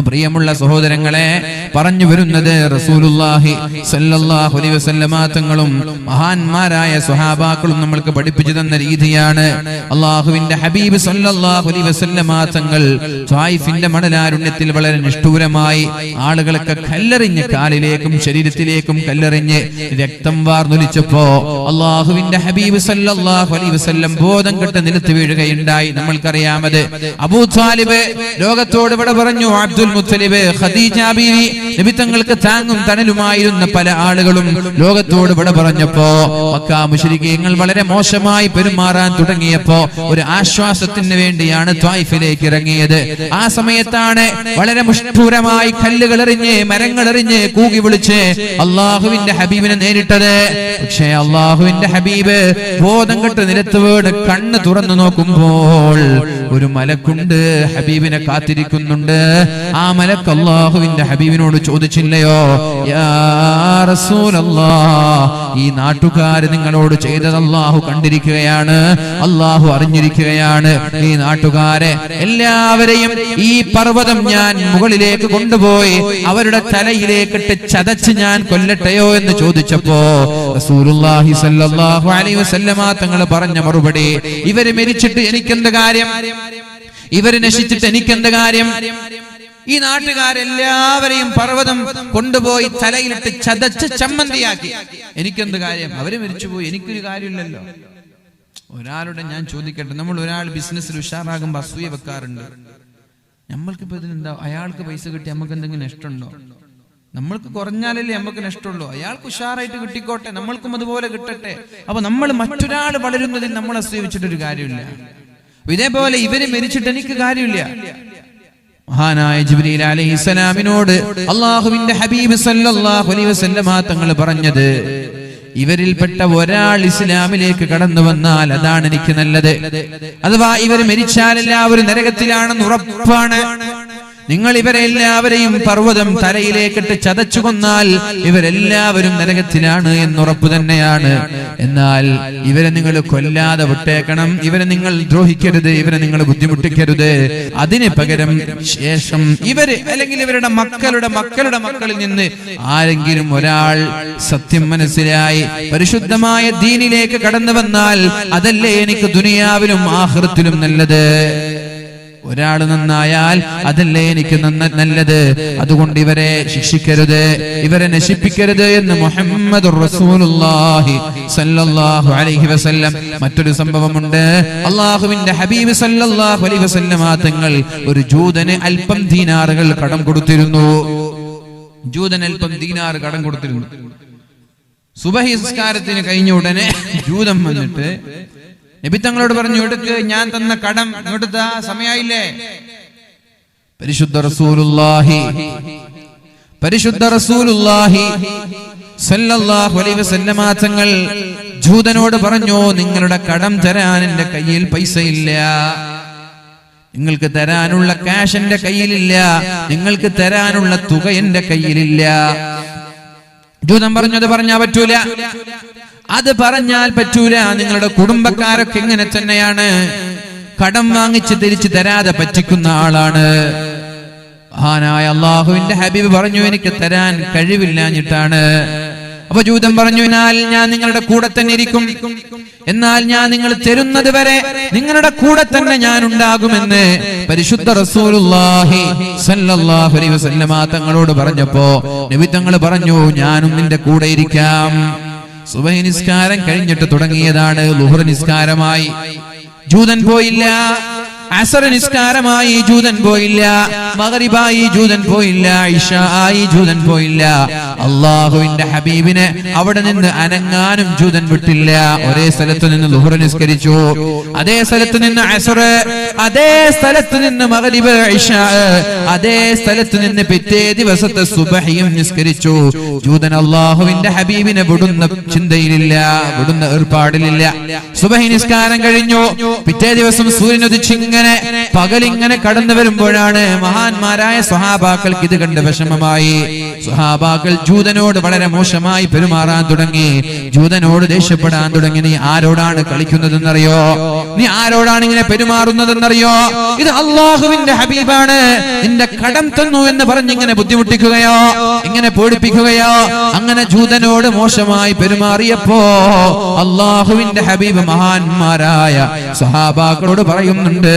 പ്രിയമുള്ള സഹോദരങ്ങളെ, പറഞ്ഞു വരുന്നത് റസൂലുള്ളാഹി സ്വല്ലല്ലാഹു അലൈഹി വസല്ലമ തങ്ങളും മഹാന്മാരായ സ്വഹാബാക്കളും നമ്മൾക്ക് പഠിപ്പിച്ചു തന്ന രീതിയാണ്. അല്ലാഹുവിന്റെ ഹബീബ് സ്വല്ലല്ലാഹു അലൈഹി വസല്ലമ തങ്ങൾ ത്വായിഫിന്റെ മണലാരുണ്യത്തിൽ വളരെ നിഷ്ഠൂരമായി ആളുകളൊക്കെ കല്ലെറിഞ്ഞ്, കാലിലേക്കും ശരീരത്തിലേക്കും കല്ലെറിഞ്ഞ് രക്തം വാർന്നൊലിച്ചപ്പോ അല്ലാഹുവിന്റെ ഹബീബ് സ്വല്ലല്ലാഹു അലൈഹി വസല്ലം ബോധം കെട്ട് നിലത്ത് വീഴുകയുണ്ടായി. നമ്മൾക്കറിയാമത്. അബൂ ത്വാലിബ് ലോകത്തോട് ഇവിടെ പറഞ്ഞു, അബ്ദുൽ മുത്തലിബ്, ഖദീജ ബീവി, നബി തങ്ങൾക്ക് താങ്ങും തണലുമായിരുന്ന പല ആളുകളും ലോകത്തോട് വിട പറഞ്ഞപ്പോ മക്ക മുശ്രിക്കീങ്ങൾ വളരെ മോശമായി പെരുമാറാൻ തുടങ്ങിയപ്പോ ഒരു ആശ്വാസത്തിന് വേണ്ടിയാണ് ത്വായിഫിലേക്ക് ഇറങ്ങിയത്. ആ സമയത്താണ് വളരെ മുഷ്ഠൂരമായി കല്ലുകൾ എറിഞ്ഞ്, മരങ്ങൾ എറിഞ്ഞ്, കൂകി വിളിച്ച് അള്ളാഹുവിന്റെ ഹബീബിനെ നേരിട്ടത്. പക്ഷേ അള്ളാഹുവിന്റെ ഹബീബ് ബോധം കെട്ട് നിലത്ത് വീട് കണ്ണ് തുറന്നു നോക്കുമ്പോൾ ഒരു മലക്കുണ്ട്, ഹബീബിനെ കാത്തിരിക്കുന്നുണ്ട്. ആ മലക്ക് അല്ലാഹുവിന്റെ ഹബീബിനോട് ചോദിച്ചില്ലയോ, യാ റസൂലല്ലാഹ്, ഈ നാട്ടുകാർ നിങ്ങളോട് ചെയ്തത് അല്ലാഹു കണ്ടിരിക്കുകയാണ്, അല്ലാഹു അറിഞ്ഞിരിക്കുകയാണ്. ഈ നാട്ടുകാരെ എല്ലാവരെയും ഈ പർവ്വതം ഞാൻ മുകളിലേക്ക് കൊണ്ടുപോയി അവരുടെ തലയിലേക്കിട്ട് ചതച്ച് ഞാൻ കൊല്ലട്ടെയോ എന്ന് ചോദിച്ചപ്പോ റസൂലുള്ളാഹി സ്വല്ലല്ലാഹു അലൈഹി വസല്ലമ തങ്ങൾ പറഞ്ഞ മറുപടി, ഇവര് മരിച്ചിട്ട് എനിക്കെന്ത് കാര്യം, ഇവര് നശിച്ചിട്ട് എനിക്കെന്ത് കാര്യം, ഈ നാട്ടുകാരെല്ലാവരെയും പർവ്വതം കൊണ്ടുപോയി തലയിലിട്ട് ചതച്ച് ചമ്മന്തിയാക്കി, എനിക്കെന്ത് കാര്യം, അവര് മരിച്ചുപോയി, എനിക്കൊരു കാര്യമില്ലല്ലോ. ഒരാളുടെ ഞാൻ ചോദിക്കട്ടെ, നമ്മൾ ഒരാൾ ബിസിനസ്സിൽ ഉഷാറാകുമ്പോ അസൂയ വെക്കാറുണ്ട്. നമ്മൾക്കിപ്പോ ഇതിനെന്താ, അയാൾക്ക് പൈസ കിട്ടി നമുക്ക് എന്തെങ്കിലും നഷ്ടമുണ്ടോ? നമ്മൾക്ക് കുറഞ്ഞാലല്ലേ നമുക്ക് നഷ്ടമുള്ളൂ. അയാൾക്ക് ഉഷാറായിട്ട് കിട്ടിക്കോട്ടെ, നമ്മൾക്കും അതുപോലെ കിട്ടട്ടെ. അപ്പൊ നമ്മൾ മറ്റൊരാൾ വളരുന്നതിൽ നമ്മൾ അസൂയ വെച്ചിട്ടൊരു കാര്യമില്ല. ഇതേപോലെ ഇവര് മരിച്ചിട്ട് എനിക്ക് കാര്യമില്ല. മഹാനായ ജിബ്രീൽ അലൈഹിസ്സലാമിനോട് അല്ലാഹുവിന്റെ ഹബീബ് സല്ലല്ലാഹു അലൈഹി വസല്ലമ തങ്ങൾ പറഞ്ഞത്, ഇവരിൽപ്പെട്ട ഒരാൾ ഇസ്ലാമിലേക്ക് കടന്നു വന്നാൽ അതാണ് എനിക്ക് നല്ലത്. അഥവാ ഇവർ മരിച്ചാൽ എല്ലാവരും നരകത്തിലാണെന്ന് ഉറപ്പാണ്. നിങ്ങൾ ഇവരെ എല്ലാവരെയും പർവ്വതം തലയിലേക്കിട്ട് ചതച്ചു കൊന്നാൽ ഇവരെല്ലാവരും നരകത്തിലാണ് എന്നുറപ്പ് തന്നെയാണ്. എന്നാൽ ഇവരെ നിങ്ങൾ കൊല്ലാതെ വിട്ടേക്കണം, ഇവരെ നിങ്ങൾ ദ്രോഹിക്കരുത്, ഇവരെ നിങ്ങൾ ബുദ്ധിമുട്ടിക്കരുത്. അതിന് പകരം ശേഷം ഇവര് അല്ലെങ്കിൽ ഇവരുടെ മക്കളുടെ മക്കളിൽ നിന്ന് ആരെങ്കിലും ഒരാൾ സത്യം മനസ്സിലായി പരിശുദ്ധമായ ദീനിലേക്ക് കടന്നു വന്നാൽ അതല്ലേ എനിക്ക് ദുനിയാവിലും ആഖിറത്തിലും നല്ലത്. ഒരാൾ നന്നായാൽ അതല്ലേ എനിക്ക് നല്ലത്. അതുകൊണ്ട് ഇവരെ ശിക്ഷിക്കരുത്, ഇവരെ നശിപ്പിക്കരുത് എന്ന് മുഹമ്മദുർ റസൂലുള്ളാഹി സ്വല്ലല്ലാഹു അലൈഹി വസല്ലം. മറ്റൊരു സംഭവമുണ്ട്. അല്ലാഹുവിന്റെ ഹബീബ് സ്വല്ലല്ലാഹു അലൈഹി വസല്ലം തങ്ങൾ ഒരു ജൂതന് അല്പം ദീനാറുകൾ കടം കൊടുത്തിരുന്നു. ജൂതൻ അല്പം ദീനാർ കടം കൊടുത്തിരുന്നു. സുബഹി നിസ്കാരത്തിന് കഴിഞ്ഞ ഉടനെ ജൂതൻ വന്നിട്ട് നബി തങ്ങളോട് പറഞ്ഞു, എടുക്ക്, ഞാൻ തന്ന കടം ഇങ്ങോട്ട് സമയായില്ലേ. പരിശുദ്ധ റസൂലുള്ളാഹി സല്ലല്ലാഹു അലൈഹി വസല്ലം തങ്ങൾ ജൂതനോട് പറഞ്ഞു, നിങ്ങളുടെ കടം തരാൻ എന്റെ കയ്യിൽ പൈസയില്ല, നിങ്ങൾക്ക് തരാനുള്ള കാശ് എന്റെ കയ്യിലില്ല, നിങ്ങൾക്ക് തരാനുള്ള തുക എന്റെ കയ്യിലില്ല. ജൂതൻ പറഞ്ഞത് പറഞ്ഞാ പറ്റൂല, അത് പറഞ്ഞാൽ പറ്റൂല. നിങ്ങളുടെ കുടുംബക്കാരൊക്കെ ഇങ്ങനെ തന്നെയാണ്, കടം വാങ്ങിച്ച് തിരിച്ചു തരാതെ പറ്റിക്കുന്ന ആളാണ്. മഹാനായ അല്ലാഹുവിന്റെ ഹബീബ് പറഞ്ഞു, എനിക്ക് തരാൻ കഴിവില്ലാഞ്ഞിട്ടാണ്. അപ്പൊ ജൂതൻ പറഞ്ഞു, എന്നാൽ ഞാൻ നിങ്ങളുടെ കൂടെ തന്നെ ഇരിക്കും, എന്നാൽ ഞാൻ നിങ്ങൾ തരുന്നത് വരെ നിങ്ങളുടെ കൂടെ തന്നെ ഞാൻ ഉണ്ടാകുമെന്ന് പരിശുദ്ധ റസൂലുള്ളാഹി സ്വല്ലല്ലാഹു അലൈഹി വസല്ലം തങ്ങളോട് പറഞ്ഞപ്പോ നബി തങ്ങൾ പറഞ്ഞു, ഞാനും നിന്റെ കൂടെ ഇരിക്കാം. സുബഹി നിസ്കാരം കഴിഞ്ഞിട്ട് തുടങ്ങിയതാണ്, ളുഹ്ർ നിസ്കാരമായി. ജൂതൻ പോയില്ല. അസർ നിസ്കാരമായി ജൂതൻ പോയില്ല, മഗ്രിബായി ജൂതൻ പോയില്ല, ഇശായി ജൂതൻ പോയില്ല. അല്ലാഹുവിന്റെ ഹബീബിനെ അവിടെ നിന്ന് അനങ്ങാനും ജൂതൻ വിട്ടില്ല. ഒരേ സ്ഥലത്ത് നിന്ന് ളുഹ്ർ നിസ്കരിച്ചു, അതേ സ്ഥലത്ത് നിന്ന് അസർ, അതേ സ്ഥലത്ത് നിന്ന് മഗ്രിബ് ഇശാ, അതേ സ്ഥലത്ത് നിന്ന് പിറ്റേ ദിവസത്തെ സുബ്ഹിയും നിസ്കരിച്ചു. ജൂതൻ അല്ലാഹുവിന്റെ ഹബീബിനെ വിടുന്ന ചിന്തയിലില്ല, വിടുന്ന ഏർപ്പാടിലില്ല. സുബ്ഹി നിസ്കാരം കഴിഞ്ഞു, പിറ്റേ ദിവസം സൂര്യൻ ഉദിച്ചിങ്ങനെ പകലിങ്ങനെ കടന്നു വരുമ്പോഴാണ് മഹാന്മാരായ സ്വഹാബാക്കൾക്ക് ഇത് കണ്ട് വിഷമമായി. സ്വഹാബാക്കൾ ജൂതനോട് വളരെ മോശമായി പെരുമാറാൻ തുടങ്ങി, ജൂതനോട് ദേഷ്യപ്പെടാൻ തുടങ്ങി. നീ ആരോടാണ് കളിക്കുന്നതെന്നറിയോ? നീ ആരോടാണ് ഇങ്ങനെ പെരുമാറുന്നതെന്നറിയോ? ഇത് അല്ലാഹുവിന്റെ ഹബീബാണ്, നിന്റെ കടം തന്നു എന്ന് പറഞ്ഞിങ്ങനെ ബുദ്ധിമുട്ടിക്കുകയോ ഇങ്ങനെ പേടിപ്പിക്കുകയോ. അങ്ങനെ ജൂതനോട് മോശമായി പെരുമാറിയപ്പോ അല്ലാഹുവിന്റെ ഹബീബ് മഹാന്മാരായ സ്വഹാബാക്കളോട് പറയുന്നുണ്ട്,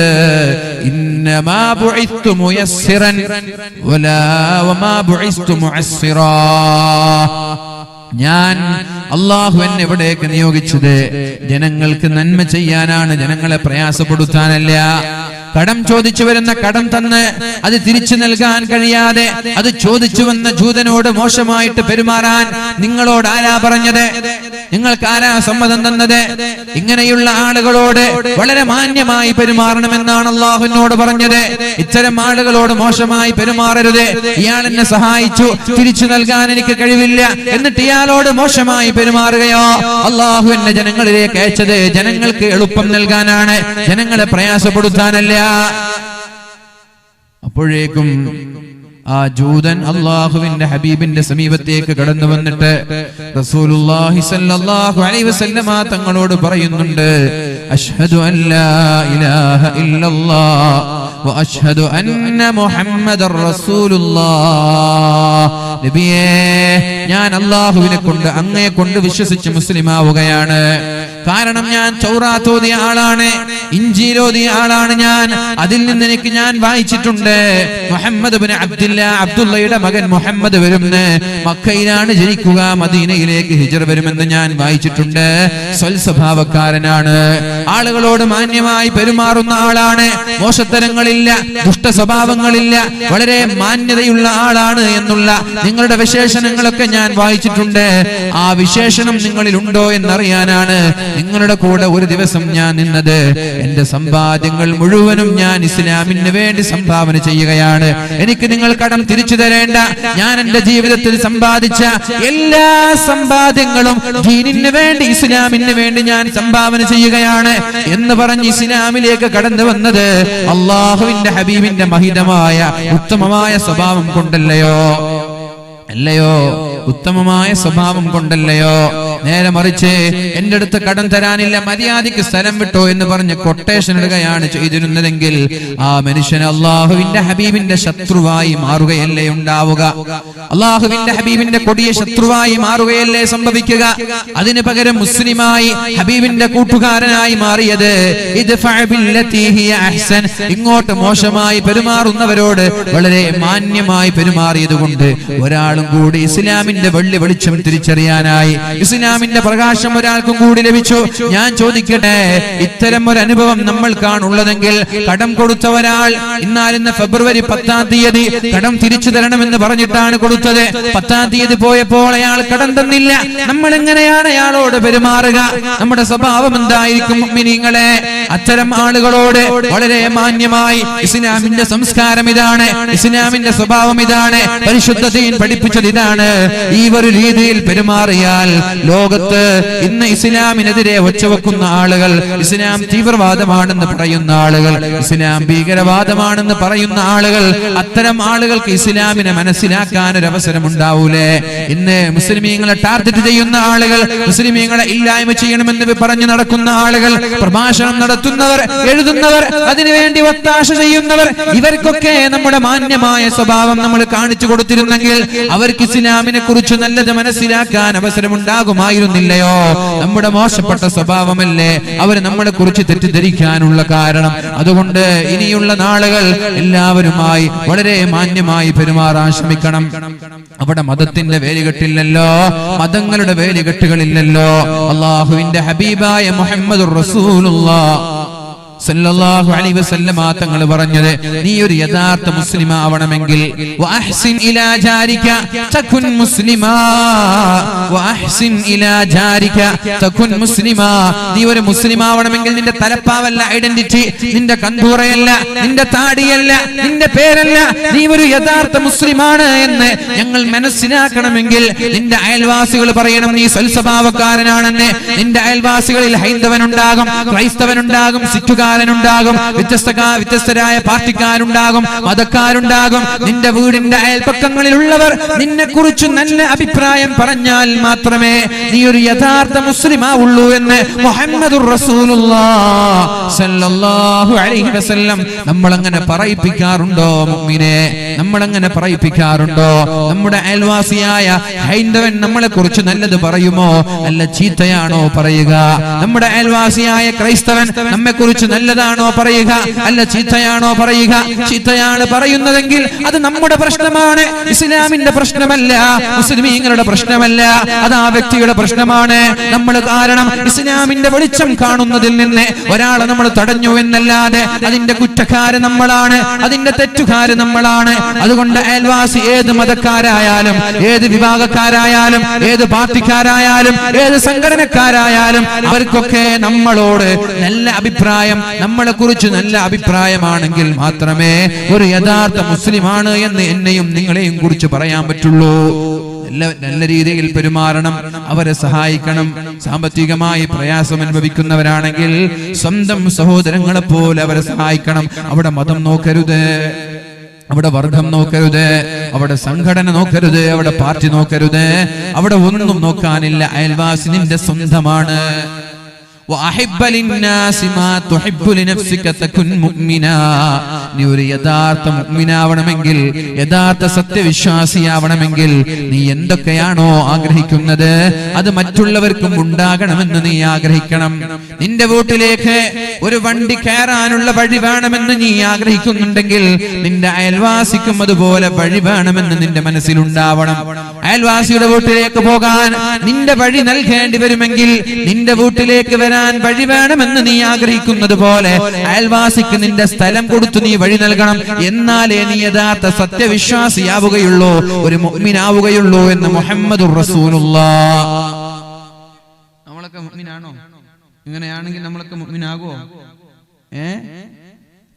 ഇന്നമാ ബുഇസ്തു മുയസ്സിറൻ വമാ ബുഇസ്തു മുഅസ്സിറാ. ഞാൻ അല്ലാഹു എന്നെ ഇവിടേക്ക് നിയോഗിച്ചത് ജനങ്ങൾക്ക് നന്മ ചെയ്യാനാണ്, ജനങ്ങളെ പ്രയാസപ്പെടുത്താനല്ല. കടം ചോദിച്ചു വരുന്ന കടം തന്ന് അത് തിരിച്ചു നൽകാൻ കഴിയാതെ അത് ചോദിച്ചു വന്ന ജൂതനോട് മോശമായിട്ട് പെരുമാറാൻ നിങ്ങളോട് ആരാ പറഞ്ഞത്? നിങ്ങൾക്ക് ആരാ സമ്മതം തന്നത്? ഇങ്ങനെയുള്ള ആളുകളോട് വളരെ മാന്യമായി പെരുമാറണമെന്നാണ് അല്ലാഹുവിനോട് പറഞ്ഞത്. ഇത്തരം ആളുകളോട് മോശമായി പെരുമാറരുത്. ഇയാൾ എന്നെ സഹായിച്ചു, തിരിച്ചു നൽകാൻ എനിക്ക് കഴിവില്ല, എന്നിട്ട് ഇയാളോട് മോശമായി പെരുമാറുകയോ? അല്ലാഹു എന്നെ ജനങ്ങളിലേക്ക് അയച്ചത് ജനങ്ങൾക്ക് എളുപ്പം നൽകാനാണ്, ജനങ്ങളെ പ്രയാസപ്പെടുത്താനല്ല. അപ്പോഴേക്കും ആ ജൂതൻ അല്ലാഹുവിന്റെ ഹബീബിന്റെ സമീപത്തേക്ക് കടന്നു വന്നിട്ട് റസൂലുള്ളാഹി സ്വല്ലല്ലാഹു അലൈഹി വസല്ലമ തങ്ങളോട് പറയുന്നുണ്ട്, അശ്ഹദു അല്ലാ ഇലാഹ ഇല്ലല്ലാഹ് വ അശ്ഹദു അന്ന മുഹമ്മദർ റസൂലുള്ളാഹ്. നബിയേ, ഞാൻ അല്ലാഹുവിനെ കൊണ്ട് അങ്ങയെ കൊണ്ട് വിശ്വസിച്ച് മുസ്ലിമാവുകയാണ്. കാരണം ഞാൻ തൗറാത്ത് ഓതിയ ആളാണ്, ഇഞ്ചീൽ ഓതിയ ആളാണ് ഞാൻ. അതിൽ നിന്ന് എനിക്ക് ഞാൻ വായിച്ചിട്ടുണ്ട് മുഹമ്മദ് ഇബ്നു അബ്ദുള്ളയുടെ മകൻ മുഹമ്മദ് വരുമെന്ന്, മക്കയിലാണ് ജനിക്കുക, മദീനയിലേക്ക് ഹിജ്റ വരുമെന്ന് ഞാൻ വായിച്ചിട്ടുണ്ട്. സ്വൽസ്വഭാവക്കാരനാണ്, ആളുകളോട് മാന്യമായി പെരുമാറുന്ന ആളാണ്, മോശത്തരങ്ങളില്ല, ദുഷ്ട സ്വഭാവങ്ങളില്ല, വളരെ മാന്യതയുള്ള ആളാണ് എന്നുള്ള നിങ്ങളുടെ വിശേഷണങ്ങളൊക്കെ ഞാൻ വായിച്ചിട്ടുണ്ട്. ആ വിശേഷണം നിങ്ങളിൽ ഉണ്ടോ എന്നറിയാനാണ് നിങ്ങളുടെ കൂടെ ഒരു ദിവസം ഞാൻ നിന്നത്. എന്റെ സമ്പാദ്യങ്ങൾ മുഴുവനും ഞാൻ ഇസ്ലാമിന് വേണ്ടി സംഭാവന ചെയ്യുകയാണ്. എനിക്ക് നിങ്ങൾ കടം തിരിച്ചു തരേണ്ട. ഞാൻ എന്റെ ജീവിതത്തിൽ സമ്പാദിച്ച എല്ലാ സമ്പാദ്യങ്ങളും ദീനിന് വേണ്ടി, ഇസ്ലാമിന് വേണ്ടി ഞാൻ സംഭാവന ചെയ്യുകയാണ് എന്ന് പറഞ്ഞ് ഇസ്ലാമിലേക്ക് കടന്നു വന്നത് അല്ലാഹുവിന്റെ ഹബീബിന്റെ മഹിതമായ ഉത്തമമായ സ്വഭാവം കൊണ്ടല്ലയോ? അല്ലയോ? ഉത്തമമായ സ്വഭാവം കൊണ്ടല്ലയോ? നേരെ മറിച്ച് എന്റെ അടുത്ത് കടം തരാനില്ല, മര്യാദയ്ക്ക് സ്ഥലം വിട്ടോ എന്ന് പറഞ്ഞ് കൊട്ടേഷൻ ഇടുകയാണ് ചെയ്തിരുന്നതെങ്കിൽ ആ മനുഷ്യൻ അല്ലാഹുവിന്റെ ഹബീബിന്റെ ശത്രുവായി മാറുകയല്ലേ ഉണ്ടാവുക? അല്ലാഹുവിന്റെ ഹബീബിന്റെ കൊടിയ ശത്രുവായി മാറുകയല്ലേ സംഭവിക്കുക? അതിന് പകരം മുസ്ലിമായി ഹബീബിന്റെ കൂട്ടുകാരനായി മാറിയത് ഇങ്ങോട്ട് മോശമായി പെരുമാറുന്നവരോട് വളരെ മാന്യമായി പെരുമാറിയത് കൊണ്ട് ഒരാളും കൂടി ഇസ്ലാമിന്റെ വെള്ളി വെളിച്ചം തിരിച്ചറിയാനായി, ഇസ്ലാമിന്റെ പ്രകാശം ഒരാൾക്കും കൂടി ലഭിച്ചു. ഞാൻ ചോദിക്കട്ടെ, ഇത്തരം ഒരു അനുഭവം നമ്മൾക്കാണുള്ളതെങ്കിൽ കടം കൊടുത്ത ഒരാൾ ഇന്ന് ഫെബ്രുവരി 10-ാം തീയതി കടം തിരിച്ചു തരണമെന്ന് പറഞ്ഞിട്ടാണ് കൊടുത്തത്. 10-ാം തീയതി പോയപ്പോൾ അയാൾ കടം തന്നില്ല. നമ്മൾ എങ്ങനെയാണ് അയാളോട് പെരുമാറുക? നമ്മുടെ സ്വഭാവം എന്തായിരിക്കും മുഅ്മിനീങ്ങളെ? അത്തരം ആളുകളോട് വളരെ മാന്യമായി, ഇസ്ലാമിന്റെ സംസ്കാരം ഇതാണ്, ഇസ്ലാമിന്റെ സ്വഭാവം ഇതാണ്, പരിശുദ്ധ ദീൻ പഠിപ്പിച്ചത് ഇതാണ്. ഈ ഒരു രീതിയിൽ പെരുമാറിയാൽ ലോകത്ത് ഇന്ന് ഇസ്ലാമിനെതിരെ ഒച്ചവെക്കുന്ന ആളുകൾ, ഇസ്ലാം തീവ്രവാദമാണെന്ന് പറയുന്ന ആളുകൾ, ഇസ്ലാം ഭീകരവാദമാണെന്ന് പറയുന്ന ആളുകൾ, അത്തരം ആളുകൾക്ക് ഇസ്ലാമിനെ മനസ്സിലാക്കാൻ ഒരു അവസരം ഉണ്ടാവൂലേ? ഇന്ന് മുസ്ലിമീങ്ങളെ ടാർഗറ്റ് ചെയ്യുന്ന ആളുകൾ, മുസ്ലിമീങ്ങളെ ഇല്ലായ്മ ചെയ്യണമെന്ന് പറഞ്ഞു നടക്കുന്ന ആളുകൾ, പ്രഭാഷണം നടത്തുന്നവർ, എഴുതുന്നവർ, അതിനുവേണ്ടി ഒത്താശ ചെയ്യുന്നവർ, ഇവർക്കൊക്കെ നമ്മുടെ മാന്യമായ സ്വഭാവം നമ്മൾ കാണിച്ചു കൊടുത്തിരുന്നെങ്കിൽ അവർക്ക് ഇസ്ലാമിനെ കുറിച്ച് നല്ലത് മനസ്സിലാക്കാൻ അവസരമുണ്ടാകുമായിരുന്നില്ലയോ? നമ്മുടെ മോശപ്പെട്ട സ്വഭാവമല്ലേ അവർ നമ്മളെ കുറിച്ച് തെറ്റിദ്ധരിക്കാനുള്ള കാരണം. അതുകൊണ്ട് ഇനിയുള്ള നാളുകൾ എല്ലാവരുമായി വളരെ മാന്യമായി പെരുമാറാൻ ശ്രമിക്കണം. അവിടെ മതത്തിന്റെ വേലികെട്ടില്ലല്ലോ, മതങ്ങളുടെ വേലികെട്ടുകളില്ലല്ലോ. അല്ലാഹുവിന്റെ ഹബീബായ മുഹമ്മദുർ റസൂലുള്ളാഹ് സല്ലല്ലാഹു അലൈഹി വസല്ലമ തങ്ങൾ പറഞ്ഞത്, നീ ഒരു യഥാർത്ഥ മുസ്ലിം ആവണമെങ്കിൽ വഅഹ്സിൻ ഇലാ ജാരിക തകുൻ മുസ്ലിമാ, വഅഹ്സിൻ ഇലാ ജാരിക തകുൻ മുസ്ലിമാ. നീ ഒരു മുസ്ലിം ആവണമെങ്കിൽ നിന്റെ തലപ്പാവല്ല ഐഡന്റിറ്റി, നിന്റെ കന്തൂറയല്ല, നിന്റെ താടിയല്ല, നിന്റെ പേരല്ല, നീ ഒരു യഥാർത്ഥ മുസ്ലിമാണ് എന്ന് ഞങ്ങൾ മനസ്സിലാക്കണമെങ്കിൽ നിന്റെ അയൽവാസികൾ പറയണം നീ സ്വൽസ്വഭാവക്കാരനാണെന്ന്. നിന്റെ അയൽവാസികളിൽ ഹൈന്ദവനുണ്ടാകും, ക്രൈസ്തവനുണ്ടാകും, സിഖുകാരനുണ്ടാകും, വ്യത്യസ്തരായ പാർട്ടിക്കാരുണ്ടാകും, മതക്കാരുണ്ടാകും. നിന്റെ വീടിന്റെ അയൽപക്കങ്ങളിലുള്ളവർ നിന്നെ കുറിച്ച് നല്ല അഭിപ്രായം പറഞ്ഞാൽ മാത്രമേ നീ ഒരു യഥാർത്ഥ മുസ്ലിം ആവുള്ളൂ എന്ന് മുഹമ്മദുർ റസൂലുള്ളാഹി സ്വല്ലല്ലാഹു അലൈഹി വസല്ലം നമ്മളങ്ങനെ പറയിപ്പിക്കാറുണ്ടോ മുഅ്മിനേ? നമ്മളങ്ങനെ പറയിപ്പിക്കാറുണ്ടോ? നമ്മുടെ അയൽവാസിയായ ഹൈന്ദവൻ നമ്മളെ കുറിച്ച് നല്ലത് പറയുമോ അല്ല ചീത്തയാണോ പറയുക? നമ്മുടെ അയൽവാസിയായ ക്രൈസ്തവൻ നമ്മെ കുറിച്ച് നല്ലതാണോ പറയുക അല്ല ചീത്തയാണോ പറയുക? ചീത്തയാണ് പറയുന്നതെങ്കിൽ അത് നമ്മുടെ പ്രശ്നമാണ്, ഇസ്ലാമിന്റെ പ്രശ്നമല്ല, മുസ്ലിമീങ്ങളുടെ പ്രശ്നമല്ല, അത് ആ വ്യക്തിയുടെ പ്രശ്നമാണ്. നമ്മൾ കാരണം ഇസ്ലാമിന്റെ വെളിച്ചം കാണുന്നതിൽ നിന്ന് ഒരാളെ നമ്മൾ തടഞ്ഞു എന്നല്ലാതെ അതിന്റെ കുറ്റക്കാര് നമ്മളാണ്, അതിന്റെ തെറ്റുകാര് നമ്മളാണ്. അതുകൊണ്ട് അയൽവാസി ഏത് മതക്കാരായാലും, ഏത് വിഭാഗക്കാരായാലും, ഏത് പാർട്ടിക്കാരായാലും, ഏത് സംഘടനക്കാരായാലും അവർക്കൊക്കെ നമ്മളോട് നല്ല അഭിപ്രായം, നമ്മളെ കുറിച്ച് നല്ല അഭിപ്രായമാണെങ്കിൽ മാത്രമേ ഒരു യഥാർത്ഥ മുസ്ലിമാണ് എന്ന് എന്നെയും നിങ്ങളെയും കുറിച്ച് പറയാൻ പറ്റുള്ളൂ. നല്ല രീതിയിൽ പെരുമാറണം, അവരെ സഹായിക്കണം. സാമ്പത്തികമായി പ്രയാസം അനുഭവിക്കുന്നവരാണെങ്കിൽ സ്വന്തം സഹോദരങ്ങളെ പോലെ അവരെ സഹായിക്കണം. അവിടെ മതം നോക്കരുത്, അവിടെ വർഗം നോക്കരുത്, അവിടെ സംഘടന നോക്കരുത്, അവിടെ പാർട്ടി നോക്കരുത്, അവിടെ ഒന്നും നോക്കാനില്ല. അയൽവാസി നിന്റെ സ്വന്തമാണ്. നീ ഒരു യഥാർത്ഥ മുഅ്മിനാവണമെങ്കിൽ, യഥാർത്ഥ സത്യവിശ്വാസിയാവണമെങ്കിൽ നീ എന്തൊക്കെയാണോ ആഗ്രഹിക്കുന്നത് അത് മറ്റുള്ളവർക്കും ഉണ്ടാകണമെന്ന് നീ ആഗ്രഹിക്കണം. നിന്റെ വീട്ടിലേക്ക് ഒരു വണ്ടി കയറാനുള്ള വഴി വേണമെന്ന് നീ ആഗ്രഹിക്കുന്നുണ്ടെങ്കിൽ നിന്റെ അയൽവാസിക്കും അതുപോലെ വഴി വേണമെന്ന് നിന്റെ മനസ്സിലുണ്ടാവണം. അയൽവാസിയുടെ വീട്ടിലേക്ക് പോകാൻ നിന്റെ വഴി നൽകേണ്ടി വരുമെങ്കിൽ നിന്റെ വീട്ടിലേക്ക് വരാൻ വഴി വേണമെന്ന് നീ ആഗ്രഹിക്കുന്നത് പോലെ അയൽവാസിക്ക് നിന്റെ സ്ഥലം കൊടുത്തു നീ വഴി നൽകണം. എന്നാലേ നീ യഥാർത്ഥ സത്യവിശ്വാസിയാവുകയുള്ളൂ, ഒരു മുഅ്മിനാവുകയുള്ളൂ എന്ന് മുഹമ്മദുർ റസൂലുള്ളാഹി. നമ്മളൊക്കെ മുഅ്മിനാണോ? ഇങ്ങനെയാണെങ്കിൽ നമ്മളൊക്കെ മുഅ്മിനാകുമോ?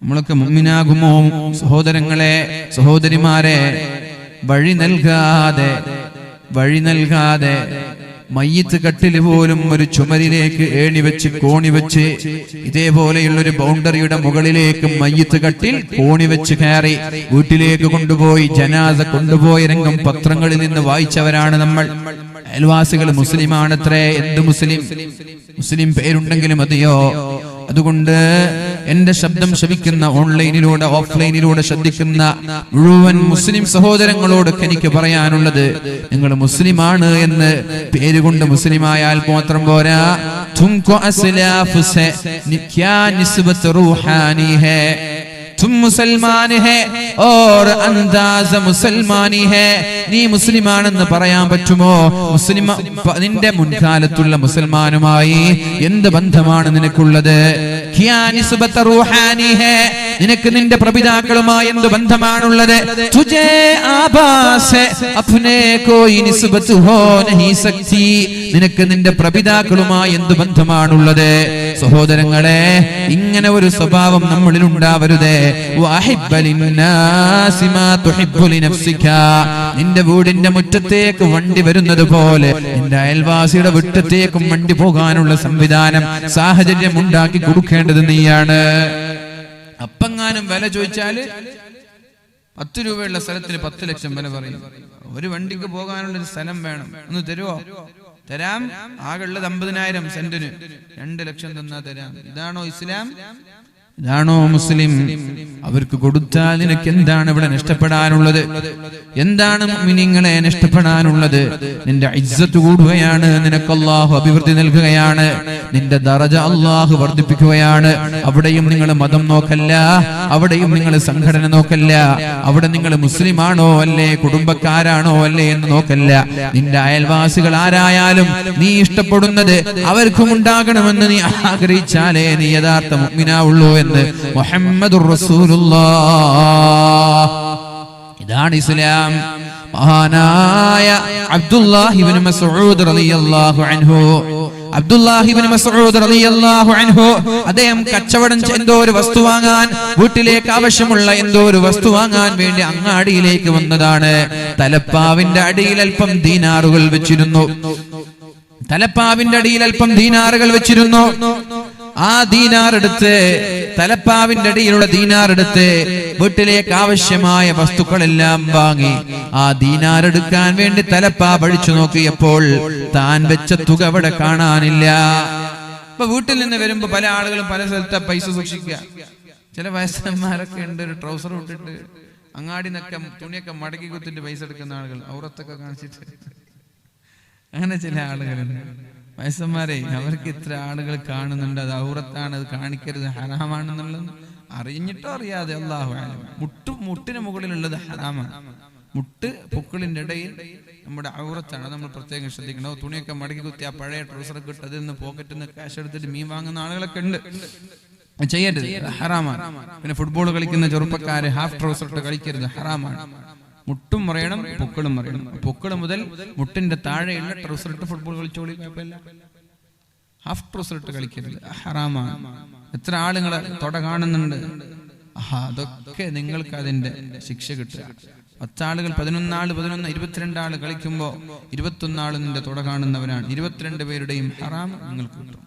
നമ്മളൊക്കെ മുഅ്മിനാകുമോ? സഹോദരങ്ങളെ, സഹോദരിമാരെ, വഴി നൽകാതെ മയ്യിത്ത് കട്ടിൽ പോലും ഒരു ചുമരിലേക്ക് ഏണിവെച്ച് കോണിവെച്ച് ഇതേപോലെയുള്ളൊരു ബൗണ്ടറിയുടെ മുകളിലേക്ക് മയ്യിത്ത് കട്ടിൽ കോണിവെച്ച് കയറി വീട്ടിലേക്ക് കൊണ്ടുപോയി ജനാസ കൊണ്ടുപോയ രംഗം പത്രങ്ങളിൽ നിന്ന് വായിച്ചവരാണ് നമ്മൾ. അയൽവാസികൾ മുസ്ലിമാണത്രേ. എന്ത് മുസ്ലിം പേരുണ്ടെങ്കിലും മതിയോ? അതുകൊണ്ട് എന്റെ ശബ്ദം ശ്രവിക്കുന്ന ഓൺലൈനിലൂടെ ഓഫ്ലൈനിലൂടെ ശ്രദ്ധിക്കുന്ന മുഴുവൻ മുസ്ലിം സഹോദരങ്ങളോട് എനിക്ക് പറയാനുള്ളത്, നിങ്ങൾ മുസ്ലിമാണ് എന്ന് പേരുകൊണ്ട് മുസ്ലിമായാൽ മാത്രം പോരാ. തുംകോ അസ്ലാഫ് സെ ക്യാ നിസ്ബത്ത് റൂഹാനി ഹേ, तुम मुसलमान है और अंदाज मुसलमानी है. നീ മുസ്ലിമാണെന്ന് പറയാൻ പറ്റുമോ? മുസ്ലിം നിന്റെ മുൻകാലത്തുള്ള മുസൽമാനുമായി എന്ത് ബന്ധമാണ് നിനക്കുള്ളത്? ക്യാ നിസ്ബത്ത് റൂഹാനി ഹേ, നിനക്ക് നിന്റെ പ്രപിതാക്കളുമായി എന്ത് ബന്ധമാണുള്ളത്? തുജേ ആബാസെ അപ്നെ കോയി നിസ്ബത്ത് ഹോ നഹീ സക്തി, നിനക്ക് നിന്റെ പ്രപിതാക്കളുമായി എന്ത് ബന്ധമാണുള്ളത്? സഹോദരങ്ങളെ, ഇങ്ങനെ ഒരു സ്വഭാവം നമ്മളിൽ ഉണ്ടാവരുത്. നിന്റെ വീടിന്റെ മുറ്റത്തേക്ക് വണ്ടി വരുന്നത് പോലെ നിന്റെ അയൽവാസിയുടെ മുറ്റത്തേക്കും വണ്ടി പോകാനുള്ള സംവിധാനം, സാഹചര്യം ഉണ്ടാക്കി കൊടുക്കേണ്ടത് നീയാണ്. അപ്പങ്ങാനും വില ചോദിച്ചാല് 10 രൂപയുള്ള സ്ഥലത്തിന് 10 ലക്ഷം വില പറയും. ഒരു വണ്ടിക്ക് പോകാനുള്ള ഒരു സ്ഥലം വേണം, ഒന്ന് തരുമോ? തരാം. ആകെയുള്ളത് 50,000 സെന്റിന് 2 ലക്ഷം തന്നാ തരാം. ഇതാണോ ഇസ്ലാം? ഇതാണോ മുസ്ലിം? അവർക്ക് കൊടുത്താൽ നിനക്ക് എന്താണ് ഇവിടെ നഷ്ടപ്പെടാനുള്ളത്? എന്താണ് മുഅ്മിനീങ്ങളെ നഷ്ടപ്പെടാനുള്ളത്? നിന്റെ ഇസ്സത്ത് കൂടുകയാണ്, നിനക്ക് അല്ലാഹു അഭിവൃദ്ധി നൽകുകയാണ്, നിന്റെ ദറജ അല്ലാഹു വർദ്ധിപ്പിക്കുകയാണ്. അവിടെയും നിങ്ങൾ മതം നോക്കല്ല, അവിടെയും നിങ്ങൾ സംഘടന നോക്കല്ല, അവിടെ നിങ്ങൾ മുസ്ലിമാണോ അല്ലേ, കുടുംബക്കാരാണോ അല്ലേ എന്ന് നോക്കല്ല. നിന്റെ അയൽവാസികൾ ആരായാലും നീ ഇഷ്ടപ്പെടുന്നത് അവർക്കും ഉണ്ടാകണമെന്ന് നീ ആഗ്രഹിച്ചാലേ നീ യഥാർത്ഥ മുഅ്മിനാവുള്ളൂ എന്ന് മുഹമ്മദുർ റസൂലുള്ളാഹ്. ഇതാണ് ഇസ്ലാം. മഹാനായ അബ്ദുല്ലാഹി ഇബ്നു മസ്ഊദ് റളിയല്ലാഹു അൻഹു, അബ്ദുല്ലാഹി ഇബ്നു മസ്ഊദ് റളിയല്ലാഹു അൻഹു അദ്ദേഹം കച്ചവടം എന്തോ ഒരു വസ്തു വാങ്ങാൻ, വീട്ടിലേക്ക് ആവശ്യമുള്ള എന്തോ ഒരു വസ്തു വാങ്ങാൻ വേണ്ടി അങ്ങാടിയിലേക്ക് വന്നതാണ്. തലപ്പാവിന്റെ അടിയിൽ അല്പം ദീനാറുകൾ വെച്ചിരുന്നു. തലപ്പാവിന്റെ അടിയിൽ അല്പം ദീനാറുകൾ വെച്ചിരുന്നു. ആ ദീനാർ എടുത്ത്, തലപ്പാവിന്റെ അടിയിലുള്ള ദീനാർ എടുത്ത് വീട്ടിലേക്ക് ആവശ്യമായ വസ്തുക്കളെല്ലാം വാങ്ങി. ആ ദീനാർ എടുക്കാൻ വേണ്ടി തലപ്പാവ് അഴിച്ചു നോക്കിയപ്പോൾ താൻ വെച്ച തുക അവിടെ കാണാനില്ല. ഇപ്പൊ വീട്ടിൽ നിന്ന് വരുമ്പോ പല ആളുകളും പല സ്ഥലത്തെ പൈസ സൂക്ഷിക്കുക. ചില വയസ്സന്മാരൊക്കെ ഉണ്ട്, ഒരു ട്രൗസർ ഇട്ടിട്ട് അങ്ങാടി നിന്നൊക്കെ തുണിയൊക്കെ മടക്കി കുത്തിട്ട് പൈസ എടുക്കുന്ന ആളുകൾ, ഔറത്തൊക്കെ കാണിച്ചിട്ട്. അങ്ങനെ ചില ആളുകളുണ്ട് വയസ്സന്മാരെ. അവർക്ക് ഇത്ര ആളുകൾ കാണുന്നുണ്ട്, അത് ഔറത്താണ്, അത് കാണിക്കരുത്, ഹറാമാണെന്നുള്ളത് അറിഞ്ഞിട്ടോ അറിയാതെ അല്ലാഹു അലം. മുട്ടിന് മുകളിലുള്ളത് ഹറാമാണ്. മുട്ട് പൊക്കിളിന്റെ ഇടയിൽ നമ്മുടെ ഔറത്താണ്, നമ്മൾ പ്രത്യേകം ശ്രദ്ധിക്കണം. തുണിയൊക്കെ മടക്കി കുത്തി ആ പഴയ ട്രൗസറൊക്കെ ഇട്ട് അതിൽ നിന്ന് പോക്കറ്റിൽ നിന്ന് ക്യാഷ് എടുത്തിട്ട് മീൻ വാങ്ങുന്ന ആളുകളൊക്കെ ഉണ്ട്. ചെയ്യരുത്, ഹറാമാണ്. പിന്നെ ഫുട്ബോൾ കളിക്കുന്ന ചെറുപ്പക്കാര് ഹാഫ് ട്രൗസർ ഇട്ട് കളിക്കരുത്, ഹറാമാണ്. മുട്ടും മറിയണം, പൊക്കിളും മറിയണം. പൊക്കിള് മുതൽ മുട്ടിന്റെ താഴെയുള്ള ട്രൗസർ ഇട്ട് ഫുട്ബോൾ കളിച്ചോളി, കുഴപ്പമില്ല. ഹാഫ് ട്രൗസർ ഇട്ട് കളിക്കരുത്, ഹറാമാണ്. എത്ര ആളുകളെ തൊട കാണുന്നുണ്ട്. അതൊക്കെ നിങ്ങൾക്ക് അതിന്റെ ശിക്ഷ കിട്ടുക. 10 ആളുകൾ 11 ആള് 22 ആള് കളിക്കുമ്പോ 21 ആള് നിന്റെ തൊട കാണുന്നവനാണ്. 22 പേരുടെയും ഹറാം നിങ്ങൾക്ക് കിട്ടും.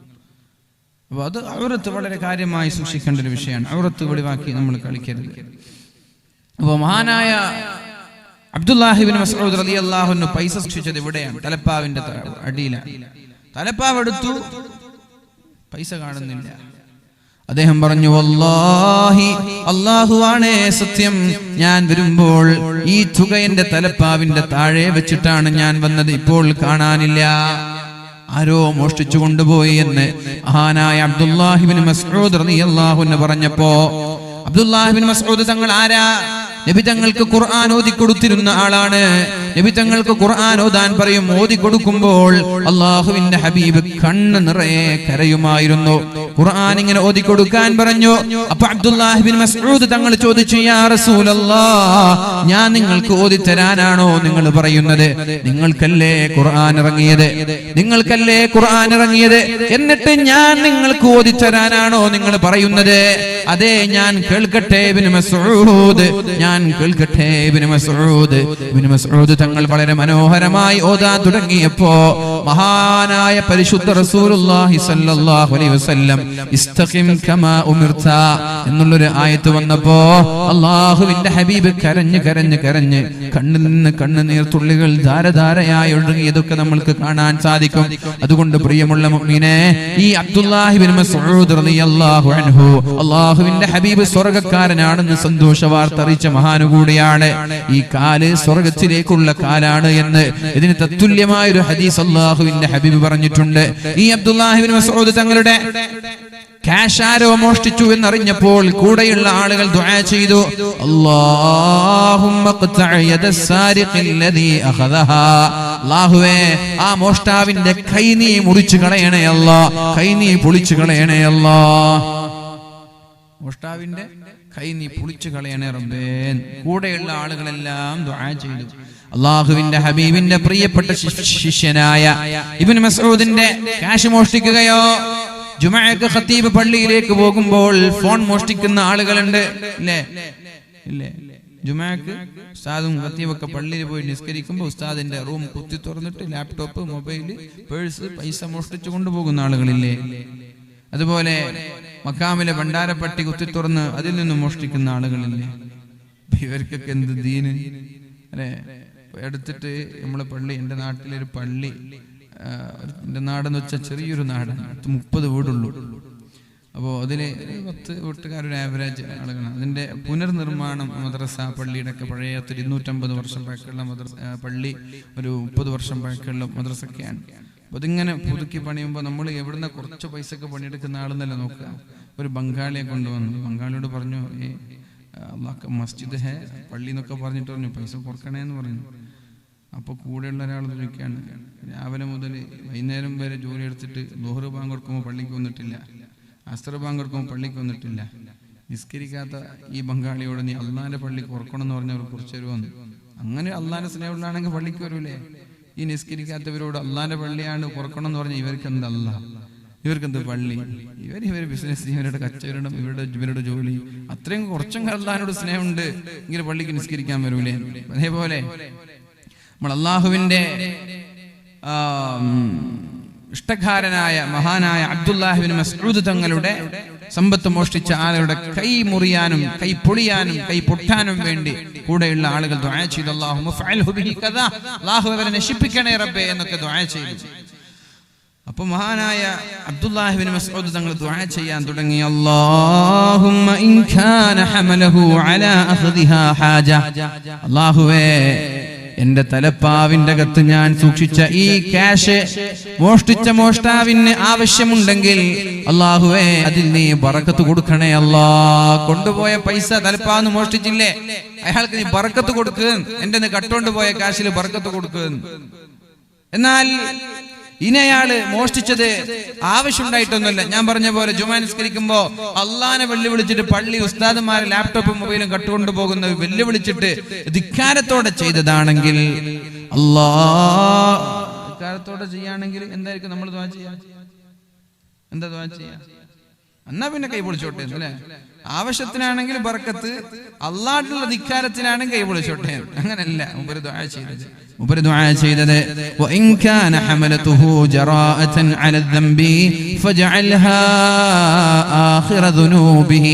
അപ്പൊ അത് ഔറത്ത് വളരെ കാര്യമായി സൂക്ഷിക്കേണ്ട ഒരു വിഷയമാണ്. ഔറത്ത് വെളിവാക്കി നമ്മൾ കളിക്കരുത്. അപ്പൊ മഹാനായ അബ്ദുല്ലാഹി ഇബ്നു മസ്ഊദ് റളിയല്ലാഹു അൻഹു പൈസ സൂക്ഷിച്ചത് ഇവിടെയാണ്, തലപ്പാവിന്റെ അടിയിലാണ്. തലപ്പാവ് എടുത്തു, പൈസ കാണുന്നില്ല. അദ്ദേഹം പറഞ്ഞു, വല്ലാഹി, അല്ലാഹുവാണേ സത്യം, ഞാൻ വരുമ്പോൾ ഈ തുക എന്റെ തലപ്പാവിന്റെ താഴെ വെച്ചിട്ടാണ് ഞാൻ വന്നത്, ഇപ്പോൾ കാണാനില്ല. ആരോ മോഷ്ടിച്ചു കൊണ്ടുപോയി എന്ന് മഹാനായ അബ്ദുല്ലാഹി ഇബ്നു മസ്ഊദ് റളിയല്ലാഹു അൻഹു പറഞ്ഞപ്പോ, അബ്ദുല്ലാഹി ഇബ്നു മസ്ഊദ് തങ്ങൾ ആരാ? നബി തങ്ങൾക്ക് ഖുർആൻ ഓതി കൊടുത്തിരുന്ന ആളാണ്. നബി തങ്ങൾക്ക് ഖുർആൻ ഓതാൻ പറയും, ഓതി കൊടുക്കുമ്പോൾ അല്ലാഹുവിന്റെ ഹബീബ് കണ്ണ് നിറയെ കരയുമായിരുന്നു. ഖുർആൻ ഇങ്ങനെ ഓതി കൊടുക്കാൻ പറഞ്ഞു. അപ്പൊ അബ്ദുല്ലാഹി ഇബ്നു മസ്ഊദ് തങ്ങൾ ചോദിച്ചു, യാ റസൂലല്ലാഹ്, ഞാൻ നിങ്ങൾക്ക് ഓതി തരാനാണോ നിങ്ങൾ പറയുന്നത്? നിങ്ങൾക്കല്ലേ ഖുർആൻ ഇറങ്ങിയത്, നിങ്ങൾക്കല്ലേ ഖുർആൻ ഇറങ്ങിയത്, എന്നിട്ട് ഞാൻ നിങ്ങൾക്ക് ഓതി തരാനാണോ നിങ്ങൾ പറയുന്നത്? അതെ, ഞാൻ കേൾക്കട്ടെ ഇബ്നു മസ്ഊദ്, ഞാൻ കേൾക്കട്ടെ ഇബ്നു മസ്ഊദ്. ഇബ്നു മസ്ഊദ് തങ്ങൾ വളരെ മനോഹരമായി ഓതാൻ തുടങ്ങിയപ്പോ മഹാനായ പരിശുദ്ധ റസൂലുള്ളാഹി സ്വല്ലല്ലാഹു അലൈഹി വസല്ലം ഇസ്തഖിം കമാ ഉമിർത എന്നുള്ളൊരു ആയത്ത് വന്നപ്പോ അല്ലാഹുവിന്റെ ഹബീബ് കരഞ്ഞ് കരഞ്ഞ് കരഞ്ഞ് കണ്ണിൽ നിന്ന് കണ്ണുനീർ തുള്ളികൾ ധാരധാരയായി ഒഴുകിയതൊക്കെ നമ്മൾക്ക് കാണാൻ സാധിക്കും. അതുകൊണ്ട് പ്രിയമുള്ള മുഅ്മിനേ, ഈ അബ്ദുല്ലാഹി ഇബ്നു മസ്ഊദ് റളിയല്ലാഹു അൻഹു അല്ലാഹുവിന്റെ ഹബീബ് സ്വർഗ്ഗക്കാരനാണെന്ന് സന്തോഷ വാർത്ത അറിയിച്ച മഹാനുകൂടിയാണ്. ഈ കാല് സ്വർഗ്ഗത്തിലേക്കുള്ള കാലാണ് എന്ന് ഇതിന് തത്തുല്യമായ ഒരു ഹദീസ് അല്ലാഹുവിന്റെ ഹബീബ് പറഞ്ഞിട്ടുണ്ട്. ഈ അബ്ദുല്ലാഹി ഇബ്നു മസ്ഊദ് തങ്ങളുടെ ക്യാഷ് ആരോ മോഷ്ടിച്ചു എന്നറിഞ്ഞപ്പോൾ കൂടെയുള്ള ആളുകൾ ദുആ ചെയ്തു, അല്ലാഹുമ്മ ഖ്തഅ യദസ്സാരിഖില്ലദീ അഖദഹാ, അല്ലാഹുവേ, ആ മോഷ്ടാവിന്റെ കൈ നീ മുറിച്ചു കളയണേ അല്ലാഹ്, കൈ നീ പൊളിച്ചു കളയണേ അല്ലാഹ്, മോഷ്ടാവിന്റെ കൈ നീ പൊളിച്ചു കളയണേ റബ്ബേ. കൂടെയുള്ള ആളുകളെല്ലാം ദുആ ചെയ്തു. അല്ലാഹുവിന്റെ ഹബീബിന്റെ പ്രിയപ്പെട്ട ശിഷ്യനായ ഇബ്നു മസ്ഊദിന്റെ ക്യാഷ് മോഷ്ടിക്കുകയോ, ജുമഅക്ക് ഖതീബ് പള്ളിയിലേക്ക് പോകുമ്പോൾ ഫോൺ മോഷ്ടിക്കുന്ന ആളുകളുണ്ട്, ഇല്ലേ? ഇല്ലേ? ജുമഅക്ക് ഉസ്താദും ഖതീബൊക്കെ പള്ളിയിൽ പോയി നിസ്കരിക്കുമ്പോൾ ഉസ്താദിന്റെ റൂം കുത്തി തുറന്നിട്ട് ലാപ്ടോപ്പ്, മൊബൈൽ, പേഴ്സ്, പൈസ മോഷ്ടിച്ചു കൊണ്ടുപോകുന്ന ആളുകളില്ലേ? അതുപോലെ മക്കാമിലെ ഭണ്ഡാരപ്പട്ടി കുത്തി തുറന്ന് അതിൽ നിന്ന് മോഷ്ടിക്കുന്ന ആളുകളില്ലേ? ഇവർക്കൊക്കെ എന്ത് ദീന് അല്ലെ? എടുത്തിട്ട് നമ്മളെ പള്ളി, എൻ്റെ നാട്ടിലൊരു പള്ളി, എൻ്റെ നാടെന്ന് വെച്ചാൽ ചെറിയൊരു നാടാണ്, 30 വീടുള്ളൂ. അപ്പോൾ അതിൽ 10 വീട്ടുകാരൊരു ആവറേജ് ആളുകളാണ്. അതിൻ്റെ പുനർനിർമ്മാണം മദ്രസ പള്ളിയുടെ ഒക്കെ പഴയ 250 വർഷം പഴക്കമുള്ള പള്ളി, ഒരു 30 വർഷം പഴക്കമുള്ള മദ്രസൊക്കെയാണ്. അപ്പോൾ അതിങ്ങനെ പുതുക്കി പണിയുമ്പോൾ നമ്മൾ എവിടുന്ന കുറച്ച് പൈസക്ക് പണിയെടുക്കുന്ന ആളെന്നല്ല നോക്കുക. ഒരു ബംഗാളിയെ കൊണ്ടുവന്നു. ബംഗാളിയോട് പറഞ്ഞു, ഈ മസ്ജിദ് ഹേ പള്ളി എന്നൊക്കെ പറഞ്ഞിട്ട് പറഞ്ഞു, പൈസ കൊടുക്കണേന്ന് പറഞ്ഞു. അപ്പോൾ കൂടെയുള്ള ഒരാൾ ചോദിക്കുകയാണ്, രാവിലെ മുതൽ വൈകുന്നേരം വരെ ജോലി എടുത്തിട്ട് ളുഹർ ബാങ്ക് കൊടുക്കുമ്പോൾ പള്ളിക്ക് വന്നിട്ടില്ല, അസ്ർ ബാങ്ക് കൊടുക്കുമ്പോൾ പള്ളിക്ക് വന്നിട്ടില്ല, നിസ്കരിക്കാത്ത ഈ ബംഗാളിയോട് നീ അള്ളാന്റെ പള്ളിക്ക് ഓർക്കണം എന്ന് പറഞ്ഞവർ കുറച്ച് തരുമെന്ന്. അങ്ങനെ അള്ളാന്റെ സ്നേഹമുള്ളതാണെങ്കിൽ പള്ളിക്ക് വരൂലേ? ഈ നിസ്കരിക്കാത്തവരോട് അള്ളാന്റെ പള്ളിയാണ് ഓർക്കണം എന്ന് പറഞ്ഞാൽ ഇവർക്ക് എന്തല്ല, ഇവർക്കെന്ത് പള്ളി? ഇവർ ബിസിനസ്, ഇവരുടെ കച്ചവടം, ഇവരുടെ ജോലി, അത്രയും കുറച്ചും അള്ളാഹിനോട് സ്നേഹമുണ്ട് എങ്കിൽ പള്ളിക്ക് നിസ്കരിക്കാൻ വരൂലേ? അതേപോലെ നമ്മൾ അള്ളാഹുവിന്റെ ഇഷ്ടക്കാരനായ മഹാനായ അബ്ദുല്ലാഹി ഇബ്നു മസ്ഊദ് തങ്ങളുടെ സമ്പത്ത് മോഷ്ടിച്ച ആളുകളുടെ കൈ മുറിയാനും കൈ പൊളിയാനും കൈ പൊട്ടാനും വേണ്ടി കൂടെയുള്ള ആളുകൾ ദുആ ചെയ്തു. അല്ലാഹുമ്മ ഫഅൽഹു ബിഹി കദാ, അല്ലാഹു അവരെ നശിപ്പിക്കണേ റബ്ബേ എന്നൊക്കെ ദുആ ചെയ്തു. അപ്പോൾ മഹാനായ അബ്ദുല്ലാഹി ഇബ്നു മസ്ഊദ് തങ്ങൾ ദുആ ചെയ്യാൻ തുടങ്ങി. അല്ലാഹുമ്മ ഇൻ കാന ഹമലഹു അലാ അഖ്ദിഹാ ഹാജ, അല്ലാഹുവേ എന്റെ തലപ്പാവിന്റെ അകത്ത് ഞാൻ സൂക്ഷിച്ച ഈ ക്യാഷ് മോഷ്ടിച്ച മോഷ്ടാവിന് ആവശ്യമുണ്ടെങ്കിൽ അല്ലാഹുവേ അതിൽ നീ ബറക്കത്ത് കൊടുക്കണേ അല്ലാ. കൊണ്ടുപോയ പൈസ തലപ്പാന്ന് മോഷ്ടിച്ചില്ലേ, അയാൾക്ക് നീ ബറക്കത്ത് കൊടുക്കുക, എന്റെ കട്ടുകൊണ്ട് പോയ കാശിൽ ബറക്കത്ത് കൊടുക്കുക. എന്നാൽ ഇനി അയാള് മോഷ്ടിച്ചത് ആവശ്യമുണ്ടായിട്ടൊന്നുമില്ല. ഞാൻ പറഞ്ഞ പോലെ ജുമാ നിസ്കരിക്കുമ്പോ അള്ളാനെ വെല്ലുവിളിച്ചിട്ട് പള്ളി ഉസ്താദുമാരെ ലാപ്ടോപ്പും മൊബൈലും കട്ടുകൊണ്ടു പോകുന്ന വെല്ലുവിളിച്ചിട്ട് ധിക്കാരത്തോടെ ചെയ്തതാണെങ്കിൽ, ധിക്കാരത്തോടെ ചെയ്യാണെങ്കിൽ എന്തായിരിക്കും നമ്മൾ ദുആ ചെയ്യാ? എന്താ ദുആ ചെയ്യാ? എന്നാ പിന്നെ കൈ പൊളിച്ചോട്ടെ അല്ലേ? ആവശ്യത്തിനാണെങ്കിൽ ബർക്കത്ത്, അള്ളാഹുള്ള ധിക്കാരത്തിനാണെങ്കിൽ കൈ പൊളിച്ചോട്ടെ. അങ്ങനല്ല ഉപരി ദുആ ചെയ്തത്. وإن كان حملته جراءة على الذنب فاجعلها آخر ذنوبه,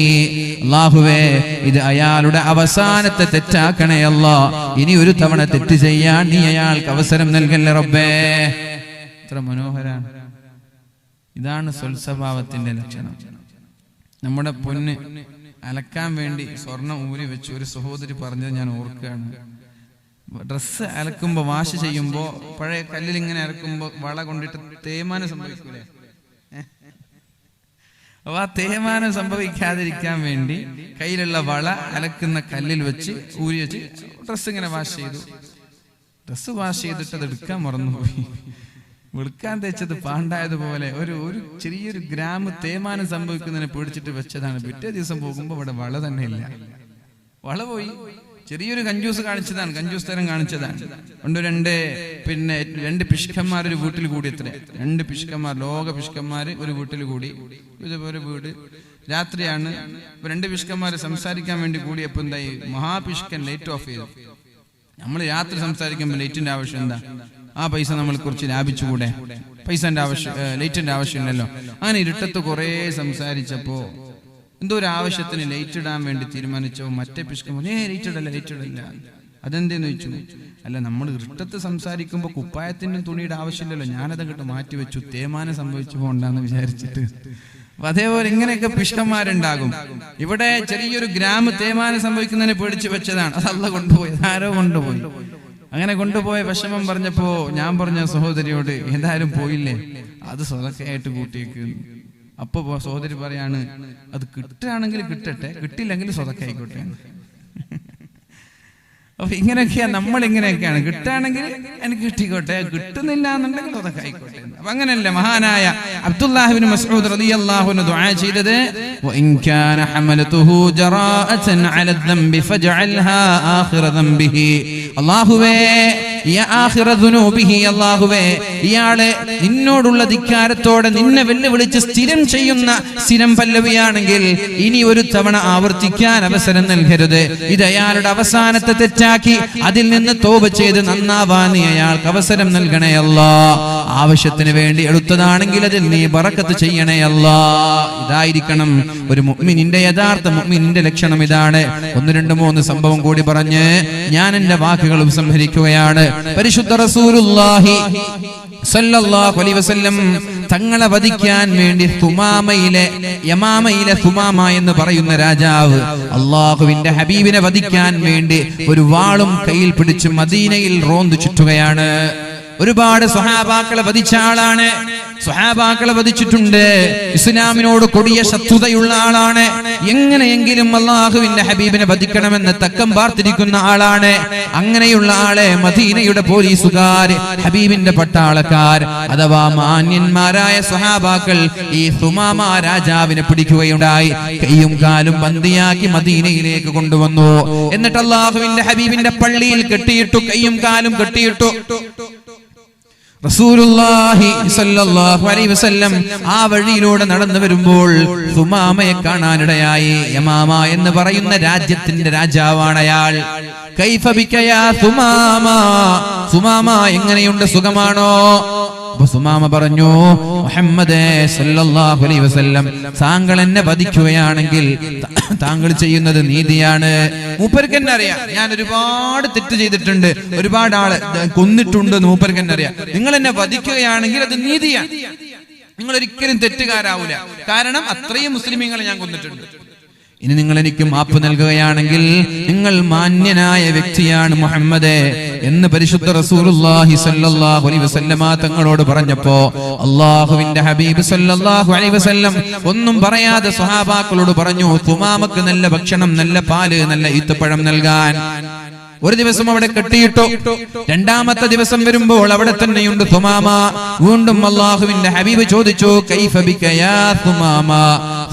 അല്ലാഹുവേ ഇത് അയാളുടെ അവസാനത്തെ തെറ്റാക്കണേ അല്ലാ. ഇനി ഒരു തവണ തെറ്റ് ചെയ്യാൻ നീ അയാൾക്ക് അവസരം നൽകല്ലേ റബ്ബേ. എത്ര മനോഹരാണ്. ഇതാണ് സ്വൽസ്വഭാവത്തിന്റെ ലക്ഷണം. നമ്മുടെ പൊന്ന് അലക്കാൻ വേണ്ടി സ്വർണം ഊരി വെച്ച് ഒരു സഹോദരി പറഞ്ഞത് ഞാൻ ഓർക്കുകയാണ്. ഡ്രസ്സ് അലക്കുമ്പോ വാഷ് ചെയ്യുമ്പോ പഴയ കല്ലിൽ ഇങ്ങനെ അലക്കുമ്പോ വള കൊണ്ടിട്ട് തേയ്മാനം സംഭവിക്കൂലേ? അപ്പൊ ആ തേയ്മാനം സംഭവിക്കാതിരിക്കാൻ വേണ്ടി കയ്യിലുള്ള വള അലക്കുന്ന കല്ലിൽ വെച്ച് ഊരി വെച്ച് ഡ്രസ്സ് ഇങ്ങനെ വാഷ് ചെയ്തു. ഡ്രസ്സ് വാഷ് ചെയ്തിട്ട് അത് എടുക്കാൻ മറന്നുപോയി. വെളുക്കാൻ തേച്ചത് പാണ്ടായതുപോലെ ഒരു ചെറിയൊരു ഗ്രാം തേയ്മാനം സംഭവിക്കുന്നതിനെ പേടിച്ചിട്ട് വെച്ചതാണ്. പിറ്റേ ദിവസം പോകുമ്പോ ഇവിടെ വള തന്നെ ഇല്ല. വള പോയി. ചെറിയൊരു കഞ്ചൂസ് കാണിച്ചതാണ്, കഞ്ചൂസ് തരം കാണിച്ചതാണ്. കൊണ്ട് രണ്ട് പിശുക്കന്മാർ ഒരു വീട്ടിൽ കൂടി. എത്ര 2 പിശുക്കന്മാർ, ലോക പിശുക്കന്മാർ ഒരു വീട്ടിൽ കൂടി. ഇതുപോലെ വീട് രാത്രിയാണ്. 2 പിശുക്കന്മാർ സംസാരിക്കാൻ വേണ്ടി കൂടിയപ്പോ എന്തായി? മഹാപിശുക്കൻ ലൈറ്റ് ഓഫ് ചെയ്തു. നമ്മൾ രാത്രി സംസാരിക്കുമ്പോൾ ലൈറ്റിന്റെ ആവശ്യം എന്താ? ആ പൈസ നമ്മൾ കുറച്ച് ലാഭിച്ചുകൂടെ? പൈസന്റെ ആവശ്യം, ലൈറ്റിന്റെ ആവശ്യമില്ലല്ലോ. അങ്ങനെ ഇരുട്ടത്ത് കുറെ സംസാരിച്ചപ്പോ എന്തോ ഒരു ആവശ്യത്തിന് ലൈറ്റ് ഇടാൻ വേണ്ടി തീരുമാനിച്ചോ മറ്റേ പിശുക്കൻ ലൈറ്റ് ഇടല്ല. അതെന്തേന്ന് ചോദിച്ചു. അല്ല, നമ്മൾ ഇരുട്ടത്ത് സംസാരിക്കുമ്പോ കുപ്പായത്തിന്റെ തുണിയുടെ ആവശ്യമില്ലല്ലോ, ഞാനതങ്ങോട്ട് മാറ്റി വെച്ചു, തേയ്മാനം സംഭവിച്ചു പോകണ്ടെന്ന് വിചാരിച്ചിട്ട്. അതേപോലെ ഇങ്ങനെയൊക്കെ പിശുക്കന്മാരുണ്ടാകും. ഇവിടെ ചെറിയൊരു ഗ്രാം തേയ്മാനം സംഭവിക്കുന്നതിനെ പേടിച്ചു വെച്ചതാണ്. അത് അള്ളാഹ് കൊണ്ടുപോയി, ആരോ കൊണ്ടുപോയി. അങ്ങനെ കൊണ്ടുപോയ വിഷമം പറഞ്ഞപ്പോ ഞാൻ പറഞ്ഞ സഹോദരിയോട്, എന്തായാലും പോയില്ലേ, അത് സ്വതക്കയായിട്ട് കൂട്ടിയേക്ക്. അപ്പൊ സഹോദരി പറയാണ്, അത് കിട്ടുകയാണെങ്കിൽ കിട്ടട്ടെ, കിട്ടില്ലെങ്കിൽ സ്വതക്കായിക്കോട്ടെ. അപ്പൊ ഇങ്ങനെയൊക്കെയാ, നമ്മളിങ്ങനെയൊക്കെയാണ്. കിട്ടുകയാണെങ്കിൽ എനിക്ക് കിട്ടിക്കോട്ടെ, കിട്ടുന്നില്ല എന്നുണ്ടെങ്കിൽ അതൊക്കെ ആയിക്കോട്ടെ. അപ്പൊ അങ്ങനെയല്ല മഹാനായ അബ്ദുല്ലാഹി ഇബ്നു മസ്ഊദ് റളിയല്ലാഹു അൻഹു ദുആ ചെയ്തത്, വഇൻ കാന ഹമലതുഹു ജറാഅതൻ അല الذنب ഫജഅൽഹാ ആഖിറ ദംബിഹി. അല്ലാഹുവേ യാ ആഖിറ ദുനൂബിഹി, അല്ലാഹുവേ ഇയാളെ നിന്നോടുള്ള ധിക്കാരത്തോടെ നിന്നെ വെല്ലുവിളിച്ച് സ്ഥിരം ചെയ്യുന്ന സ്ഥിരം പല്ലവിയാണെങ്കിൽ ഇനി ഒരു തവണ ആവർത്തിക്കാൻ അവസരം നൽകരുത്. ഇത് അയാളുടെ അവസാനത്തെ തെറ്റാക്കി അതിൽ നിന്ന് തൗബ ചെയ്ത് നന്നാവാൻ നീ അയാൾക്ക് അവസരം നൽകണേ അല്ലാ. ആവശ്യത്തിന് വേണ്ടി എടുത്തതാണെങ്കിൽ അതിൽ നീ ബറക്കത്ത് ചെയ്യണേ അല്ലാ. ഇതായിരിക്കണം ഒരു മുഅ്മിനിന്റെ യഥാർത്ഥ മുഅ്മിനിന്റെ ലക്ഷണം. ഇതാണ്. 1, 2, 3 സംഭവം കൂടി പറഞ്ഞ് ഞാൻ എന്റെ വാക്കുകൾ ഉപസംഹരിക്കുകയാണ്. പരിശുദ്ധ റസൂലുള്ളാഹി സല്ലല്ലാഹു അലൈഹി വസല്ലം തങ്ങളെ വധിക്കാൻ വേണ്ടി യമാമയിലെ സുമാമ എന്ന് പറയുന്ന രാജാവ് അള്ളാഹുവിന്റെ ഹബീബിനെ വധിക്കാൻ വേണ്ടി ഒരു വാളും കയ്യിൽ പിടിച്ച് മദീനയിൽ റോന്തു ചുറ്റുകയാണ്. ഒരുപാട് സ്വഹാബാക്കളെ വധിച്ച ആളാണ്, സ്വഹാബാക്കളെ വധിച്ചിട്ടുണ്ട്. ഇസ്ലാമിനോട് കൊടിയ ശത്രുതയുള്ള ആളാണ്. എങ്ങനെയെങ്കിലും അള്ളാഹുവിന്റെ ഹബീബിനെ വധിക്കണമെന്ന് തക്കം പാർത്തിരിക്കുന്ന ആളാണ്. അങ്ങനെയുള്ള ആളെ മദീനയുടെ പോലീസുകാർ, ഹബീബിന്റെ പട്ടാളക്കാർ അഥവാ മാന്യന്മാരായ സ്വഹാബാക്കൾ ഈ സുമാമ രാജാവിനെ പിടിക്കുകയുണ്ടായി. കൈയും കാലും ബന്ദിയാക്കി മദീനയിലേക്ക് കൊണ്ടുവന്നു. എന്നിട്ട് അള്ളാഹുവിന്റെ ഹബീബിന്റെ പള്ളിയിൽ കെട്ടിയിട്ടു, കൈയും കാലും കെട്ടിയിട്ടു. റസൂലുള്ളാഹി സ്വല്ലല്ലാഹു അലൈഹി വസല്ലം ആ വഴിയിലൂടെ നടന്നു വരുമ്പോൾ സുമാമയെ കാണാനിടയായി. യമാമ എന്ന് പറയുന്ന രാജ്യത്തിന്റെ രാജാവാണ് അയാൾ. കൈഫ ബിക യാ സുമാമ, സുമാമ എങ്ങനെയുണ്ട്, സുഖമാണോ? അപ്പൊ സുമാമ പറഞ്ഞു, മുഹമ്മദേ സല്ലല്ലാഹു അലൈഹി വസല്ലം, താങ്കൾ എന്നെ വധിക്കുകയാണെങ്കിൽ താങ്കൾ ചെയ്യുന്നത് നീതിയാണ്. മൂപ്പർക്ക് എന്നെ അറിയാം, ഞാൻ ഒരുപാട് തെറ്റ് ചെയ്തിട്ടുണ്ട്, ഒരുപാട് ആളെ കൊന്നിട്ടുണ്ട്. മൂപ്പർക്ക് എന്നെ അറിയാം. നിങ്ങൾ എന്നെ വധിക്കുകയാണെങ്കിൽ അത് നീതിയാണ്. നിങ്ങൾ ഒരിക്കലും തെറ്റുകാരാവൂല. കാരണം അത്രയും മുസ്ലിമീങ്ങളെ ഞാൻ കൊന്നിട്ടുണ്ട്. ഇനി നിങ്ങൾ എനിക്ക് മാപ്പ് നൽകുകയാണെങ്കിൽ നിങ്ങൾ മാന്യനായ വ്യക്തിയാണ് മുഹമ്മദേ എന്ന് പരിശുദ്ധ റസൂലുള്ളാഹി സ്വല്ലല്ലാഹു അലൈഹി വസല്ലമ തങ്ങളോട് പറഞ്ഞപ്പോ അല്ലാഹുവിന്റെ ഹബീബ് സ്വല്ലല്ലാഹു അലൈഹി വസല്ലം ഒന്നും പറയാതെ സ്വഹാബാക്കളോട് പറഞ്ഞു, സുമാമക്ക് നല്ല ഭക്ഷണം, നല്ല പാല്, നല്ല ഈത്തപ്പഴം നൽകാൻ. ഒരു ദിവസം അവിടെ കെട്ടിയിട്ടു. രണ്ടാമത്തെ ദിവസം വരുമ്പോൾ അവിടെ തന്നെയുണ്ട് സുമാമ. വീണ്ടും അല്ലാഹുവിന്റെ ഹബീബ് ചോദിച്ചു, കൈഫ ബിക യാ സുമാമ,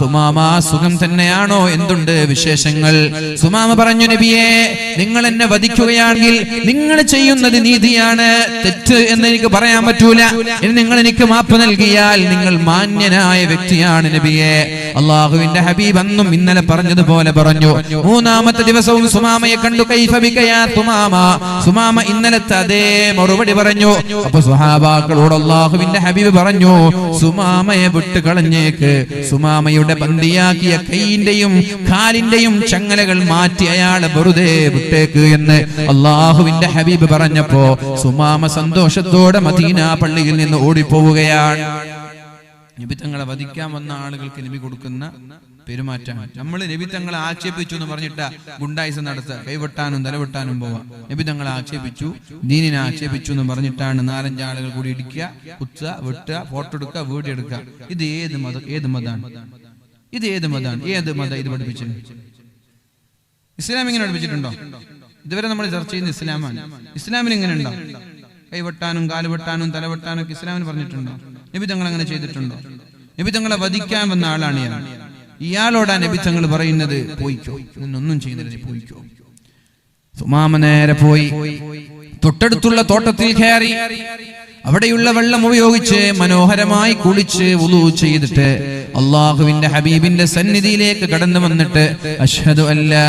സുമാമ സുഖം തന്നെയാണോ, എന്തുണ്ട് വിശേഷങ്ങൾ? സുമാമ പറഞ്ഞു, നബിയേ, നിങ്ങൾ എന്നെ വധിക്കുകയാണെങ്കിൽ നിങ്ങൾ ചെയ്യുന്നത് നീതിയാണ്, തെറ്റ് എന്ന് എനിക്ക് പറയാൻ പറ്റൂല. ഇനി നിങ്ങൾ എനിക്ക് മാപ്പ് നൽകിയാൽ നിങ്ങൾ മാന്യനായ വ്യക്തിയാണ് നബിയേ. അല്ലാഹുവിന്റെ ഹബീബ് അന്നും ഇന്നലെ പറഞ്ഞതുപോലെ പറഞ്ഞു. മൂന്നാമത്തെ ദിവസവും സുമാമയെ കണ്ടു. കൈഫ ബിക യാ സുമാമ, സുമാമ ഇന്നലത്തെ അതേ മറുപടി പറഞ്ഞു. അപ്പൊ സ്വഹാബാക്കളോട് അല്ലാഹുവിന്റെ ഹബീബ് പറഞ്ഞു, സുമാമയെ വിട്ട് കളഞ്ഞേക്ക്. സുമാമയുടെ ബന്ദിയാക്കിയ കൈയിന്റെയും കാലിന്റെയും ചങ്ങലകൾ മാറ്റി അയാളെ വെറുതെ വിട്ടേക്ക് എന്ന് അല്ലാഹുവിന്റെ ഹബീബ് പറഞ്ഞപ്പോ സുമാമ സന്തോഷത്തോടെ മദീന പള്ളിയിൽ നിന്ന് ഓടിപ്പോവുകയാണ്. നബി തങ്ങളെ വധിക്കാൻ വന്ന ആളുകൾക്ക് നബി കൊടുക്കുന്ന പെരുമാറ്റമാണ്. നമ്മൾ നബി തങ്ങളെ ആക്ഷേപിച്ചു എന്ന് പറഞ്ഞിട്ട് ഗുണ്ടായിസം നടത്തുക, കൈവെട്ടാനും തലവെട്ടാനും പോവാം. നബി തങ്ങളെ ആക്ഷേപിച്ചു, ദീനിനെ ആക്ഷേപിച്ചു എന്ന് പറഞ്ഞിട്ടാണ് നാലഞ്ച് ആളുകൾ കൂടി ഇടിക്കുക, കുത്തുക, വെട്ടുക, ഫോട്ടോ എടുക്കുക, വീഡിയോ എടുക്കുക. ഇത് ഏത് മതമാണ്? ഇത് ഏത് മതമാണ്? ഏത് മതം ഇത് പഠിപ്പിച്ചത്? ഇസ്ലാം ഇങ്ങനെ പഠിപ്പിച്ചിട്ടുണ്ടോ? ഇതുവരെ നമ്മൾ ചർച്ച ചെയ്യുന്ന ഇസ്ലാമാണ്. ഇസ്ലാമിൽ ഇങ്ങനെ ഉണ്ടോ? കൈവെട്ടാനും കാലുവെട്ടാനും തലവെട്ടാനും ഒക്കെ ഇസ്ലാമിന് പറഞ്ഞിട്ടുണ്ടോ? നബി തങ്ങൾ അങ്ങനെ ചെയ്തിട്ടുണ്ടോ? നബി തങ്ങളെ വധിക്കാൻ വന്ന ആളാണ് ഇയാളോടാ നബി തങ്ങൾ പറയുന്നത്, പോയിക്കോ, നിന്നൊന്നും ചെയ്യുന്നില്ല, നീ പോയിക്കോ. സുമാമ നേരെ പോയി തൊട്ടടുത്തുള്ള തോട്ടത്തിൽ കയറി അവിടെയുള്ള വെള്ളം ഉപയോഗിച്ച് മനോഹരമായി കുളിച്ച് വുളൂ ചെയ്തിട്ട് അല്ലാഹുവിന്റെ ഹബീബിന്റെ സന്നിധിയിലേക്ക് കടന്നു വന്നിട്ട് അശ്ഹദു അല്ലാ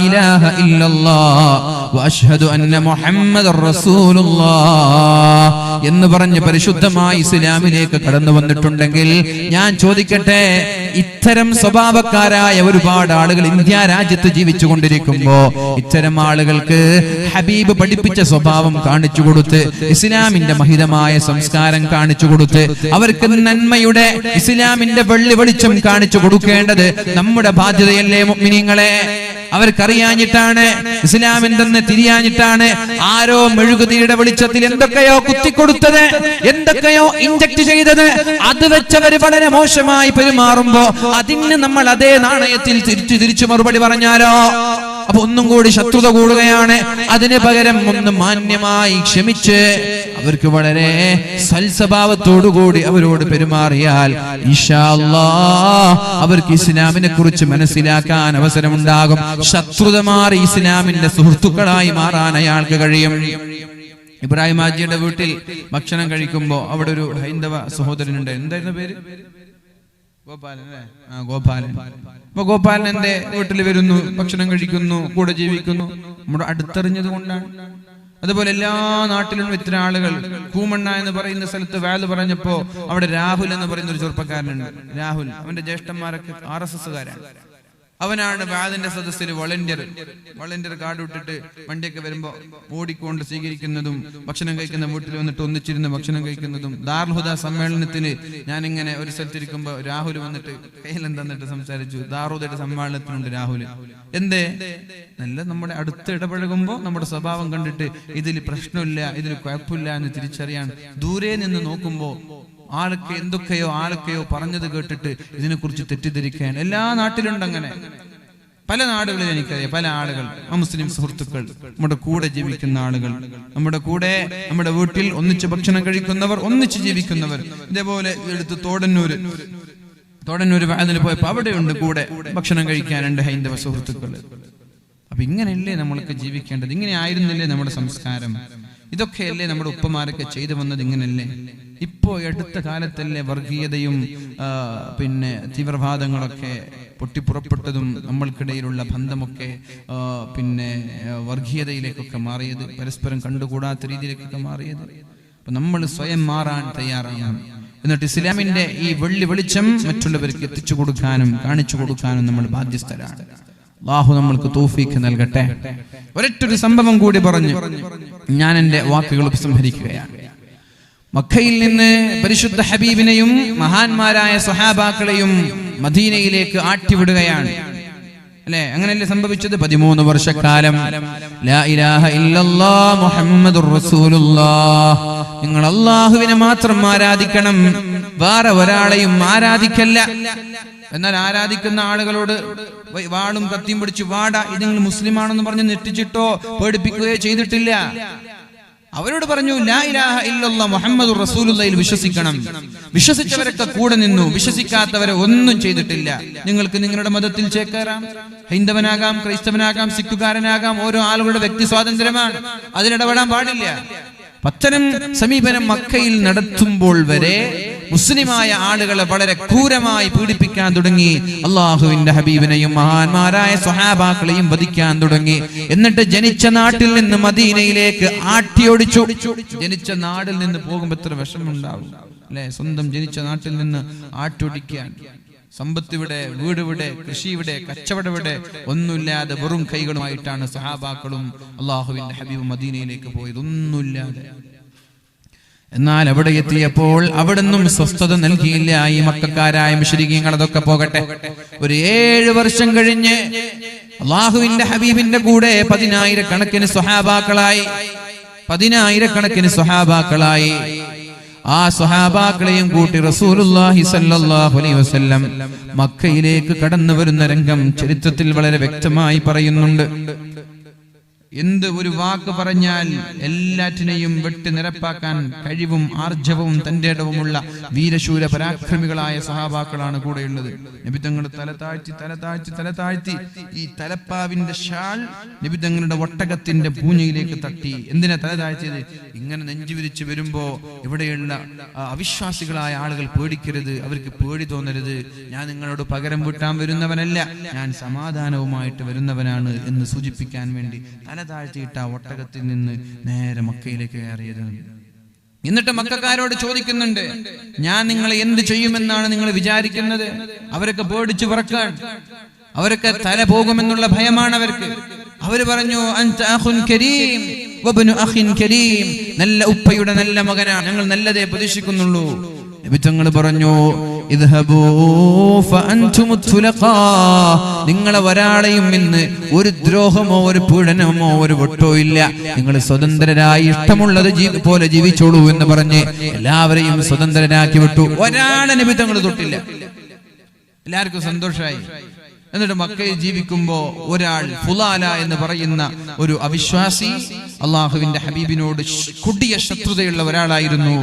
ഇലാഹ ഇല്ലല്ലാഹ് വഅശ്ഹദു അന്ന മുഹമ്മദർ റസൂലുള്ളാഹ് എന്ന് പറഞ്ഞ് പരിശുദ്ധമായ ഇസ്ലാമിലേക്ക് കടന്നു വന്നിട്ടുണ്ടെങ്കിൽ ഞാൻ ചോദിക്കട്ടെ, ഇത്തരം സ്വഭാവക്കാരായ ഒരുപാട് ആളുകൾ ഇന്ത്യ രാജ്യത്ത് ജീവിച്ചു കൊണ്ടിരിക്കുമ്പോ ഇത്തരം ആളുകൾക്ക് ഹബീബ് പഠിപ്പിച്ച സ്വഭാവം കാണിച്ചു കൊടുത്ത്, ഇസ്ലാമിന്റെ മഹിതമായ സംസ്കാരം കാണിച്ചു കൊടുത്ത്, അവർക്ക് നന്മയുടെ ഇസ്ലാമിന്റെ വെള്ളി വെളിച്ചം കാണിച്ചു കൊടുക്കേണ്ടത് നമ്മുടെ ബാധ്യതയല്ലേ മുഅ്മിനീങ്ങളെ? അവർക്കറിയാഞ്ഞിട്ടാണ്, ഇസ്ലാമിന്റെ തിരിയാഞ്ഞിട്ടാണ് ആരോ മെഴുകുതിരിയുടെ വെളിച്ചത്തിൽ എന്തൊക്കെയോ കുത്തിക്കൊടുത്തത്, എന്തൊക്കെയോ ഇഞ്ചക്ട് ചെയ്തത്. അത് വെച്ചവര് വളരെ മോശമായി പെരുമാറുമ്പോ അതിന് നമ്മൾ അതേ നാണയത്തിൽ തിരിച്ചു മറുപടി പറഞ്ഞാലോ? അപ്പൊ ഒന്നും കൂടി ശത്രുത കൂടുകയാണ്. അതിന് പകരം ഒന്ന് മാന്യമായി ക്ഷമിച്ച് അവർക്ക് വളരെ സൽസ്വഭാവത്തോടുകൂടി അവരോട് പെരുമാറിയാൽ ഇൻഷാ അല്ലാഹ് അവർക്ക് ഇസ്ലാമിനെ കുറിച്ച് മനസ്സിലാക്കാൻ അവസരമുണ്ടാകും. ശത്രുത മാറി ഇസ്ലാമിന്റെ സുഹൃത്തുക്കളായി മാറാൻ അയാൾക്ക് കഴിയും. ഇബ്രാഹിം ഹാജിയുടെ വീട്ടിൽ ഭക്ഷണം കഴിക്കുമ്പോ അവിടെ ഒരു ഹൈന്ദവ സഹോദരനുണ്ട്. എന്തായിരുന്നു പേര്? ഗോപാലൻ അല്ലേ? ഗോപാലൻ. അപ്പൊ ഗോപാലൻ എന്റെ വീട്ടിൽ വരുന്നു, ഭക്ഷണം കഴിക്കുന്നു, കൂടെ ജീവിക്കുന്നു. നമ്മുടെ അടുത്തെറിഞ്ഞത് കൊണ്ടാണ്. അതുപോലെ എല്ലാ നാട്ടിലും ഇത്തരം ആളുകൾ. കൂമണ്ണ എന്ന് പറയുന്ന സ്ഥലത്ത് വാല് പറഞ്ഞപ്പോ അവിടെ രാഹുൽ എന്ന് പറയുന്ന ഒരു ചെറുപ്പക്കാരനുണ്ട്. രാഹുൽ, അവന്റെ ജ്യേഷ്ഠന്മാരൊക്കെ RSSകാരാണ്. അവനാണ് ബാദിന്റെ സദസ്സിൽ വളണ്ടിയർ കാർഡ് ഇട്ടിട്ട് വണ്ടിയൊക്കെ വരുമ്പോ ഓടിക്കൊണ്ട് സ്വീകരിക്കുന്നതും ഭക്ഷണം കഴിക്കുന്ന വീട്ടിൽ വന്നിട്ട് ഒന്നിച്ചിരുന്ന് ഭക്ഷണം കഴിക്കുന്നതും. ദാറുൽ ഹുദ സമ്മേളനത്തിന് ഞാനിങ്ങനെ ഒരു സ്ഥലത്തിരിക്കുമ്പോ രാഹുൽ വന്നിട്ട് കയ്യിലും തന്നിട്ട് സംസാരിച്ചു. ദാറുദയുടെ സമ്മേളനത്തിനുണ്ട് രാഹുല്. എന്തേ? നല്ല നമ്മുടെ അടുത്ത് ഇടപഴകുമ്പോ നമ്മുടെ സ്വഭാവം കണ്ടിട്ട് ഇതിൽ പ്രശ്നമില്ല, ഇതിൽ കുഴപ്പമില്ല എന്ന് തിരിച്ചറിയാൻ ദൂരെ നിന്ന് നോക്കുമ്പോ ആരൊക്കെയോ പറഞ്ഞത് കേട്ടിട്ട് ഇതിനെക്കുറിച്ച് തെറ്റിദ്ധരിക്കാൻ എല്ലാ നാട്ടിലുണ്ട്. അങ്ങനെ പല നാടുകളിൽ എനിക്കറിയാം. പല ആളുകൾ, മുസ്ലിം സുഹൃത്തുക്കൾ, നമ്മുടെ കൂടെ ജീവിക്കുന്ന ആളുകൾ, നമ്മുടെ കൂടെ നമ്മുടെ വീട്ടിൽ ഒന്നിച്ച് ഭക്ഷണം കഴിക്കുന്നവർ, ഒന്നിച്ച് ജീവിക്കുന്നവർ. ഇതേപോലെ എടുത്ത് തോടന്നൂര് അതിന് പോയപ്പോ അവിടെയുണ്ട് കൂടെ ഭക്ഷണം കഴിക്കാനുണ്ട് ഹൈന്ദവ സുഹൃത്തുക്കൾ. അപ്പൊ ഇങ്ങനെയല്ലേ നമ്മൾക്ക് ജീവിക്കേണ്ടത്? ഇങ്ങനെ ആയിരുന്നില്ലേ നമ്മുടെ സംസ്കാരം? ഇതൊക്കെയല്ലേ നമ്മുടെ ഉപ്പമാരൊക്കെ ചെയ്തു വന്നത്? ഇങ്ങനല്ലേ? ഇപ്പോ അടുത്ത കാലത്തല്ലേ വർഗീയതയും പിന്നെ തീവ്രവാദങ്ങളൊക്കെ പൊട്ടിപ്പുറപ്പെട്ടതും നമ്മൾക്കിടയിലുള്ള ബന്ധമൊക്കെ പിന്നെ വർഗീയതയിലേക്കൊക്കെ മാറിയത്, പരസ്പരം കണ്ടുകൂടാത്ത രീതിയിലേക്കൊക്കെ മാറിയത്. അപ്പൊ നമ്മൾ സ്വയം മാറാൻ തയ്യാറാണ്. എന്നിട്ട് ഇസ്ലാമിന്റെ ഈ വെളിച്ചം മറ്റുള്ളവർക്ക് എത്തിച്ചു കൊടുക്കാനും കാണിച്ചു കൊടുക്കാനും നമ്മൾ ബാധ്യസ്ഥരാണ്. അല്ലാഹു നമ്മൾക്ക് തൗഫീഖ് നൽകട്ടെ. ഒരൊറ്റൊരു സംഭവം കൂടി പറഞ്ഞു ഞാൻ എന്റെ വാക്കുകൾ ഉപസംഹരിക്കുകയാണ്. മക്കയിൽ നിന്ന് പരിശുദ്ധ ഹബീബിനെയും മഹാന്മാരായ സ്വഹാബാക്കളെയും മദീനയിലേക്ക് ആട്ടിവിടുകയാണ്. അല്ലെ, അങ്ങനെയല്ലേ സംഭവിച്ചത്? 13 വർഷക്കാലം ലാ ഇലാഹ ഇല്ലല്ലാഹ് മുഹമ്മദുർ റസൂലുള്ളാഹ്, നിങ്ങൾ അല്ലാഹുവിനെ മാത്രം ആരാധിക്കണം, വേറെ ഒരാളെയും ആരാധിക്കല്ല. എന്നാൽ ആരാധിക്കുന്ന ആളുകളോട് വാളും കത്തിയും പിടിച്ച് വാടാ ഇത് നിങ്ങൾ മുസ്ലിമാണെന്ന് പറഞ്ഞ് നെറ്റിച്ചിട്ടോ പേടിപ്പിക്കുകയോ ചെയ്തിട്ടില്ല. അവരോട് പറഞ്ഞു ലാ ഇലാഹ ഇല്ലല്ലാഹ് മുഹമ്മദുർ റസൂലുള്ളാഹിൽ വിശ്വസിക്കണം. വിശ്വസിച്ചവരൊക്കെ കൂടെ നിന്നു, വിശ്വസിക്കാത്തവരെ ഒന്നും ചെയ്തിട്ടില്ല. നിങ്ങൾക്ക് നിങ്ങളുടെ മതത്തിൽ ചേക്കേറാം, ഹൈന്ദവനാകാം, ക്രൈസ്തവനാകാം, സിഖുകാരനാകാം. ഓരോ ആളുകളുടെ വ്യക്തി സ്വാതന്ത്ര്യമാണ്, അതിലിടപെടാൻ പാടില്ല. അത്തരം സമീപനം മക്കയിൽ നടത്തുമ്പോൾ വരെ മുസ്ലിമായ ആളുകളെ വളരെ ക്രൂരമായി പീഡിപ്പിക്കാൻ തുടങ്ങി. അള്ളാഹുവിന്റെ ഹബീബിനെയും മഹാന്മാരായ സ്വഹാബാക്കളെയും വധിക്കാൻ തുടങ്ങി. എന്നിട്ട് ജനിച്ച നാട്ടിൽ നിന്ന് മദീനയിലേക്ക് ആട്ടിയോടിച്ചു. ജനിച്ച നാട്ടിൽ നിന്ന് പോകുമ്പോൾ എത്ര വിഷമമുണ്ടാവും അല്ലെ? സ്വന്തം ജനിച്ച നാട്ടിൽ നിന്ന് ആട്ടോടിക്കാൻ. സമ്പത്തിവിടെ, വീടിവിടെ, കൃഷിയുടെ, കച്ചവടവിടെ ഒന്നുമില്ലാതെ വെറും കൈകളുമായിട്ടാണ് സഹാബാക്കളും അള്ളാഹുവിന്റെ ഹബീബ് മദീനയിലേക്ക് പോയത്, ഒന്നുമില്ലാതെ. എന്നാൽ അവിടെ എത്തിയപ്പോൾ അവിടുന്നും സ്വസ്ഥത നൽകിയില്ല ഈ മക്കക്കാരായ മുശ്രിക്കീങ്ങൾ. അതൊക്കെ പോകട്ടെ, ഒരു 7 വർഷം കഴിഞ്ഞ് അള്ളാഹുവിന്റെ ഹബീബിന്റെ കൂടെ 10,000 കണക്കിന് സ്വഹാബാക്കളായി. ആ സ്വഹാബാക്കളെയും കൂട്ടി റസൂലുള്ളാഹി സ്വല്ലല്ലാഹു അലൈഹി വസല്ലം മക്കയിലേക്ക് കടന്നു വരുന്ന രംഗം ചരിത്രത്തിൽ വളരെ വ്യക്തമായി പറയുന്നുണ്ട്. എന്ത് ഒരു വാക്ക് പറഞ്ഞാൽ എല്ലാറ്റിനെയും വെട്ടി നിരപ്പാക്കാൻ കഴിവും ആർജവവും തന്റെ ഇടവുമുള്ള വീരശൂര പരാക്രമികളായ സഹാബാക്കളാണ് കൂടെയുള്ളത്. നബി തങ്ങൾ തല താഴ്ത്തി ഈ തലപ്പാവിന്റെ ഷാൾ നബി തങ്ങളുടെ ഒട്ടകത്തിന്റെ പൂഞ്ഞയിലേക്ക് തട്ടി. എന്തിനാ തല താഴ്ത്തിയത്? ഇങ്ങനെ നെഞ്ചുവിരിച്ച് വരുമ്പോ ഇവിടെയുള്ള അവിശ്വാസികളായ ആളുകൾ പേടിക്കരുത്, അവർക്ക് പേടി തോന്നരുത്. ഞാൻ നിങ്ങളോട് പകരം വീട്ടാൻ വരുന്നവനല്ല, ഞാൻ സമാധാനവുമായിട്ട് വരുന്നവനാണ് എന്ന് സൂചിപ്പിക്കാൻ വേണ്ടി തല താഴ്ത്തിയിട്ട ഒട്ടകത്തിൽ നിന്ന് നേരെ മക്കയിലേക്ക് കയറിയത്. എന്നിട്ട് മക്കക്കാരോട് ചോദിക്കുന്നുണ്ട്, ഞാൻ നിങ്ങളെ എന്ത് ചെയ്യുമെന്നാണ് നിങ്ങൾ വിചാരിക്കുന്നത്? അവരൊക്കെ പേടിച്ചു വിറക്കാൻ, അവരൊക്കെ തല പോകുമെന്നുള്ള ഭയമാണ് അവർക്ക്. അവര് പറഞ്ഞു അൻത അഖുൻ കരീം വബ്നു അഖിൻ കരീം, നല്ല ഉപ്പയുടെ നല്ല മകനാണ്, ഞങ്ങൾ നല്ലതേ പ്രതീക്ഷിക്കുന്നുള്ളൂ. നബി തങ്ങൾ പറഞ്ഞു ഇദ്ഹബൂ ഫഅൻതും തുലഖാ, നിങ്ങളെ ഒരാളെയും ഇന്ന് ഒരു ദ്രോഹമോ ഒരു പീഡനമോ ഒരു വട്ടോ ഇല്ല, നിങ്ങൾ സ്വതന്ത്രരായി ഇഷ്ടമുള്ളത് പോലെ ജീവിച്ചോളൂ എന്ന് പറഞ്ഞ് എല്ലാവരെയും സ്വതന്ത്രരാക്കി വിട്ടു. ഒരാളെ നബി തങ്ങൾ തൊട്ടില്ല, എല്ലാവർക്കും സന്തോഷമായി. എന്നിട്ട് മക്കയിൽ ജീവിക്കുമ്പോ ഒരാൾ ഫുലാല എന്ന് പറയുന്ന ഒരു അവിശ്വാസി അള്ളാഹുവിന്റെ ഹബീബിനോട് കൊടിയ ശത്രുതയുള്ള ഒരാളായിരുന്നു.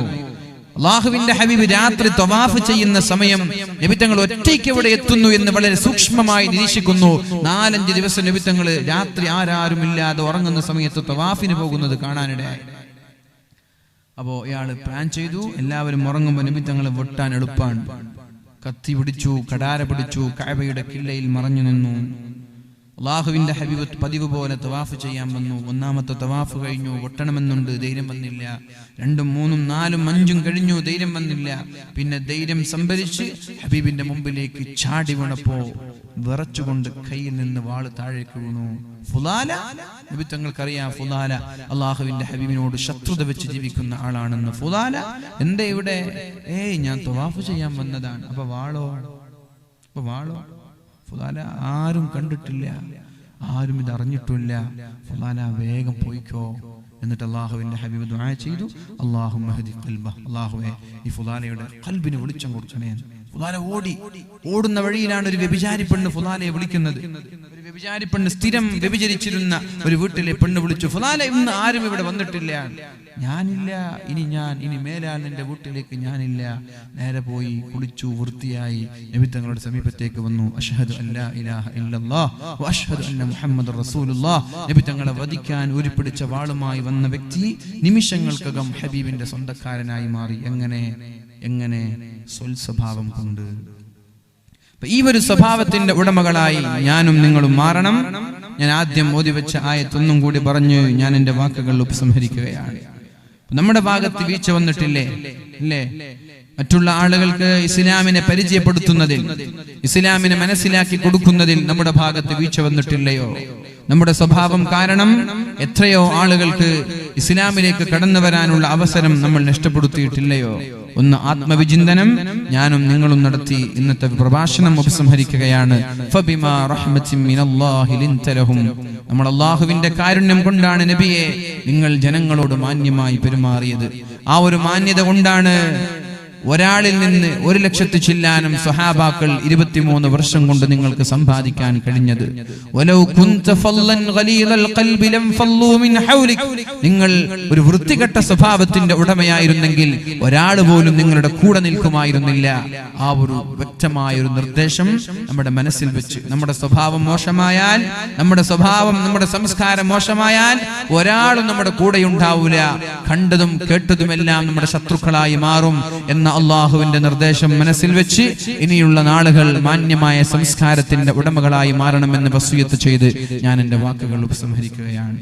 അള്ളാഹുവിന്റെ ഹബീബ് രാത്രി തവാഫ് ചെയ്യുന്ന സമയം നബി തങ്ങൾ ഒറ്റയ്ക്ക് എവിടെ എത്തുന്നു എന്ന് വളരെ സൂക്ഷ്മമായി നിരീക്ഷിക്കുന്നു. 4-5 ദിവസം നബി തങ്ങൾ രാത്രി ആരാരുമില്ലാതെ ഉറങ്ങുന്ന സമയത്ത് തവാഫിന് പോകുന്നത് കാണാനിടയായി. അപ്പോ ഇയാള് പ്ലാൻ ചെയ്തു, എല്ലാവരും ഉറങ്ങുമ്പോൾ നബി തങ്ങൾ വെട്ടാൻ എളുപ്പമാണ്. കത്തി പിടിച്ചു, കടാര പിടിച്ചു, കഅബയുടെ കില്ലയിൽ മറഞ്ഞു നിന്നു. അള്ളാഹുവിന്റെ ഹബീബ് പതിവ് പോലെ തവാഫ് ചെയ്യാൻ വന്നു. ഒന്നാമത്തെ തവാഫ് കഴിഞ്ഞു, ഒട്ടണമെന്നുണ്ട്, ധൈര്യം വന്നില്ല. 2, 3, 4, 5 കഴിഞ്ഞു, ധൈര്യം വന്നില്ല. പിന്നെ ധൈര്യം സംഭരിച്ച് ഹബീബിന്റെ മുമ്പിലേക്ക് ചാടി വീണപ്പോ വിറച്ചുകൊണ്ട് കയ്യിൽ നിന്ന് വാള് താഴേക്ക് വീണു. ഫുലാല, നബി തങ്ങൾക്കറിയാം ഫുലാല അള്ളാഹുവിന്റെ ഹബീബിനോട് ശത്രുത വെച്ച് ജീവിക്കുന്ന ആളാണെന്ന്. ഫുലാല എന്താ ഇവിടെ? ഞാൻ തവാഫ് ചെയ്യാൻ വന്നതാണ്. അപ്പൊ വാളോ? ഫുലാല ആരും കണ്ടിട്ടില്ല, ആരും ഇത് അറിഞ്ഞിട്ടില്ല. ഫുലാല വേഗം പോയിക്കോ. എന്നിട്ട് അള്ളാഹുവിന്റെ ഹബീബ് ദുആ ചെയ്തു, അല്ലാഹുമ്മ ഹദി ഖൽബഹ, അല്ലാഹുവേ ഈ ഫുലാലയുടെ ഖൽബിന് വെളിച്ചം കൊടുക്കണേ. ഫുലാല ഓടുന്ന വഴിയിലാണ് ഒരു വ്യഭിചാരി പെണ്ണ് ഫുലാലയെ വിളിക്കുന്നത്. ഒരു വ്യഭിചാരി പെണ്ണ്, സ്ഥിരം വ്യഭിചരിച്ചിരുന്ന ഒരു വീട്ടിലെ പെണ്ണ് വിളിച്ചു, ഫുലാല ഇന്ന് ആരും ഇവിടെ വന്നിട്ടില്ല. ഞാനില്ല, ഇനി മേലാൽ നിന്റെ വീട്ടിലേക്ക് ഞാനില്ല. നേരെ പോയി കുളിച്ചു വൃത്തിയായി നബി തങ്ങളുടെ സമീപത്തേക്ക് വന്നു. അഷ്ഹദു അല്ലാ ഇലാഹ ഇല്ലല്ലാഹ് വ അഷ്ഹദു അന്ന മുഹമ്മദർ റസൂലുള്ളാഹ്. നബി തങ്ങളെ വധിക്കാൻ ഉരുപ്പിടിച്ച വാളുമായി വന്ന വ്യക്തി നിമിഷങ്ങൾക്കകം ഹബീബിന്റെ സ്വന്തക്കാരനായി മാറി. എങ്ങനെ സ്വൽസ്വഭാവം കൊണ്ട്. ഈ ഒരു സ്വഭാവത്തിന്റെ ഉടമകളായി ഞാനും നിങ്ങളും മാറണം. ഞാൻ ആദ്യം ഓതി വെച്ച ആയത്തൊന്നും കൂടി പറഞ്ഞ് ഞാൻ എന്റെ വാക്കുകൾ ഉപസംഹരിക്കുകയാണ്. നമ്മുടെ ഭാഗത്ത് വീഴ്ച വന്നിട്ടില്ലേ? ഇല്ലേ? മറ്റുള്ള ആളുകൾക്ക് ഇസ്ലാമിനെ പരിചയപ്പെടുത്തുന്നതിൽ, ഇസ്ലാമിനെ മനസ്സിലാക്കി കൊടുക്കുന്നതിൽ നമ്മുടെ ഭാഗത്ത് വീഴ്ച വന്നിട്ടില്ലയോ? നമ്മുടെ സ്വഭാവം കാരണം എത്രയോ ആളുകൾക്ക് ഇസ്ലാമിലേക്ക് കടന്നു വരാനുള്ള അവസരം നമ്മൾ നഷ്ടപ്പെടുത്തിയിട്ടില്ലയോ? ഒന്ന് ആത്മവിചിന്തനം ഞാനും നിങ്ങളും നടത്തി ഇന്നത്തെ പ്രഭാഷണം ഉപസംഹരിക്കുകയാണ്. ഫബിമാ റഹ്മത്തിൻ മിനല്ലാഹി ലിൻത ലഹും. നമ്മൾ അല്ലാഹുവിന്റെ കാരുണ്യം കൊണ്ടാണ് നബിയെ നിങ്ങൾ ജനങ്ങളോട് മാന്യമായി പെരുമാറിയത്. ആ ഒരു മാന്യത കൊണ്ടാണ് ഒരാളിൽ നിന്ന് 1,00,000 ചില്ലാനം സ്വഹാബാക്കൾ 23 വർഷം കൊണ്ട് നിങ്ങൾക്ക് സമ്പാദിക്കാൻ കഴിഞ്ഞത്. നിങ്ങൾ ഒരു വൃത്തികെട്ട സ്വഭാവത്തിന്റെ ഉടമയായിരുന്നെങ്കിൽ ഒരാൾ പോലും നിങ്ങളുടെ കൂടെ നിൽക്കുമായിരുന്നില്ല. ആ ഒരു വ്യക്തമായ ഒരു നിർദ്ദേശം നമ്മുടെ മനസ്സിൽ വെച്ച്, നമ്മുടെ സ്വഭാവം മോശമായാൽ, നമ്മുടെ സംസ്കാരം മോശമായാൽ ഒരാളും നമ്മുടെ കൂടെ ഉണ്ടാവൂല. കണ്ടതും കേട്ടതുമെല്ലാം നമ്മുടെ ശത്രുക്കളായി മാറും എന്ന അള്ളാഹുവിന്റെ നിർദ്ദേശം മനസ്സിൽ വെച്ച് ഇനിയുള്ള നാളുകൾ മാന്യമായ സംസ്കാരത്തിന്റെ ഉടമകളായി മാറണമെന്ന് വസിയത്ത് ചെയ്ത് ഞാൻ എന്റെ വാക്കുകൾ ഉപസംഹരിക്കുകയാണ്.